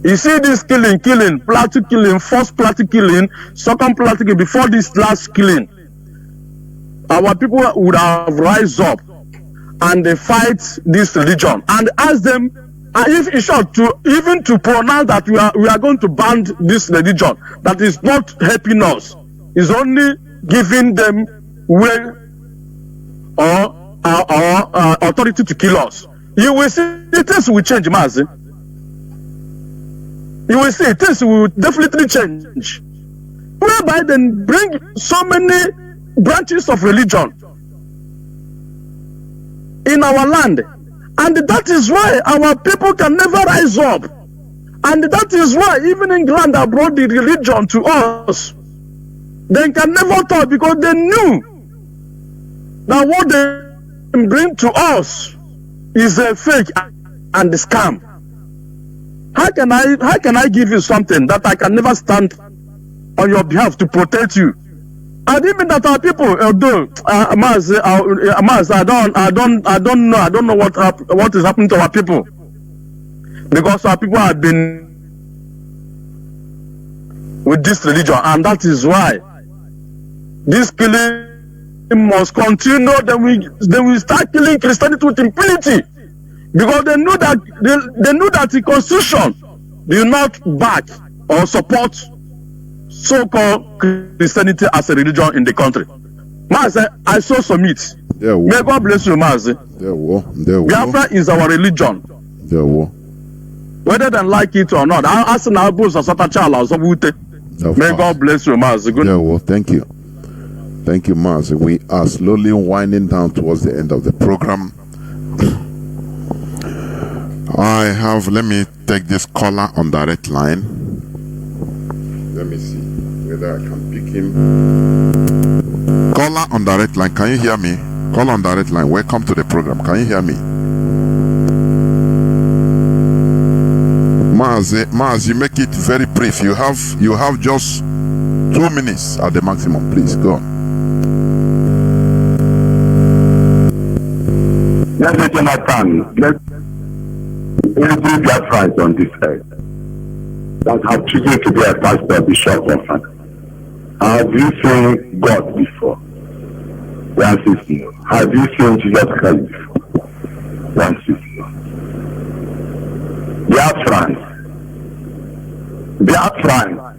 You see this killing, plot killing, first plot killing, second plot killing, before this last killing, our people would have rise up and they fight this religion and ask them, if in short, to pronounce that we are going to ban this religion, that is not helping us, is only giving them way or authority to kill us. You will see things will change, Mazi. You will see things will definitely change. Whereby then bring so many branches of religion in our land. And that is why our people can never rise up. And that is why even England that brought the religion to us, they can never talk because they knew that what they bring to us is a fake and a scam. How can I give you something that I can never stand on your behalf to protect you? I didn't mean that our people, although Mazi, I don't know what is happening to our people, because our people have been with this religion, and that is why this killing must continue. Then we start killing Christianity with impunity, because they know that the Constitution do not back or support so-called Christianity as a religion in the country. Mazi, I so submit. May God bless you, Mazi. Biafra is our religion. Whether they like it or not. May God bless you, Mazi. Thank you. Thank you, Mazi. We are slowly winding down towards the end of the program. Let me take this caller on direct line. Let me see whether I can pick him. Caller on direct line, can you hear me? Caller on direct line, welcome to the program. Can you hear me? Mazi, make it very brief. You have just 2 minutes at the maximum. Please go on. Yes, Jonathan. Every Biafra is on this earth that have chosen to be a pastor, bishop, or father. Have you seen God before? The answer is no. Have you seen Jesus Christ before? The answer is no. Biafrans,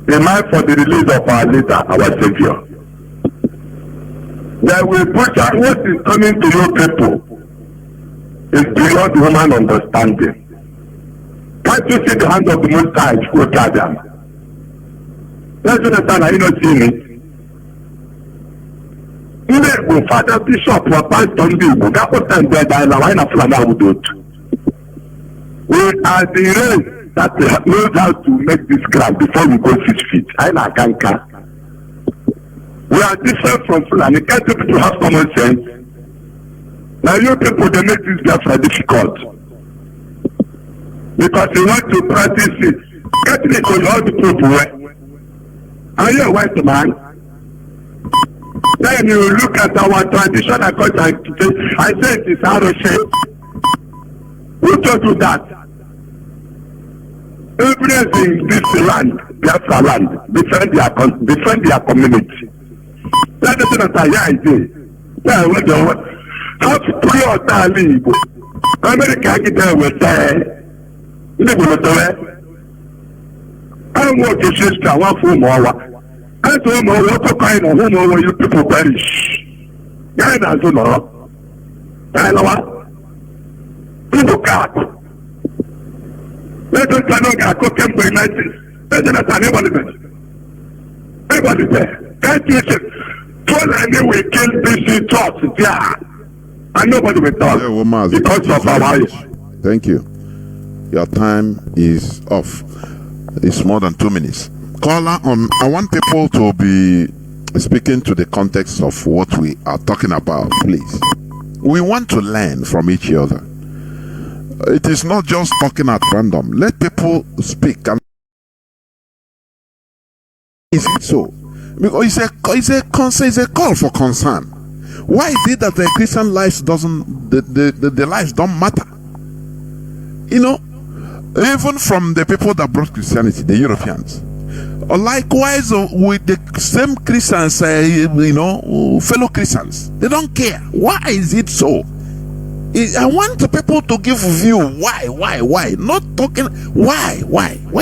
demand for the release of our leader, our Savior. That we put out what is coming to your people is beyond human understanding. Can't you see the hand of the Most High to go to them? Let's understand, are you not seeing it? Even Father Bishop or Pastor Ndibu, that was time there, why not Flana would do it? We are the race that knows how to make this ground before we go 6 feet. I know Kanka. We are different from Fulani. Can't you people have common sense? Now you people, they make this Biafra difficult. Because you want to practice it. Catholic will all the people well. Are you a white man? Then you look at our tradition and culture. I say it is out of shape. Who told you that? Everything in this land, Biafra land, defend their community. That is not a idea. How to pray or leave. America get there with that. I don't want to sister one for more. I don't know what kind of home over you people perish. I don't know. I know what? People got. Let us know that cooking by 90s. Let us know everybody there. Can't you say, Paul and we kill this thoughts there. And nobody will talk because of our age. Thank you. Your time is off. It's more than 2 minutes. Caller, I want people to be speaking to the context of what we are talking about, please. We want to learn from each other. It is not just talking at random. Let people speak. And is it so? Because it's a call for concern. Why is it that the Christian lives the lives don't matter? You know, even from the people that brought Christianity, the Europeans. Likewise, with the same Christians, fellow Christians, they don't care. Why is it so? I want the people to give view. Why? Not talking. Why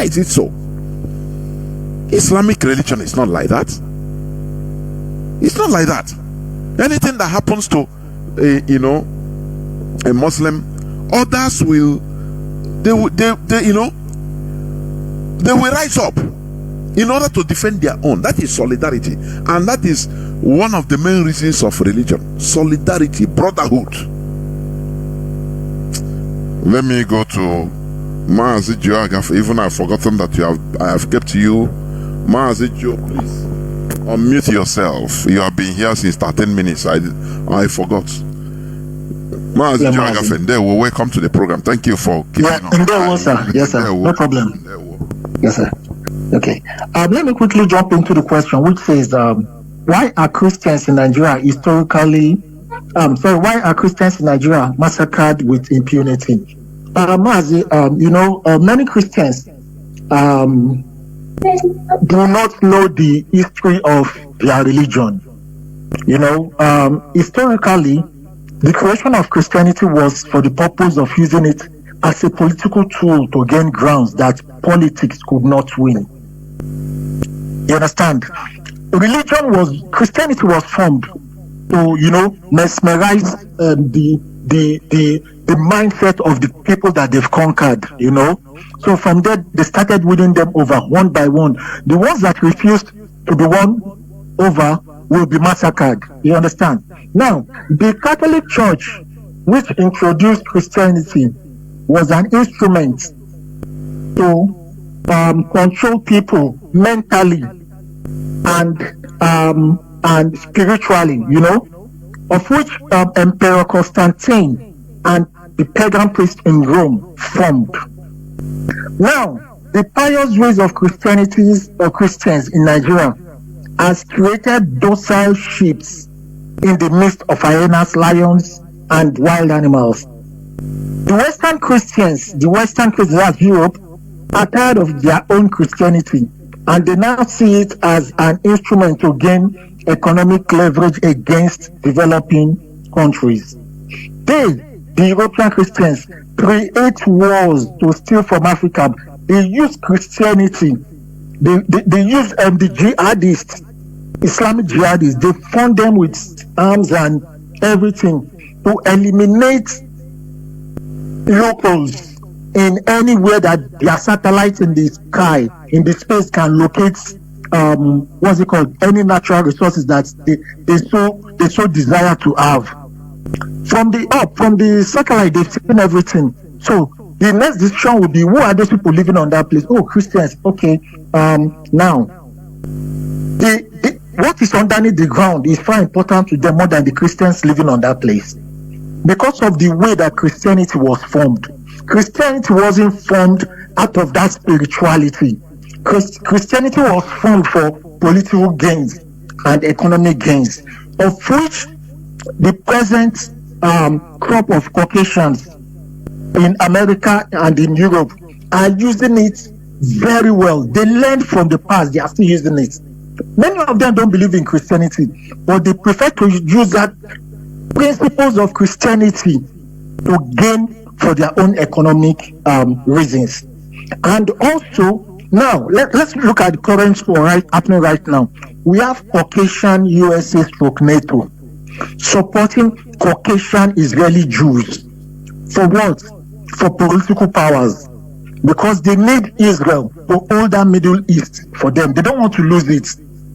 is it so? Islamic religion is not like that. It's not like that. Anything that happens to a Muslim, others will rise up in order to defend their own. That is solidarity, and that is one of the main reasons of religion: solidarity, brotherhood. Let me go to Mazi. Even I've forgotten that I have kept you. Mazi, please unmute yourself. You have been here since 13 minutes. I forgot. Mazi, there, welcome to the program. Thank you for keeping on. Sir. Yes, sir. No problem. Yes, sir. Okay. Let me quickly jump into the question, which says, why are Christians in Nigeria why are Christians in Nigeria massacred with impunity? Mazi, many Christians do not know the history of their religion. Historically, the creation of Christianity was for the purpose of using it as a political tool to gain grounds that politics could not win. You understand? Christianity was formed to, mesmerize the mindset of the people that they've conquered, So from there, they started winning them over one by one. The ones that refused to be won over will be massacred. You understand? Now, the Catholic Church, which introduced Christianity, was an instrument to control people mentally and spiritually, of which Emperor Constantine and the pagan priest in Rome formed. Now, the pious ways of Christians in Nigeria has created docile sheep in the midst of hyenas, lions, and wild animals. The Western Christians of Europe, are tired of their own Christianity, and they now see it as an instrument to gain economic leverage against developing countries. The European Christians, create wars to steal from Africa. They use Christianity. They use the jihadists, Islamic jihadists. They fund them with arms and everything to eliminate locals in anywhere that their satellites in the sky, in the space, can locate any natural resources that they so desire to have. From the satellite, they've seen everything. So the next decision will be, who are those people living on that place? Oh, Christians. Okay. Now, what is underneath the ground is far important to them more than the Christians living on that place, because of the way that Christianity was formed. Christianity wasn't formed out of that spirituality. Christianity was formed for political gains and economic gains, of which the present crop of Caucasians in America and in Europe are using it very well. They learned from the past, they are still using it. Many of them don't believe in Christianity, but they prefer to use that principles of Christianity to gain for their own economic reasons. And also, now let's look at the current war happening right now. We have Caucasian USA / NATO supporting Caucasian Israeli Jews. For what? For political powers. Because they need Israel to hold that Middle East for them. They don't want to lose it.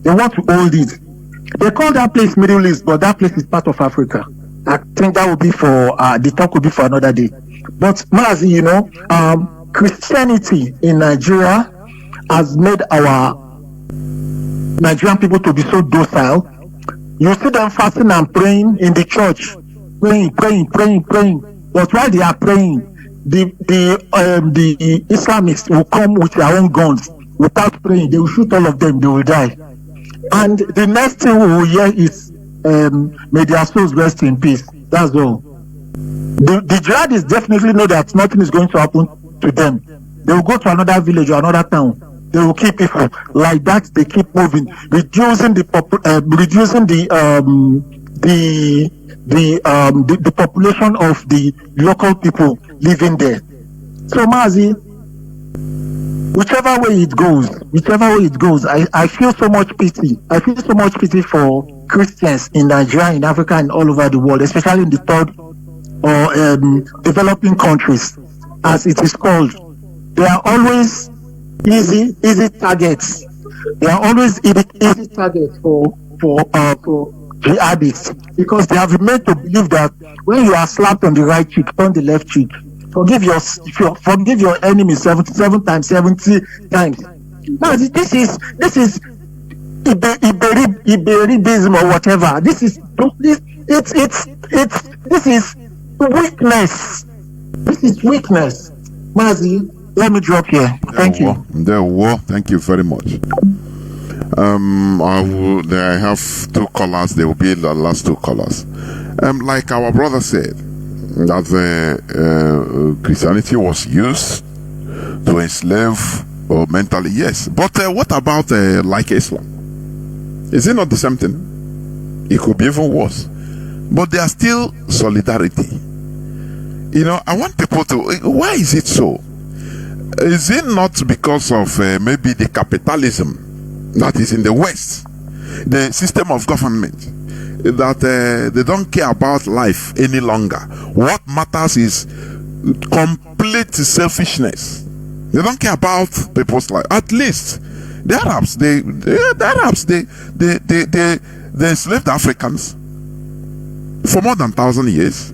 They want to hold it. They call that place Middle East, but that place is part of Africa. I think that would be for the talk will be for another day. But Mazi, Christianity in Nigeria has made our Nigerian people to be so docile. You see them fasting and praying in the church praying. But while they are praying, the Islamists will come with their own guns. Without praying, they will shoot all of them. They will die. And the next thing we will hear is, may their souls rest in peace. That's all. The jihadists definitely know that nothing is going to happen to them. They will go to another village or another town. They will keep people like that. They keep moving, reducing the population of the local people living there. So Mazi, whichever way it goes, I feel so much pity. I feel so much pity for Christians in Nigeria, in Africa, and all over the world, especially in the third or developing countries, as it is called. They are always easy targets. They are always easy targets for jihadists, because they have been made to believe that when you are slapped on the right cheek, on the left cheek, forgive your enemy 77 times, 70 times. Now this is Iberibism or whatever. This is weakness. This is weakness. Mazi, let me drop here. Thank you. Thank you very much. I have two callers. They will be the last two callers. Like our brother said, that Christianity was used to enslave mentally. Yes, but what about like Islam? Is it not the same thing? It could be even worse. But there are still solidarity. I want people to. Why is it so? Is it not because of maybe the capitalism that is in the West, the system of government, that they don't care about life any longer? What matters is complete selfishness. They don't care about people's life. At least the Arabs, they enslaved Africans for more than 1,000 years.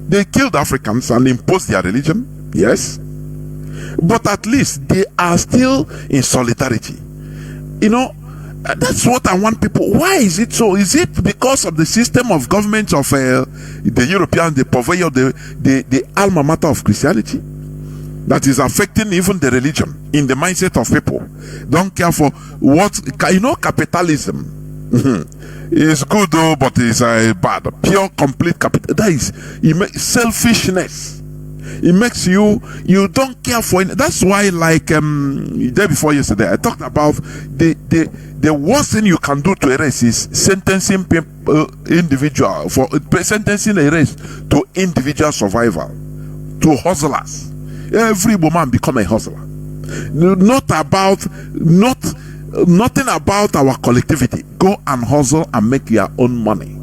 They killed Africans and imposed their religion. Yes. But at least they are still in solidarity. That's what I want people. Why is it so? Is it because of the system of government of the Europeans, the purveyor, the alma mater of Christianity, that is affecting even the religion in the mindset of people? Don't care for what, capitalism is good though, but it's bad. Pure, complete capital. That is selfishness. It makes you don't care for it. That's why, like the day before yesterday, I talked about the worst thing you can do to a race is sentencing individual for sentencing a race to individual survival, to hustlers. Every woman become a hustler. Nothing about our collectivity. Go and hustle and make your own money.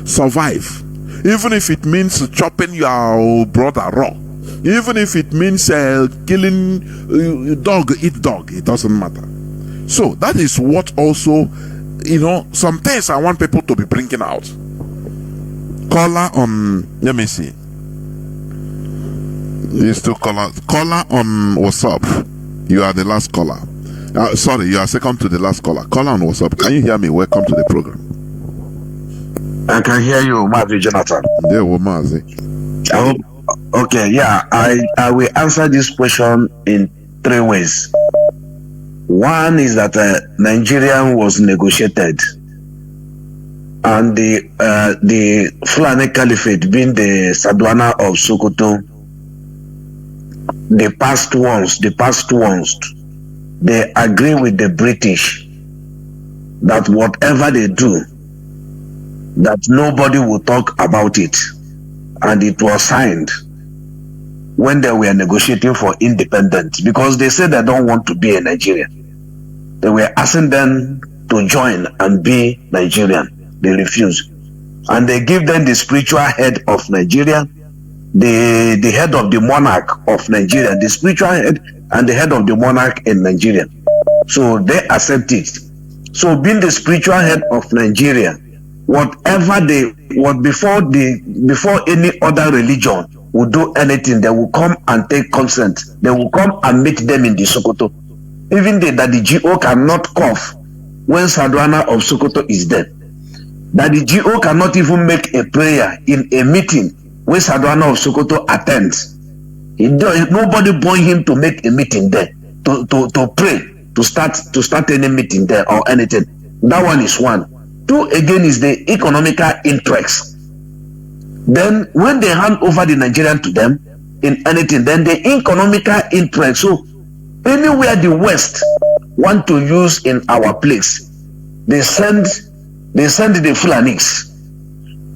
Survive. Even if it means chopping your brother raw. Even if it means killing dog, eat dog. It doesn't matter. So that is what also, some things I want people to be bringing out. Caller on, let me see. These two callers. Caller on WhatsApp. You are the last caller. Sorry, you are second to the last caller. Caller on WhatsApp. Can you hear me? Welcome to the program. I can hear you, Mazi Jonathan. There, Mazi. Okay, yeah. I will answer this question in three ways. One is that Nigerian was negotiated, and the Fulani Caliphate, being the Sadwana of Sokoto, the past ones, they agree with the British that whatever they do, that nobody will talk about it, and it was signed when they were negotiating for independence, because they said they don't want to be a Nigerian. They were asking them to join and be Nigerian. They refused, and they give them the spiritual head of Nigeria, the head of the monarch of Nigeria, the spiritual head and the head of the monarch in Nigeria. So they accept it. So being the spiritual head of Nigeria, before any other religion will do anything, they will come and take consent. They will come and meet them in the Sokoto. Even that the GO cannot cough when Sadwana of Sokoto is dead. that the GO cannot even make a prayer in a meeting where Sadwana of Sokoto attends. Nobody born him to make a meeting there, to pray, to start any meeting there or anything. That one is one. Two, again, is the economical interest. Then when they hand over the Nigerian to them in anything, then the economical interest. So anywhere the West want to use in our place, they send the Fulanis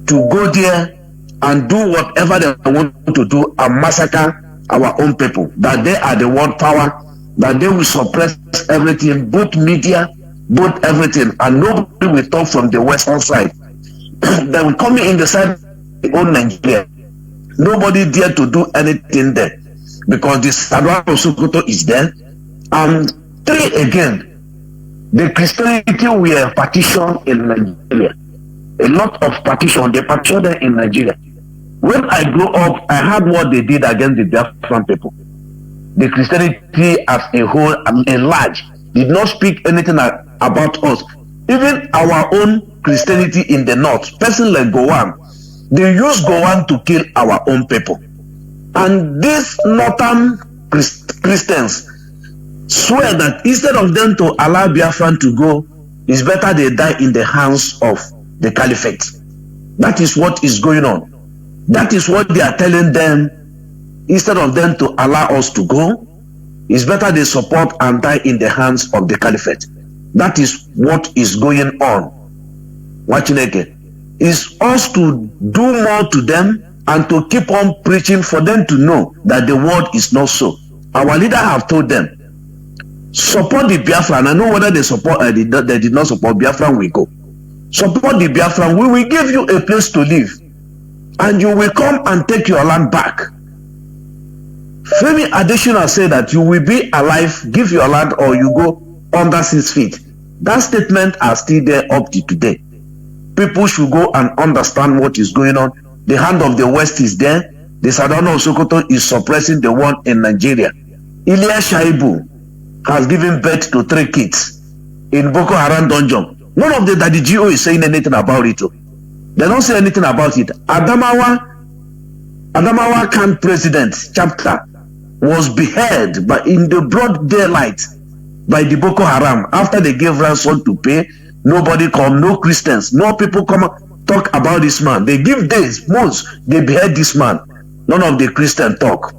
to go there and do whatever they want to do and massacre our own people. That they are the world power, that they will suppress everything, both media, both everything, and nobody will talk from the Western side. They will come in the side of the own Nigeria. Nobody dare to do anything there because the Sadwa of Sokoto is there. And three, again, the Christianity were partitioned in Nigeria. A lot of partition, they partitioned in Nigeria. When I grew up, I heard what they did against the Biafran people. The Christianity as a whole and a large did not speak anything about us. Even our own Christianity in the north, person like Gowan, they use Gowan to kill our own people. And these northern Christians swear that instead of them to allow Biafran to go, it's better they die in the hands of the caliphate. That is what is going on. That is what they are telling them. Instead of them to allow us to go, it's better they support and die in the hands of the caliphate. That is what is going on. Watching again is us to do more to them and to keep on preaching for them to know that the world is not so. Our leader have told them, support the Biafran. I know whether they support they did not support Biafran, we go. Support the Biafran. We will give you a place to live, and you will come and take your land back. Femi Adesina said that you will be alive, give your land, or you go under 6 feet. That statement are still there up to today. People should go and understand what is going on. The hand of the West is there. The Sadano of Sokoto is suppressing the one in Nigeria. Ilya Shaibu has given birth to 3 kids in Boko Haram dungeon. None of the Daddy GO is saying anything about it. They don't say anything about it. Adamawa Khan president chapter was beheaded in the broad daylight by the Boko Haram after they gave ransom to pay. Nobody come, no Christians, no people come talk about this man. They give days, months, they behead this man. None of the Christians talk.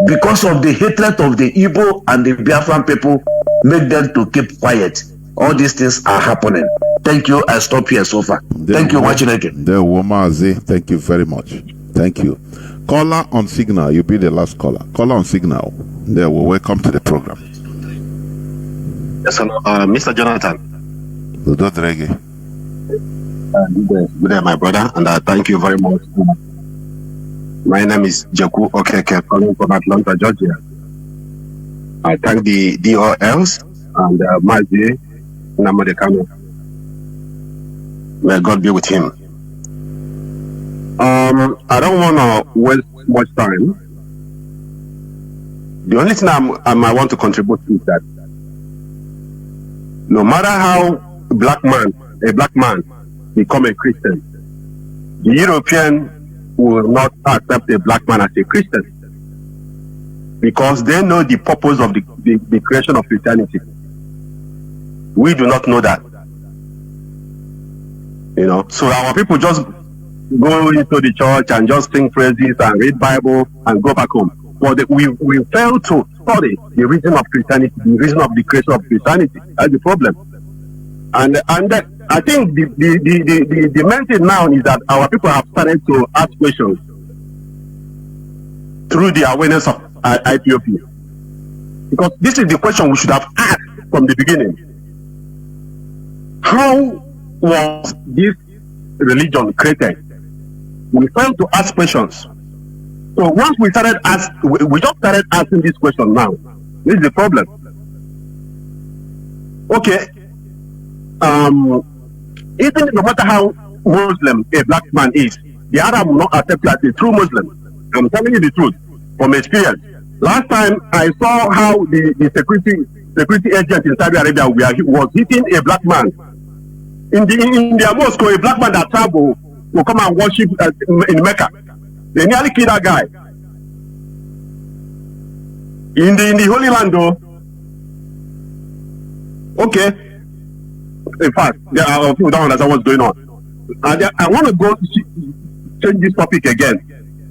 Because of the hatred of the Igbo and the Biafran people, make them to keep quiet. All these things are happening. Thank you. I stop here so far. Thank you, watching again. The Mazi, thank you very much. Thank you. Caller on signal, you'll be the last caller. Caller on signal. There, welcome to the program. Yes, hello, Mr. Jonathan. Good day, my brother, and thank you very much. My name is Jaku Okeke, calling from Atlanta, Georgia. I thank the DOLs and Mazi Namadekano. May God be with him. I don't want to waste much time. The only thing I might want to contribute is that no matter how a black man become a Christian, the European will not accept a black man as a Christian because they know the purpose of the creation of Christianity. We do not know that. So our people just go into the church and just sing praises and read Bible and go back home. But we fail to study the reason of Christianity, the reason of the creation of Christianity. That's the problem. And I think the main thing now is that our people have started to ask questions through the awareness of IPOP. Because this is the question we should have asked from the beginning. How was this religion created? We failed to ask questions. So once we just started asking this question now. This is the problem. Okay. Even no matter how Muslim a black man is, the Arab will not accept you as a true Muslim. I'm telling you the truth from experience. Last time I saw how the security agent in Saudi Arabia was hitting a black man in their mosque, a black man that travel will come and worship in Mecca. They nearly killed that guy. In the Holy Land, though, okay. In fact, there are people don't understand what's going on. I want to go change this topic again.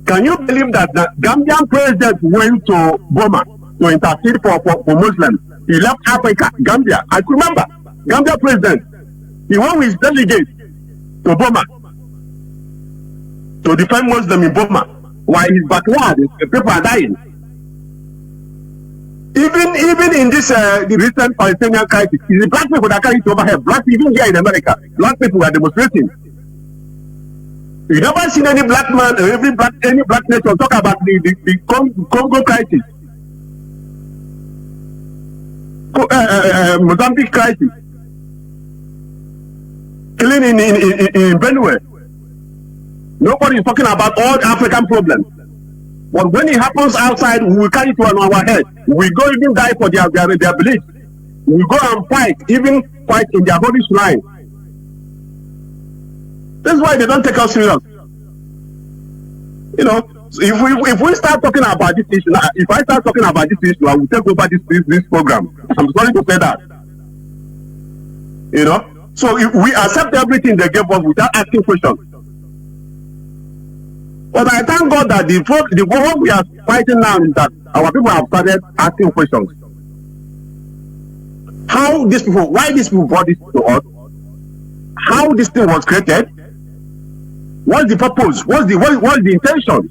Can you believe that the Gambian president went to Burma to intercede for Muslims? He left Africa, Gambia. I remember, Gambia president, he went with his delegate to Burma to defend Muslims in Burma. While in his backyard, people are dying. Even in this the recent Palestinian crisis, it's the black people that carry it overhead. Black people, even here in America, black people are demonstrating. You never seen any black man or any black nation talk about the Congo crisis, Mozambique crisis, killing in Benue. Nobody is talking about all African problems. But when it happens outside, we will carry it on our head. We go even die for their beliefs. We go and fight, even fight in their holy shrine. That's why they don't take us serious. You know, if we start talking about this issue, if I start talking about this issue, I will take over this program. I'm sorry to say that. You know, so if we accept everything they give us without asking questions. But I thank God that the war we are fighting now is that our people have started asking questions. How these people, why these people brought this to us? How this thing was created? What's the purpose? What's the intention?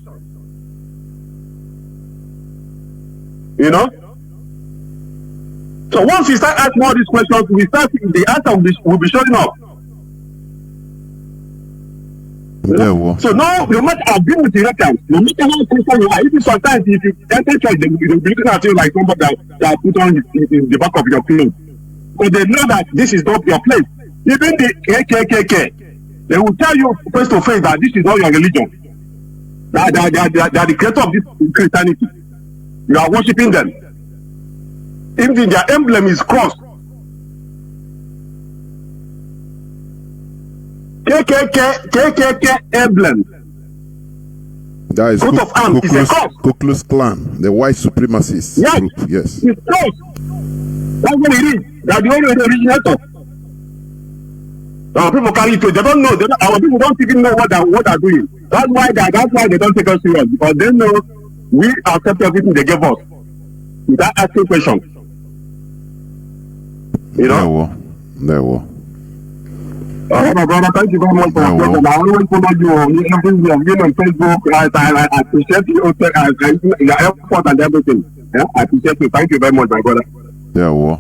You know? So once we start asking all these questions, the answer will be showing up. So no matter I've been with the Europeans, no matter how Christian you are, even sometimes if you enter church, they will be looking at you like somebody that put on in the back of your clothes. But they know that this is not your place. Even the KKK, they will tell you face to face that this is not your religion. They are the creator of this Christianity. You are worshiping them. Even their emblem is cross. KKK emblem. That is coat of arms is a cross. Ku Klux Klan, the white supremacist group. Yes. It's cross. That's what it is. That's the only originator. Our people carry it. They don't know. Our people don't even know what they're doing. That's why they don't take us serious, because they know we accept everything they give us without asking questions. You know. There were. My brother, thank you very much for your question. I always follow you on everything on Facebook. I appreciate your effort and everything. Yeah? I appreciate you. Thank you very much, my brother. There were.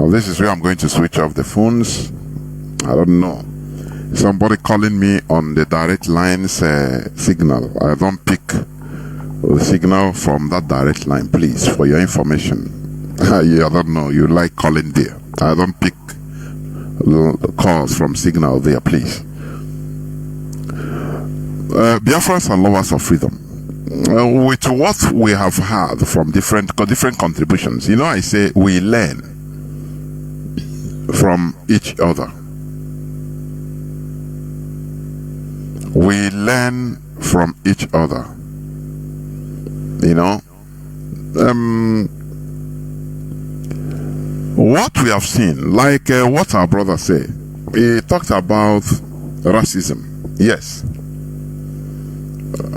This is where I'm going to switch off the phones. I don't know. Somebody calling me on the direct lines signal. I don't pick the signal from that direct line, please, for your information. I don't know. You like calling there. I don't pick calls from signal there, please. Biafrans and lovers of freedom. With what we have had from different contributions, you know, I say we learn from each other. We learn from each other. You know, what we have seen, like what our brother said, he talked about racism. Yes.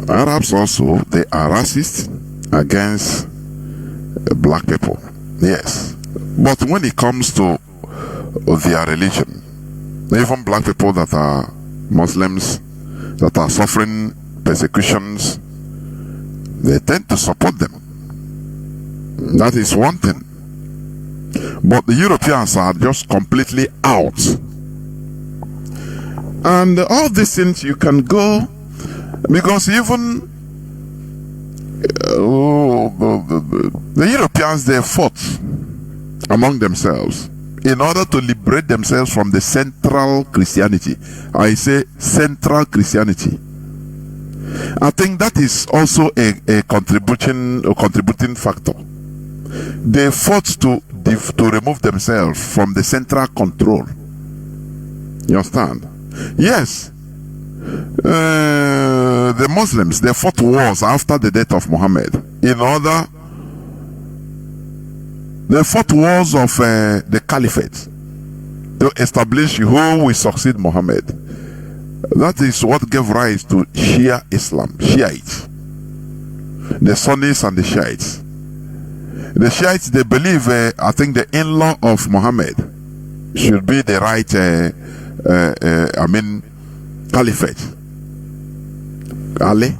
Arabs also, they are racist against black people. Yes. But when it comes to their religion, even black people that are Muslims, that are suffering persecutions, they tend to support them. That is one thing. But the Europeans are just completely out. And all these things you can go, because even the Europeans, they fought among themselves in order to liberate themselves from the central Christianity. I say central Christianity. I think that is also a contributing factor. they fought to remove themselves from the central control. You understand? Yes. The Muslims, they fought wars after the death of Muhammad. They fought wars of the caliphate to establish who will succeed Muhammad. That is what gave rise to Shia Islam, Shiites. The Sunnis and the Shiites. The Shiites, they believe, I think the in-law of Muhammad should be the right, caliphate. Ali.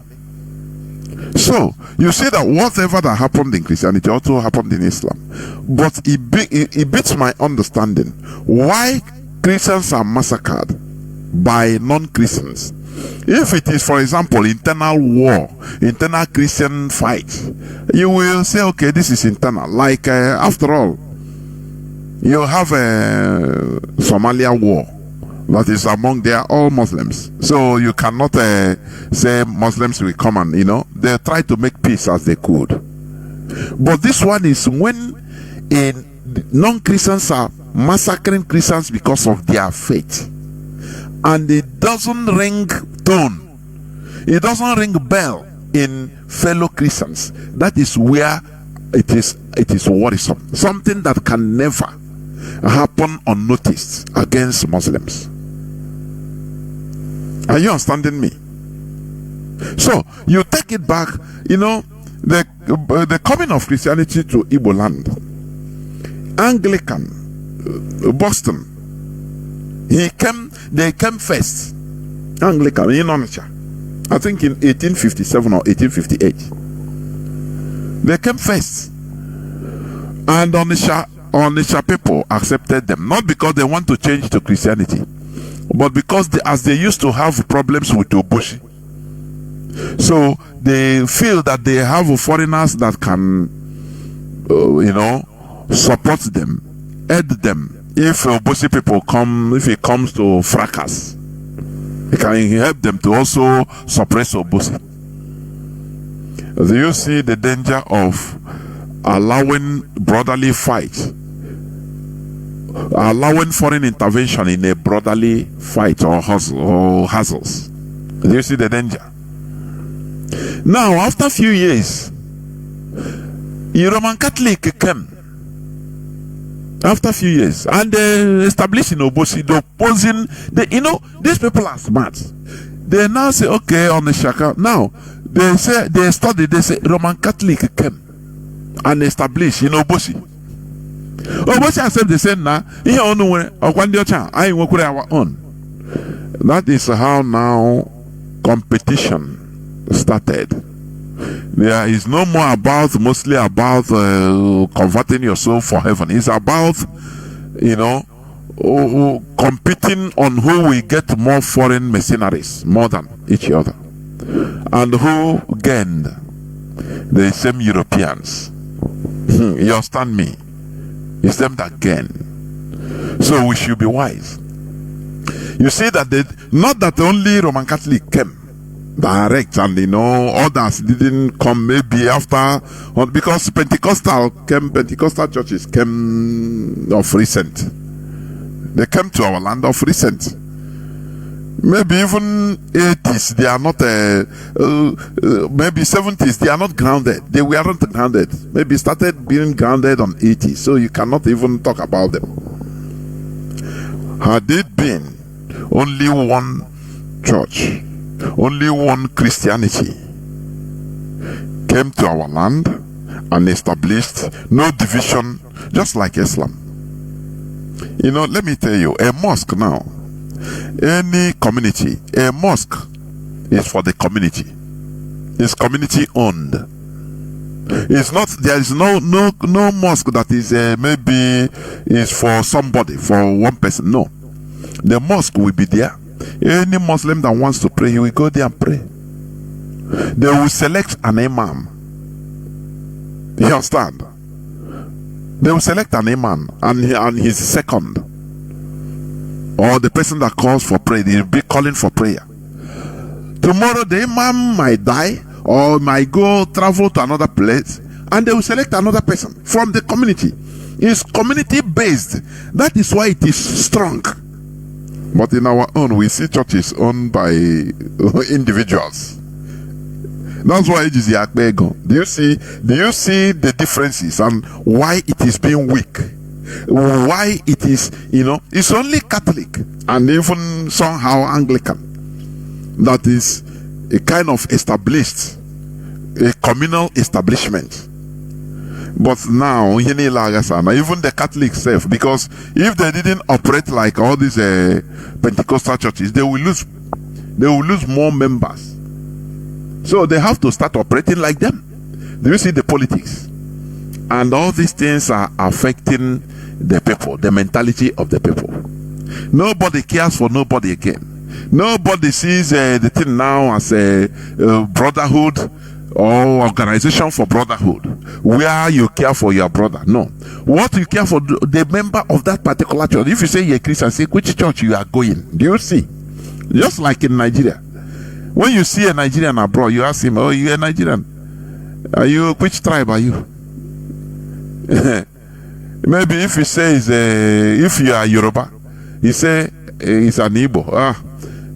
So, you see that whatever that happened in Christianity also happened in Islam. But it beats my understanding why Christians are massacred by non-Christians. If it is, for example, internal war, internal Christian fight, you will say, okay, this is internal. Like, after all, you have a Somalia war that is among, they are all Muslims. So you cannot say Muslims will come and, they try to make peace as they could. But this one is when non-Christians are massacring Christians because of their faith. And it doesn't ring tone, it doesn't ring bell in fellow Christians. That is where it is worrisome. Something that can never happen unnoticed against Muslims. Are you understanding me? So you take it back, the coming of Christianity to Igbo land, Anglican, Boston, they came first. Anglican in Onitsha, I think in 1857 or 1858. They came first, and Onitsha people accepted them, not because they want to change to Christianity, but because as they used to have problems with Oboshi, so they feel that they have foreigners that can, support them, aid them. If Obosi people if it comes to fracas, it can help them to also suppress Obosi. Do you see the danger of allowing brotherly fight, allowing foreign intervention in a brotherly fight or hassles? Do you see the danger? Now, after a few years, the Roman Catholic came. After a few years, and they established in Obosi, the opposing, these people are smart. They now say, okay, on the Shaka, now they say, they say Roman Catholic came and established in Obosi. Obosi accept the same now, here on I work with our own. That is how now competition started. There is no more mostly about converting your soul for heaven. It's about, competing on who will get more foreign mercenaries more than each other. And who gained? The same Europeans. You understand me? It's them that gain. So we should be wise. You see that not that only Roman Catholic came direct, and others didn't come maybe after, because Pentecostal churches came of recent. They came to our land of recent. Maybe even 80s, they are not, maybe 70s, they are not grounded. They weren't grounded. Maybe started being grounded on 80s, so you cannot even talk about them. Had it been only one church, only one Christianity came to our land and established, no division, just like Islam. Let me tell you, a mosque now, any community, a mosque is for the community. It's community owned. It's not, there is no mosque that is maybe is for somebody, for one person. No. The mosque will be there. Any Muslim that wants to pray, he will go there and pray. They will select an imam. You understand? They will select an imam and his second, or the person that calls for prayer. They will be calling for prayer. Tomorrow the imam might die or might go travel to another place, and they will select another person from the community. It's community based. That is why it is strong. But in our own, we see churches owned by individuals. That's why it is the Akbego. Do you see the differences and why it is being weak? Why it is, it's only Catholic and even somehow Anglican that is a kind of established, a communal establishment. But now, even the Catholics self, because if they didn't operate like all these Pentecostal churches, they will lose more members. So they have to start operating like them. Do you see the politics? And all these things are affecting the people, the mentality of the people. Nobody cares for nobody again. Nobody sees the thing now as a brotherhood or organization for brotherhood, where you care for your brother. No. What you care for, the member of that particular church. If you say you're a Christian, say which church you are going. Do you see? Just like in Nigeria. When you see a Nigerian abroad, you ask him, oh, you're a Nigerian. Which tribe are you? Maybe if he says, if you are Yoruba, he say he's an Igbo.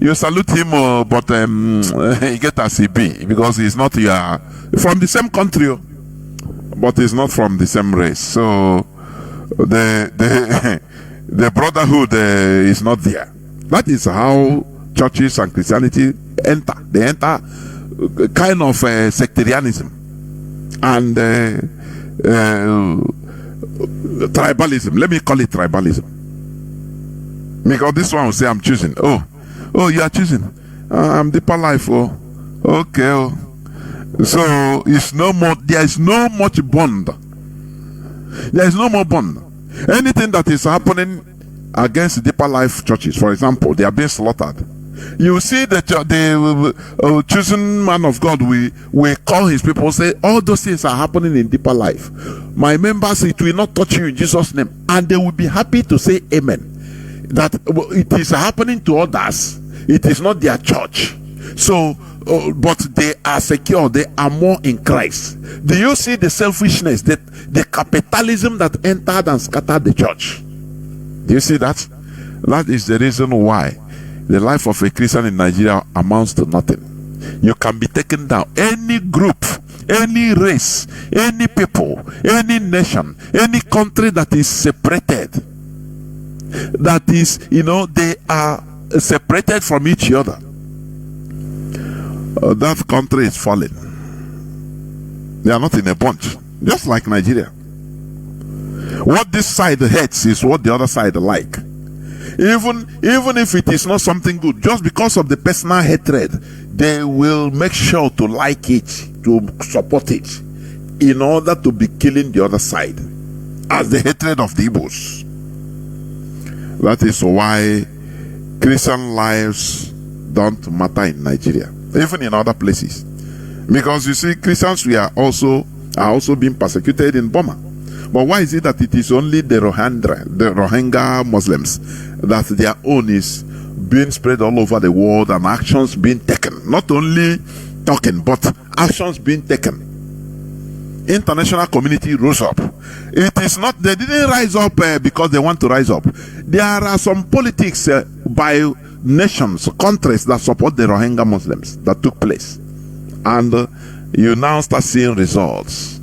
You salute him, but he get a CB because he's not from the same country, but he's not from the same race. So the brotherhood is not there. That is how churches and Christianity enter. They enter kind of sectarianism and tribalism. Let me call it tribalism, because this one will say I'm choosing. Oh, you are choosing. I'm Deeper Life. Oh, okay. Oh. So it's no more. There is no much bond. There is no more bond. Anything that is happening against Deeper Life churches, for example, they are being slaughtered. You see that the chosen man of God, we call his people, say all those things are happening in Deeper Life. My members, it will not touch you in Jesus' name, and they will be happy to say amen. That it is happening to others. It is not their church. So, but they are secure. They are more in Christ. Do you see the selfishness, the capitalism that entered and scattered the church? Do you see that? That is the reason why the life of a Christian in Nigeria amounts to nothing. You can be taken down. Any group, any race, any people, any nation, any country that is separated, that is, they are separated from each other, that country is falling. They are not in a bunch, just like Nigeria. What this side hates is what the other side like. Even if it is not something good, just because of the personal hatred, they will make sure to like it, to support it, in order to be killing the other side, as the hatred of the Igbos. That is why Christian lives don't matter in Nigeria, even in other places, because you see, Christians are also being persecuted in Burma. But why is it that it is only the Rohingya Muslims that their own is being spread all over the world and actions being taken? Not only talking, but actions being taken. International community rose up. It is not, they didn't rise up because they want to rise up. There are some politics by nations, countries that support the Rohingya Muslims that took place. And you now start seeing results.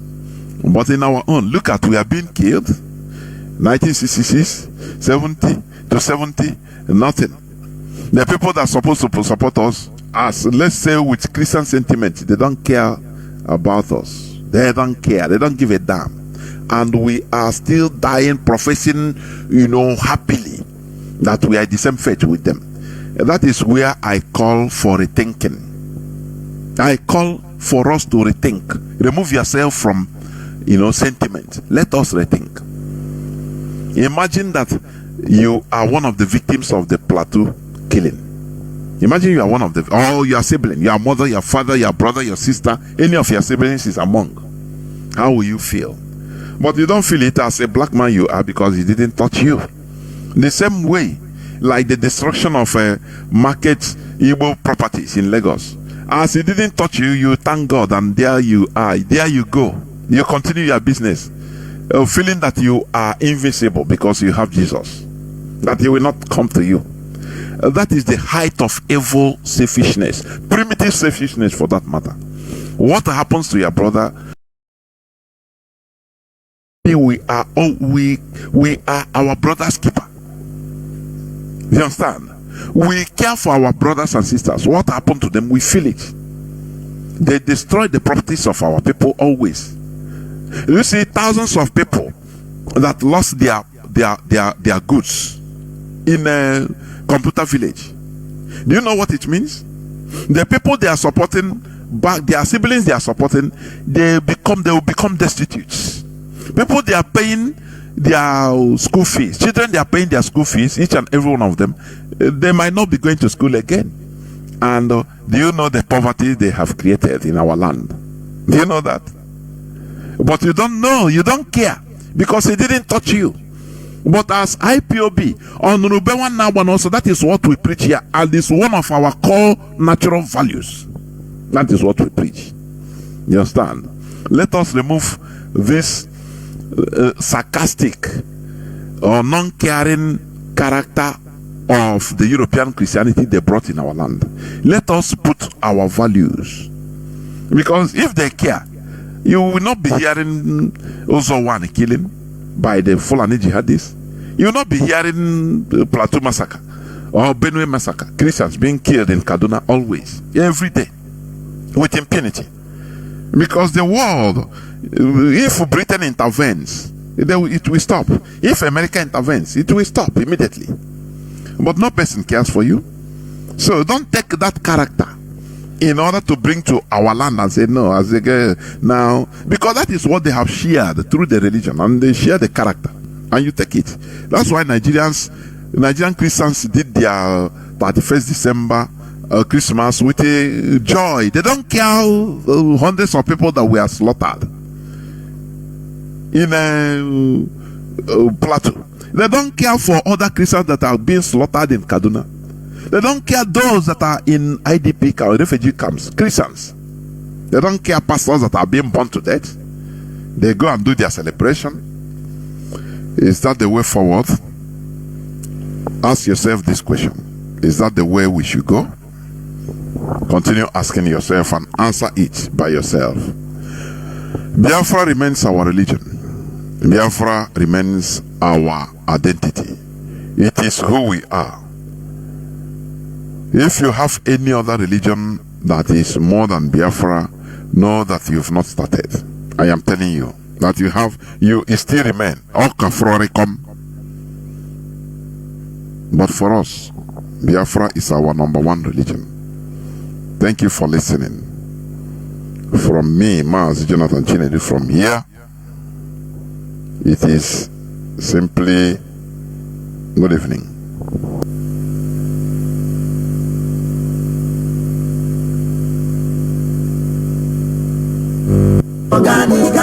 But in our own, look at, we are being killed. 1966, 70 to 70, nothing. The people that are supposed to support us, as let's say with Christian sentiment, they don't care about us. They don't care. They don't give a damn. And we are still dying, professing, happily that we are the same faith with them. That is where I call for rethinking. I call for us to rethink. Remove yourself from sentiment. Let us rethink. Imagine that you are one of the victims of the Plateau killing. Imagine you are one of the, or your sibling, your mother, your father, your brother, your sister, any of your siblings is among. How will you feel? But you don't feel it as a black man you are, because he didn't touch you. The same way, like the destruction of market Igbo properties in Lagos. As he didn't touch you, you thank God, and there you are. There you go. You continue your business, feeling that you are invisible because you have Jesus, that he will not come to you. That is the height of evil selfishness, primitive selfishness for that matter. What happens to your brother? We are our brother's keeper. You understand? We care for our brothers and sisters. What happened to them? We feel it. They destroy the properties of our people always. You see thousands of people that lost their goods in a computer village. Do you know what it means? The people they are supporting, back their siblings they are supporting, they will become destitute. People they are paying their school fees, children they are paying their school fees, each and every one of them, they might not be going to school again. And do you know the poverty they have created in our land? Do you know that? But you don't know, you don't care, because it didn't touch you. But as IPOB on Rubewan Nawan also, that is what we preach here, and it's one of our core natural values. That is what we preach. You understand? Let us remove this sarcastic or non-caring character of the European Christianity they brought in our land. Let us put our values, because if they care, you will not be hearing Ozowan killing by the Fulani jihadists. You will not be hearing Plateau massacre or Benue massacre, Christians being killed in Kaduna always, every day, with impunity. Because the world, if Britain intervenes, it will stop. If America intervenes, it will stop immediately. But no person cares for you. So don't take that character in order to bring to our land and say no, as they go now, because that is what they have shared through the religion, and they share the character, and you take it. That's why Nigerian Christians did their 31st December Christmas with a joy. They don't care hundreds of people that were slaughtered in a plateau. They don't care for other Christians that are being slaughtered in Kaduna. They don't care those that are in IDP or refugee camps, Christians. They don't care pastors that are being burned to death. They go and do their celebration. Is that the way forward? Ask yourself this question. Is that the way we should go? Continue asking yourself and answer it by yourself. Biafra remains our religion. Biafra remains our identity. It is who we are. If you have any other religion that is more than Biafra, know that you've not started. I am telling you that you still remain. But for us, Biafra is our number one religion. Thank you for listening. From me, Mazi Jonathan Chinedu, from here, it is simply good evening. Organic